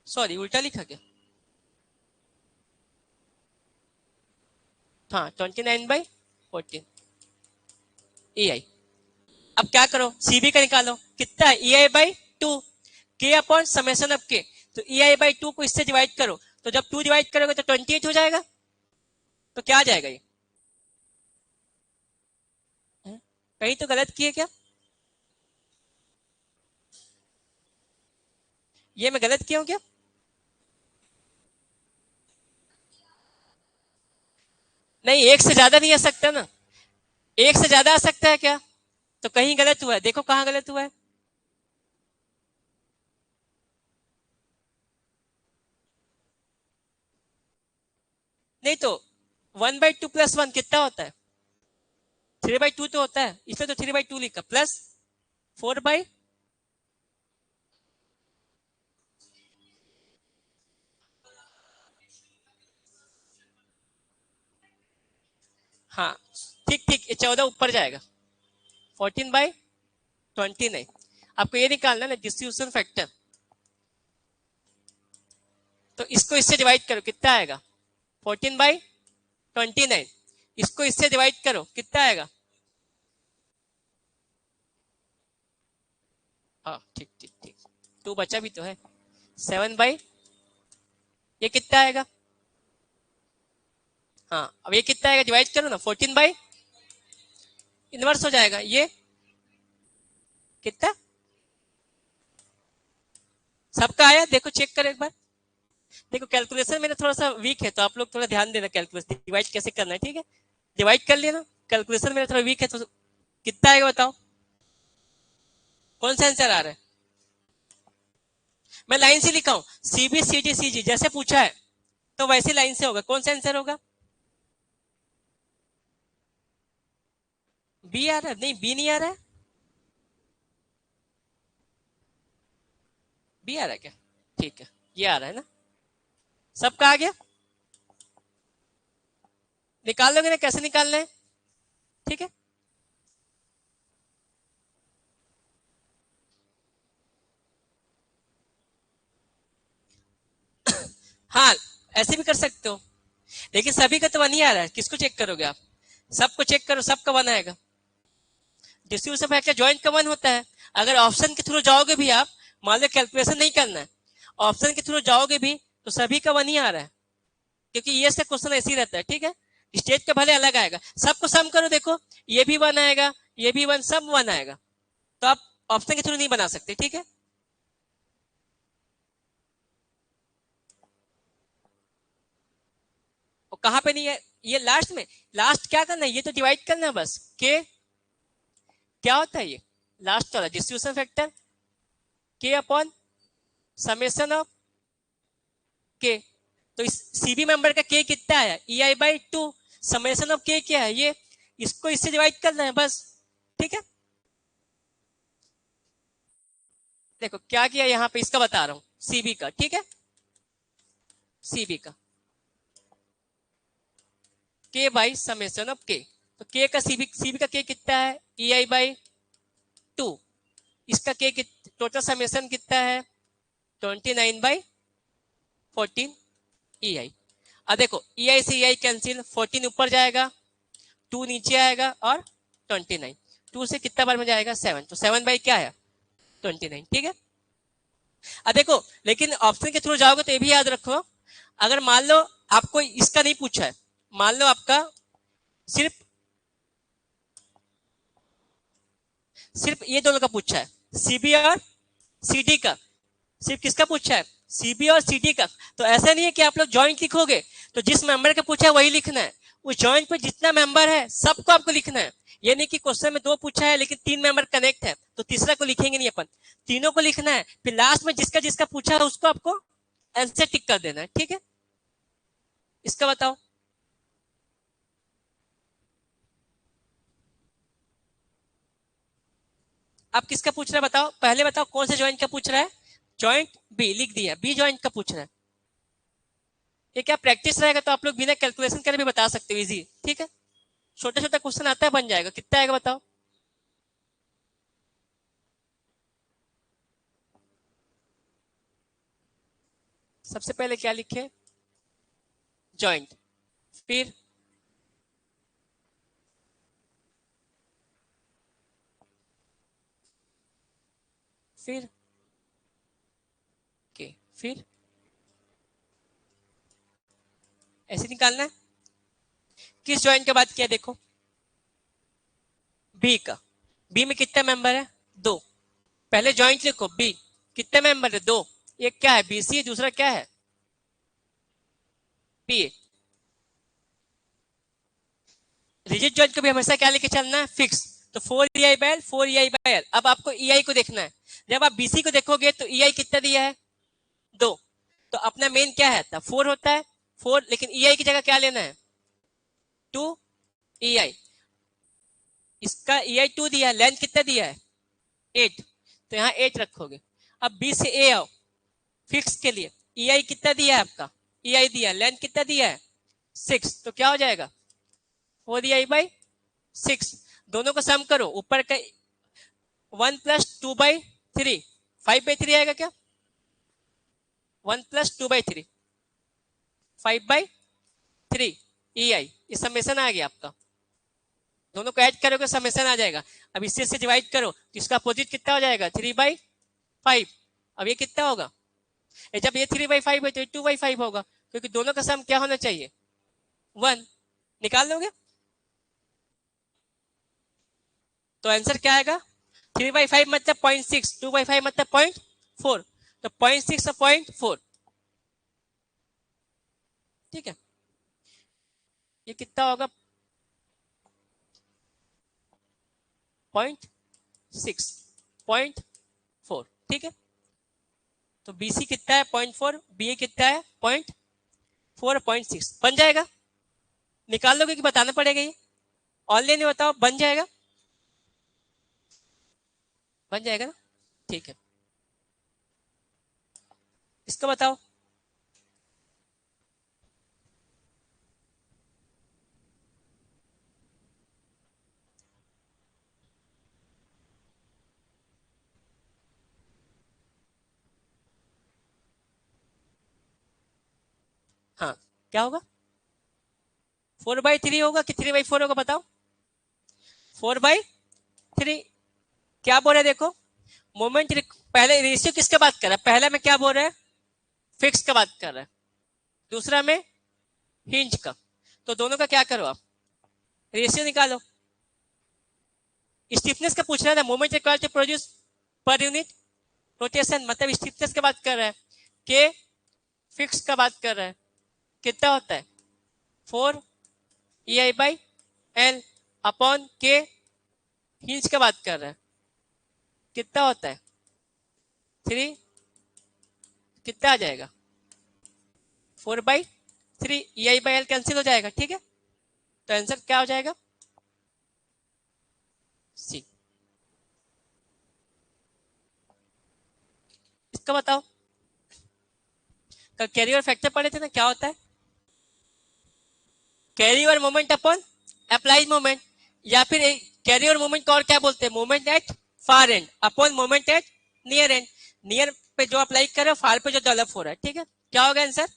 सॉरी उल्टा लिखा क्या, हाँ 29/14 EI। अब क्या करो सीबी का निकालो, कितना है EI/2, के अपॉन समेशन ऑफ के। तो EI/2 को इससे डिवाइड करो, तो जब 2 डिवाइड करोगे तो 28 हो जाएगा, तो क्या आ जाएगा कहीं तो गलत किए क्या, ये मैं गलत किया हूं क्या, नहीं एक से ज्यादा नहीं आ सकता ना, एक से ज्यादा आ सकता है क्या, तो कहीं गलत हुआ है, देखो कहां गलत हुआ है, नहीं तो 1/2 प्लस 1 कितना होता है 3/2 तो होता है, इसलिए तो 3/2 लिखा, प्लस 4/, हाँ ठीक ठीक, ये 14 ऊपर जाएगा 14/29। आपको ये निकालना ना डिस्ट्रीब्यूशन फैक्टर, तो इसको इससे डिवाइड करो कितना आएगा 14/29, इसको इससे डिवाइड करो कितना आएगा, हाँ ठीक ठीक ठीक, 2 बचा भी तो है 7/, ये कितना आएगा, हाँ अब ये कितना आएगा डिवाइड करो ना 14/, इनवर्स हो जाएगा ये कितना, सबका आया देखो चेक करो एक बार। देखो कैलकुलेशन मेरा थोड़ा सा वीक है, तो आप लोग थोड़ा ध्यान देना, कैलकुलेशन डिवाइड कैसे करना है, ठीक है डिवाइड कर लेना, कैलकुलेशन मेरा थोड़ा वीक है, तो कितना आएगा बताओ, कौन सा आंसर आ रहा है, मैं लाइन से लिखा हूं सीबी सी डी सी जी, जैसे पूछा है तो वैसी लाइन से होगा, कौन सा आंसर होगा, बी आ रहा है, नहीं बी नहीं आ रहा है, बी आ रहा है क्या, ठीक है ये आ रहा है ना, सबका आ गया, निकाल लोगे ना, कैसे निकालना है, ठीक है हाँ ऐसे भी कर सकते हो, लेकिन सभी का तो वन ही आ रहा है, किसको चेक करोगे आप? सबको चेक करो, सबका वन आएगा। डिस्ट्रीब्यूशन फैक्टर जॉइंट का वन होता है। अगर ऑप्शन के थ्रू जाओगे भी आप, मान लो कैलकुलेशन नहीं करना है, ऑप्शन के थ्रू जाओगे भी तो सभी का वन ही आ रहा है, क्योंकि ये से क्वेश्चन ऐसे ही रहता है। ठीक है, स्टेज का भले अलग आएगा, सबको सम करो, देखो ये भी वन आएगा, ये भी वन, सब वन आएगा। तो आप ऑप्शन के थ्रू नहीं बना सकते। ठीक है, और कहां पे नहीं है, ये लास्ट में, लास्ट क्या करना है, ये तो डिवाइड करना है बस। के क्या होता है, ये लास्ट वाला डिस्ट्रीब्यूशन फैक्टर के अपॉन समेशन ऑफ के। तो इस सीबी मेंबर का के कितना है, ई आई बाई टू। समेशन ऑफ के क्या है, ये, इसको इससे डिवाइड करना है बस। ठीक है, देखो क्या किया यहाँ पे, इसका बता रहा हूं, सीबी का। ठीक है, सीबी का के बाई समेशन ऑफ के। तो के का सीबी, सीबी का के कितना है, ई आई बाई टू। इसका के टोटल समेशन कितना है, 29/14 ई आई। अब देखो ई आई से ई आई कैंसिल, 14 ऊपर जाएगा, 2 नीचे आएगा, और 29, 2 से कितना बार में जाएगा, 7, तो 7 बाई क्या है, 29। ठीक है, अब देखो लेकिन ऑप्शन के थ्रू जाओगे तो ये भी याद रखो, अगर मान लो आपको इसका नहीं पूछा है, मान लो आपका सिर्फ सिर्फ ये दोनों का पूछा है, सीबी और सीडी का, सिर्फ किसका पूछा है, सीबी और सीडी का। तो ऐसा नहीं है कि आप लोग ज्वाइंट लिखोगे तो जिस मेंबर का पूछा है वही लिखना है, उस ज्वाइंट पे जितना मेंबर है सबको आपको लिखना है। ये नहीं कि क्वेश्चन में 2 पूछा है लेकिन 3 मेंबर कनेक्ट है तो तीसरा को लिखेंगे नहीं, अपन तीनों को लिखना है, फिर लास्ट में जिसका जिसका पूछा है उसको आपको आंसर टिक कर देना है। ठीक है, इसका बताओ। अब किसका पूछ रहा है बताओ, पहले बताओ कौन से ज्वाइंट का पूछ रहा है, ज्वाइंट बी लिख दिया, बी ज्वाइंट का पूछ रहा है। ये क्या प्रैक्टिस रहेगा तो आप लोग बिना कैलकुलेशन करे भी बता सकते हो, इजी। ठीक है, छोटा छोटा क्वेश्चन आता है, बन जाएगा। कितना आएगा बताओ, सबसे पहले क्या लिखे, जॉइंट, फिर फिर के, फिर ऐसे निकालना है। किस जॉइंट के बाद किया देखो, बी का, बी में कितने मेंबर है, 2। पहले जॉइंट लिखो बी, कितने मेंबर है, 2। एक क्या है, बी सी, दूसरा क्या है, पी ए। रिजिड जॉइंट को भी हमेशा क्या लेके चलना है, फिक्स। तो 4 EI/L 4 EI/L। अब आपको EI को देखना है, जब आप BC को देखोगे तो EI कितना दिया है, 2। तो अपना मेन क्या है, 4 होता है, 4, लेकिन EI की जगह क्या लेना है, 2 EI। इसका EI 2 दिया है, लेंथ कितना दिया है, 8, तो यहाँ 8 रखोगे। अब B से A आओ, फिक्स के लिए EI कितना दिया है आपका, EI दिया, लेंथ कितना दिया है, 6, तो क्या हो जाएगा, 4 EI/6। दोनों को सम करो, ऊपर का 1 + 2/3, 5/3 आएगा क्या, 1 + 2/3, 5/3 EI। ये समेशन आ गया आपका, दोनों को ऐड करोगे समेशन आ जाएगा। अब इससे से डिवाइड करो तो इसका अपोजिट कितना हो जाएगा, 3/5। अब ये कितना होगा, जब ये 3/5 है तो ये 2/5 होगा, क्योंकि दोनों का सम क्या होना चाहिए, 1। निकाल लोगे तो आंसर क्या आएगा, 3/5 मतलब 0.6, 2/5 मतलब 0.4, तो 0.6 और 0.4। ठीक है, ये कितना होगा, 0.6, 0.4। ठीक है, तो BC कितना है, 0.4, BA कितना है, 0.4, 0.6 बन जाएगा। निकाल लोगे कि बताना पड़ेगा, ये ऑनलाइन बताओ, बन जाएगा, बन जाएगा ना। ठीक है, इसका बताओ। हाँ, क्या होगा, 4/3 होगा कि 3/4 होगा बताओ? 4/3। क्या बोल रहे हैं देखो, मोमेंट पहले रेशियो किसका बात कर रहा है? पहला में क्या बोल रहा है? फिक्स का बात कर रहा है, दूसरा में हिंज का। तो दोनों का क्या करो आप, रेशियो निकालो। स्टिफनेस का पूछ रहा है ना, moment required to produce per unit rotation, मतलब स्टिफनेस की बात कर रहा है, के फिक्स का बात कर रहा है, कितना होता है 4 EI/L अपॉन के हिंज का बात कर रहा है, कितना होता है 3, कितना आ जाएगा 4/3, EI/L कैंसिल हो जाएगा, ठीक है। तो आंसर क्या हो जाएगा? सी। इसका बताओ, कल कैरी और फैक्टर पढ़े थे ना, क्या होता है? कैरी और मोमेंट अपॉन अप्लाइड मोमेंट, या फिर कैरी और मोमेंट को और क्या बोलते हैं? Moment at far and upon moment at near end. Near पे जो अप्लाई कर रहे हो, फार पे जो डेवलप हो रहा है, ठीक है। क्या होगा आंसर?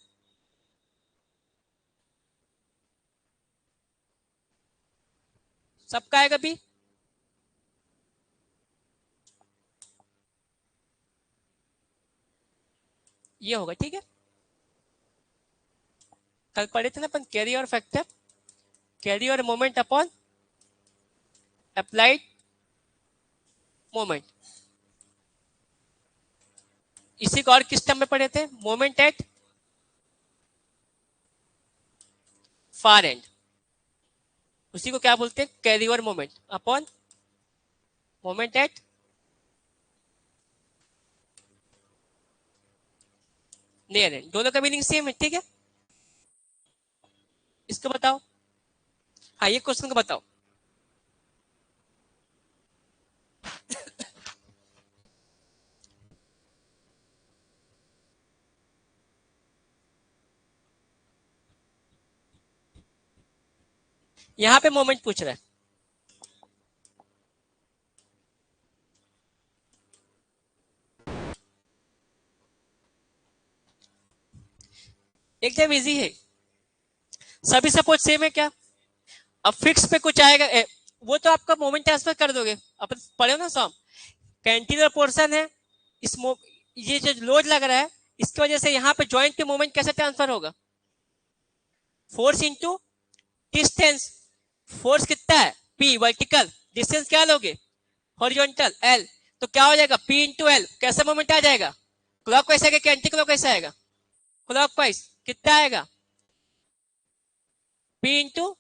सबका आएगा भी। ये होगा, ठीक है। कल पढ़े थे ना अपन कैरी और फैक्टर, कैरी और मोमेंट अपॉन अप्लाइड मोमेंट। इसी को और किस टर्म में पढ़े थे? मोमेंट एट फार एंड, उसी को क्या बोलते हैं? कैरी और moment upon moment at near and. दोनों का मीनिंग सेम है, ठीक है। इसको बताओ, हाँ ये क्वेश्चन को बताओ। यहां पे मोमेंट पूछ रहा है, एकदम इजी है। सभी सपोर्ट सेम है क्या? अब फिक्स पे कुछ आएगा वो तो आपका मोमेंट ट्रांसफर कर दोगे, अपन पढ़े हो ना सॉम। कैंटिलीवर पोर्शन है, इस ये जो लोड लग रहा है, इसकी वजह से यहाँ पे जॉइंट पे मोमेंट कैसे ट्रांसफर होगा? Force into distance. फोर्स कितना है? P वर्टिकल, डिस्टेंस क्या लोगे? Horizontal L। तो क्या हो जाएगा? P into L. कैसा मोमेंट आ जाएगा? क्लॉकवाइज आएगा कि एंटी क्लॉकवाइज आएगा? क्लॉकवाइज। कितना आएगा? P इंटू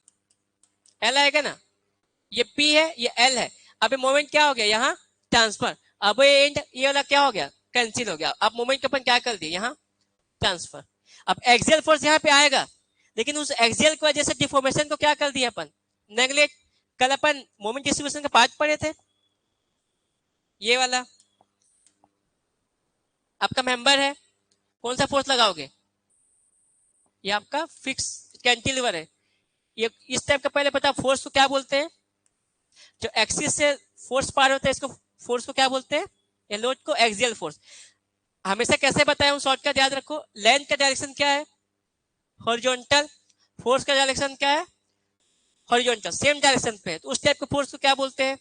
एल आएगा ना। ये P है, ये L है। अब मोमेंट क्या हो गया यहाँ? ट्रांसफर। अब ये एंड, ये वाला क्या हो गया? कैंसिल हो गया। अब मोमेंट को अपन क्या कर दिए यहाँ? ट्रांसफर। अब एक्सियल फोर्स यहाँ पे आएगा, लेकिन उस एक्सियल की वजह से डिफॉर्मेशन को क्या कर दिया अपन? नेगलेक्ट। कल अपन मोमेंट डिस्ट्रीब्यूशन का पार्ट पढ़े थे, ये वाला आपका मेंबर है, कौन सा फोर्स लगाओगे? ये आपका फिक्स कैंटिलीवर है। ये इस टाइप का पहले पता, फोर्स को क्या बोलते हैं? जो एक्सिस से फोर्स पार होता है, इसको फोर्स को क्या बोलते हैं? ये लोड को एक्सियल फोर्स। हमेशा कैसे बताया हूं, शॉर्टकट याद रखो। लेंथ का डायरेक्शन क्या है? हॉरिजॉन्टल। फोर्स का डायरेक्शन क्या है? हॉरिजॉन्टल, सेम डायरेक्शन पे है, तो उस टाइप के फोर्स को क्या बोलते हैं?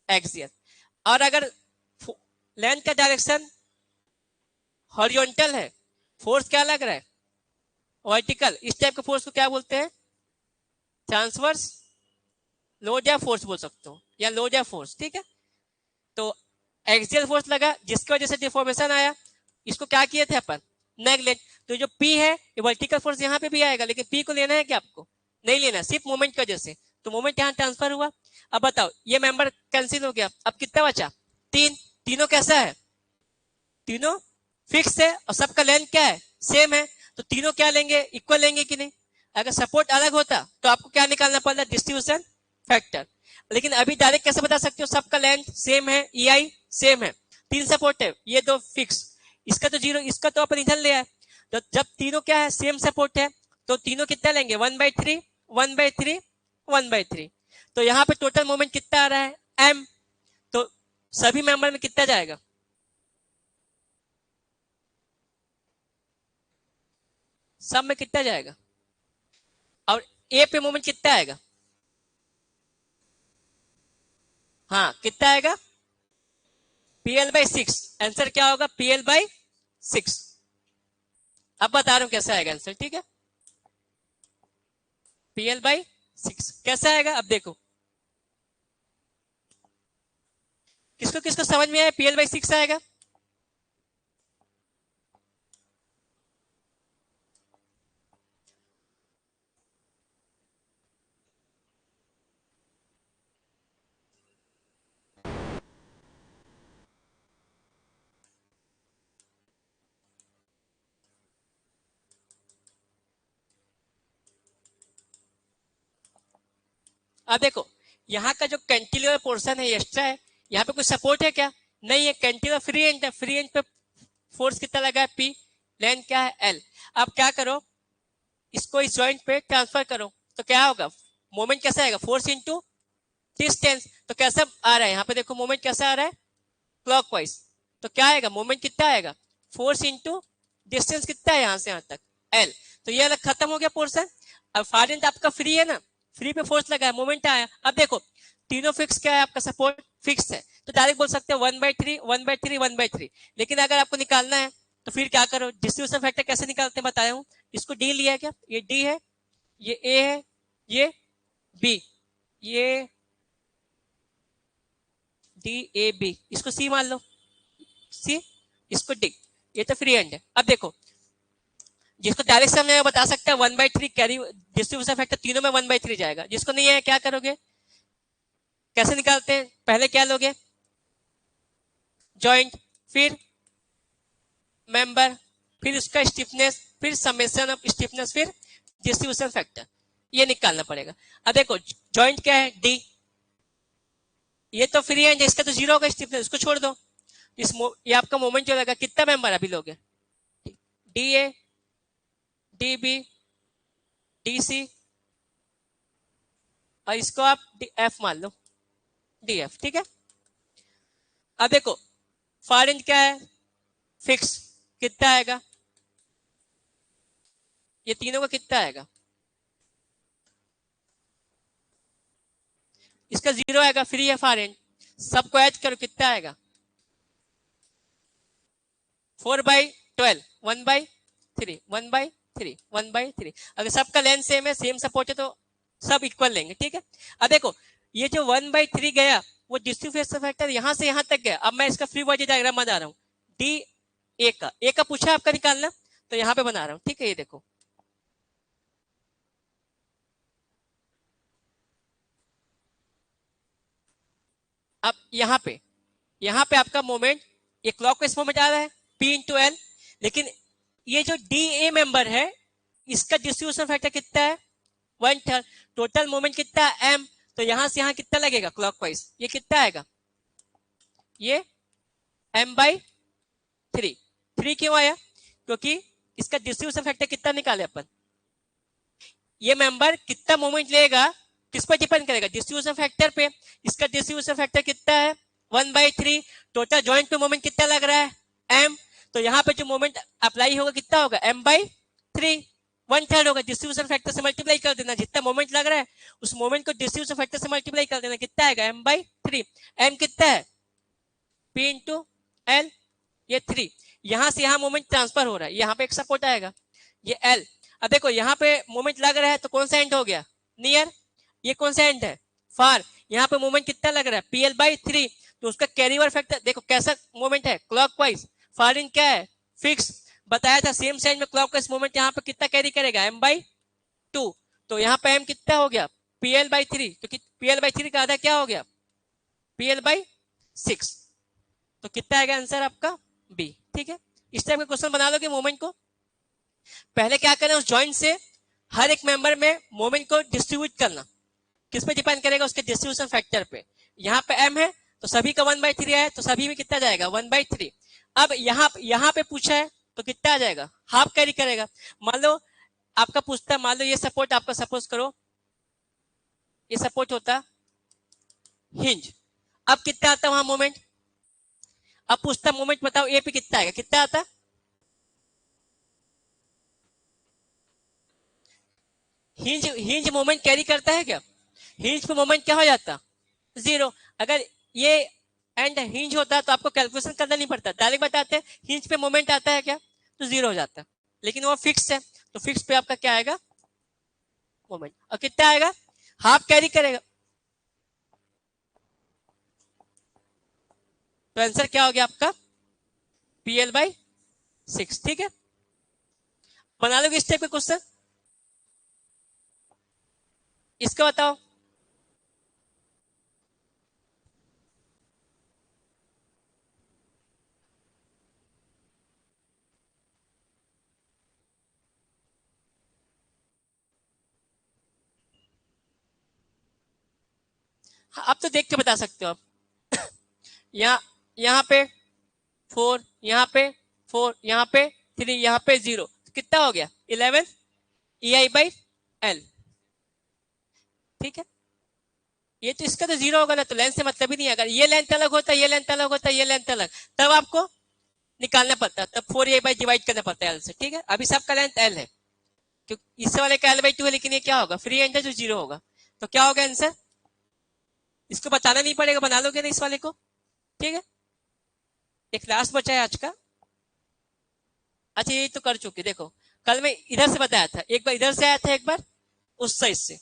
एक्सियल। और अगर लेंथ का डायरेक्शन हॉरिजॉन्टल है, फोर्स क्या लग रहा है? वर्टिकल, इस टाइप के फोर्स को क्या बोलते हैं? ट्रांसवर्स लोड या फोर्स बोल सकते हो, या लोड या फोर्स, ठीक है। तो एक्सियल फोर्स लगा, जिसकी वजह से डिफॉर्मेशन आया, इसको क्या किए थे अपन? नेगलेक्ट। तो जो P है, ये वर्टिकल फोर्स यहाँ पे भी आएगा, लेकिन P को लेना है क्या आपको? नहीं लेना, सिर्फ मोमेंट की वजह से। तो मोमेंट यहाँ ट्रांसफर हुआ। अब बताओ, ये मेंबर कैंसिल हो गया, अब कितना बचा? 3। तीनों कैसा है? तीनों फिक्स है, और सबका लेंथ क्या है? सेम है। तो तीनों क्या लेंगे? इक्वल लेंगे कि नहीं? अगर सपोर्ट अलग होता तो आपको क्या निकालना पड़ता? Distribution factor. लेकिन अभी डायरेक्ट कैसे बता सकते हो? सबका लेंथ सेम है, EI सेम है, 3 सपोर्ट है, ये 2 फिक्स, इसका तो 0, इसका तो अपन इधर ले आए। तो जब तीनों क्या है? सेम सपोर्ट है, तो तीनों कितना लेंगे? 1/3, 1/3, 1/3। तो यहाँ पे टोटल मोमेंट कितना आ रहा है? M। तो सभी मेंबर में कितना जाएगा? सब में कितना जाएगा? और ए पे मोमेंट कितना आएगा? हाँ, कितना आएगा? PL/6। आंसर क्या होगा? PL/6। अब बता रहा हूं कैसे आएगा आंसर, ठीक है? PL/6 कैसे आएगा अब देखो, किसको किसको समझ में आया PL/6 आएगा? अब देखो, यहाँ का जो कैंटिलीवर पोर्शन है एक्स्ट्रा है, यहाँ पे कुछ सपोर्ट है क्या? नहीं है, कैंटिलीवर फ्री एंड है, फ्री एंड पे फोर्स कितना लगा है? P। लेंथ क्या है? L। अब क्या करो, इसको इस जॉइंट पे ट्रांसफर करो, तो क्या होगा? मोमेंट कैसा आएगा? Force into distance. तो कैसा आ रहा है यहाँ पे? देखो मोमेंट कैसा आ रहा है? क्लॉकवाइज। तो क्या आएगा? मोमेंट कितना आएगा? फोर्स इंटू डिस्टेंस कितना है यहाँ से यहाँ तक? L। तो ये अलग खत्म हो गया पोर्शन। अब फार एंड आपका फ्री है ना, फ्री पे फोर्स लगा है, मोमेंट आया। अब देखो तीनों फिक्स क्या है? आपका सपोर्ट फिक्स है, तो डायरेक्ट बोल सकते हैं 1/3 1/3 1/3। लेकिन अगर आपको निकालना है तो फिर क्या करो? डिस्ट्रीब्यूशन फैक्टर कैसे निकालते हैं बताया हूँ। इसको डी लिया है क्या? ये डी है, ये ए है, ये बी, ये DAB, इसको सी मान लो, सी, इसको डी। ये तो फ्री एंड है। अब देखो, जिसको डायरेक्ट समझ में बता सकता है 1/3 कैरी डिस्ट्रीब्यूशन फैक्टर तीनों में 1/3 जाएगा। जिसको नहीं है क्या करोगे? कैसे निकालते हैं? पहले क्या लोगे? जॉइंट, फिर मेंबर, फिर उसका स्टिफनेस, फिर समेशन ऑफ स्टिफनेस, फिर डिस्ट्रीब्यूशन फैक्टर। ये निकालना पड़ेगा। अब देखो जॉइंट क्या है? डी। ये तो फ्री एंड है, इसका तो जीरो होगा स्टिफनेस, इसको छोड़ दो। ये आपका मोमेंट जो लगा, कितना मेंबर अभी लोगे? DA, DB, DC, और इसको आप F मान लो, DF, ठीक है? अब देखो फार एंड क्या है? फिक्स। कितना आएगा? ये तीनों का कितना आएगा? इसका जीरो आएगा, फ्री है फार एंड। सबको ऐड करो, कितना आएगा? 4/12, 1/3, 1/3, 1/3। अगर सबका लेंथ सेम है, सेम सपोर्ट है, तो सब इक्वल लेंगे, ठीक है? अब देखो ये जो 1/3 गया, वो डिस्ट्रीब्यूशन फैक्टर यहां से यहां तक गया। अब मैं इसका फ्री बॉडी डायग्राम बना रहा हूँ। डी ए का पूछा आपका निकालना, तो यहाँ पे बना रहा हूँ, ठीक है? ये देखो, अब यहाँ पे आपका मोमेंट, ये क्लॉकवाइज मोमेंट आ रहा है, P/L। लेकिन ये जो DA मेंबर है, इसका डिस्ट्रीब्यूशन फैक्टर कितना है? 1/3। टोटल मोमेंट कितना है? M। तो यहां से यहां कितना लगेगा क्लॉकवाइज? ये कितना आएगा? ये M/3। 3 क्यों आया? क्योंकि इसका डिस्ट्रीब्यूशन फैक्टर कितना निकाले अपन? ये मेंबर कितना मोमेंट लेगा किस पर डिपेंड करेगा? डिस्ट्रीब्यूशन फैक्टर पे। इसका डिस्ट्रीब्यूशन फैक्टर कितना है? 1/3। टोटल जॉइंट पे मोमेंट कितना लग रहा है? M। तो यहाँ पे जो मोमेंट अप्लाई होगा कितना होगा? M/3, 1/3 होगा। डिस्ट्रीब्यूशन फैक्टर से मल्टीप्लाई कर देना, जितना मोमेंट लग रहा है उस मोमेंट को डिस्ट्रीब्यूशन फैक्टर से मल्टीप्लाई कर देना, कितना आएगा? M/3। M कितना है? P/L। ये 3। यहां से यहां मोमेंट ट्रांसफर हो रहा है, यहाँ पे एक सपोर्ट आएगा, ये L। अब देखो यहाँ पे मोमेंट लग रहा है, तो कौन सा एंड हो गया? नियर। ये कौन सा एंड है? फार। यहाँ पे मोमेंट कितना लग रहा है? PL/3। तो उसका कैरीवर फैक्टर देखो कैसा मोमेंट है? क्लॉकवाइज। फार इन क्या है? फिक्स। बताया था सेम साइड में क्लॉकवाइज मोमेंट यहाँ पे कितना कैरी करेगा? M/2। तो यहाँ पे M कितना हो गया? PL/3, क्योंकि PL/3 का आधा क्या हो गया? PL/6। तो कितना आएगा आंसर आपका? बी, ठीक है? इस टाइप का क्वेश्चन बना लोगे मोमेंट को। पहले क्या करें, उस जॉइंट से हर एक मेंबर में मोमेंट को डिस्ट्रीब्यूट करना। किस पे डिपेंड करेगा? उसके डिस्ट्रीब्यूशन फैक्टर पे। यहाँ पे M है तो सभी का 1/3 है, तो सभी में कितना जाएगा? 1/3। अब यहाँ पे पूछा है तो कितना आ जाएगा? हाफ कैरी करेगा। मान लो आपका पूछता है, मान लो ये सपोर्ट आपका, सपोज करो ये सपोर्ट होता हिंज। अब कितना आता वहां मोमेंट? अब पूछता मोमेंट बताओ ए पे कितना आएगा? कितना आता? हिंज हिंज मोमेंट कैरी करता है क्या? हिंज पे मोमेंट क्या हो जाता? जीरो। अगर ये एंड हिंज होता तो आपको कैलकुलेशन करना नहीं पड़ता, डायरेक्ट बताते हिंज पे मोमेंट आता है क्या, तो जीरो हो जाता। लेकिन वो फिक्स है, तो फिक्स पे आपका क्या आएगा? मोमेंट। और कितना आएगा? हाफ कैरी करेगा। तो आंसर क्या हो गया आपका? PL/6। ठीक है, बना लोगे इस टाइप का क्वेश्चन? इसका बताओ। हाँ, आप तो देख के बता सकते हो आप। यहाँ यहाँ पे 4, यहाँ पे 4, यहाँ पे 3, यहाँ पे 0, कितना हो गया? 11 EI/L। ठीक है, ये तो इसका तो जीरो होगा ना, तो लेंथ से मतलब ही नहीं है। अगर ये लेंथ अलग होता, ये लेंथ अलग होता, ये लेंथ अलग, तब आपको निकालना पड़ता, तब 4A डिवाइड करना पड़ता है L से। ठीक है, अभी सबका लेंथ L है, क्योंकि इस वाले का L/2 है, लेकिन ये क्या होगा? फ्री एंड है जो जीरो होगा। तो क्या होगा आंसर? इसको बताना नहीं पड़ेगा, बना लोगे ना इस वाले को। ठीक है, एक लास्ट बचा है आज का। अच्छा, ये तो कर चुके, देखो कल मैं इधर से बताया था, एक बार इधर से आया था, एक बार उस साइड से।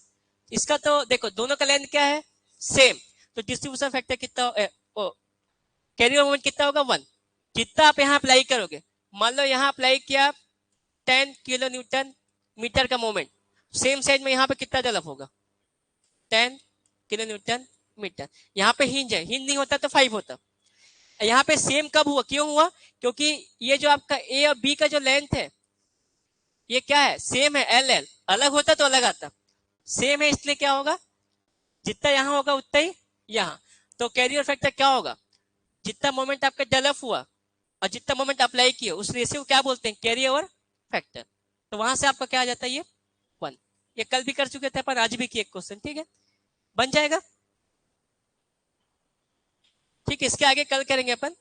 इसका तो देखो दोनों का लेंथ क्या है? सेम। तो डिस्ट्रीब्यूशन फैक्टर कितना? कैरियर मोमेंट कितना होगा? 1। जितना आप यहाँ अप्लाई करोगे, मान लो यहाँ अप्लाई किया 10 किलो न्यूटन मीटर का मोमेंट, सेम साइड में यहाँ पे कितना डेवलप होगा? 10 किलो न्यूटन मीटर। यहाँ पे हिंज है, हिंज नहीं होता तो 5 होता। यहाँ पे सेम कब हुआ, क्यों हुआ? क्योंकि ये जो आपका ए और बी का जो लेंथ है, ये क्या है? सेम है, एल एल। अलग होता तो अलग आता, सेम है इसलिए क्या होगा? जितना यहाँ होगा उतना ही यहाँ। तो कैरियर फैक्टर क्या होगा? जितना मोमेंट आपका डेवलप हुआ और जितना मोमेंट अप्लाई किया, उस रेशियो को क्या बोलते हैं? Carry over factor. तो वहां से आपका क्या आ जाता है? ये 1। ये कल भी कर चुके थे अपन, आज भी किए क्वेश्चन। ठीक है, बन जाएगा। ठीक है, इसके आगे कल करेंगे अपन।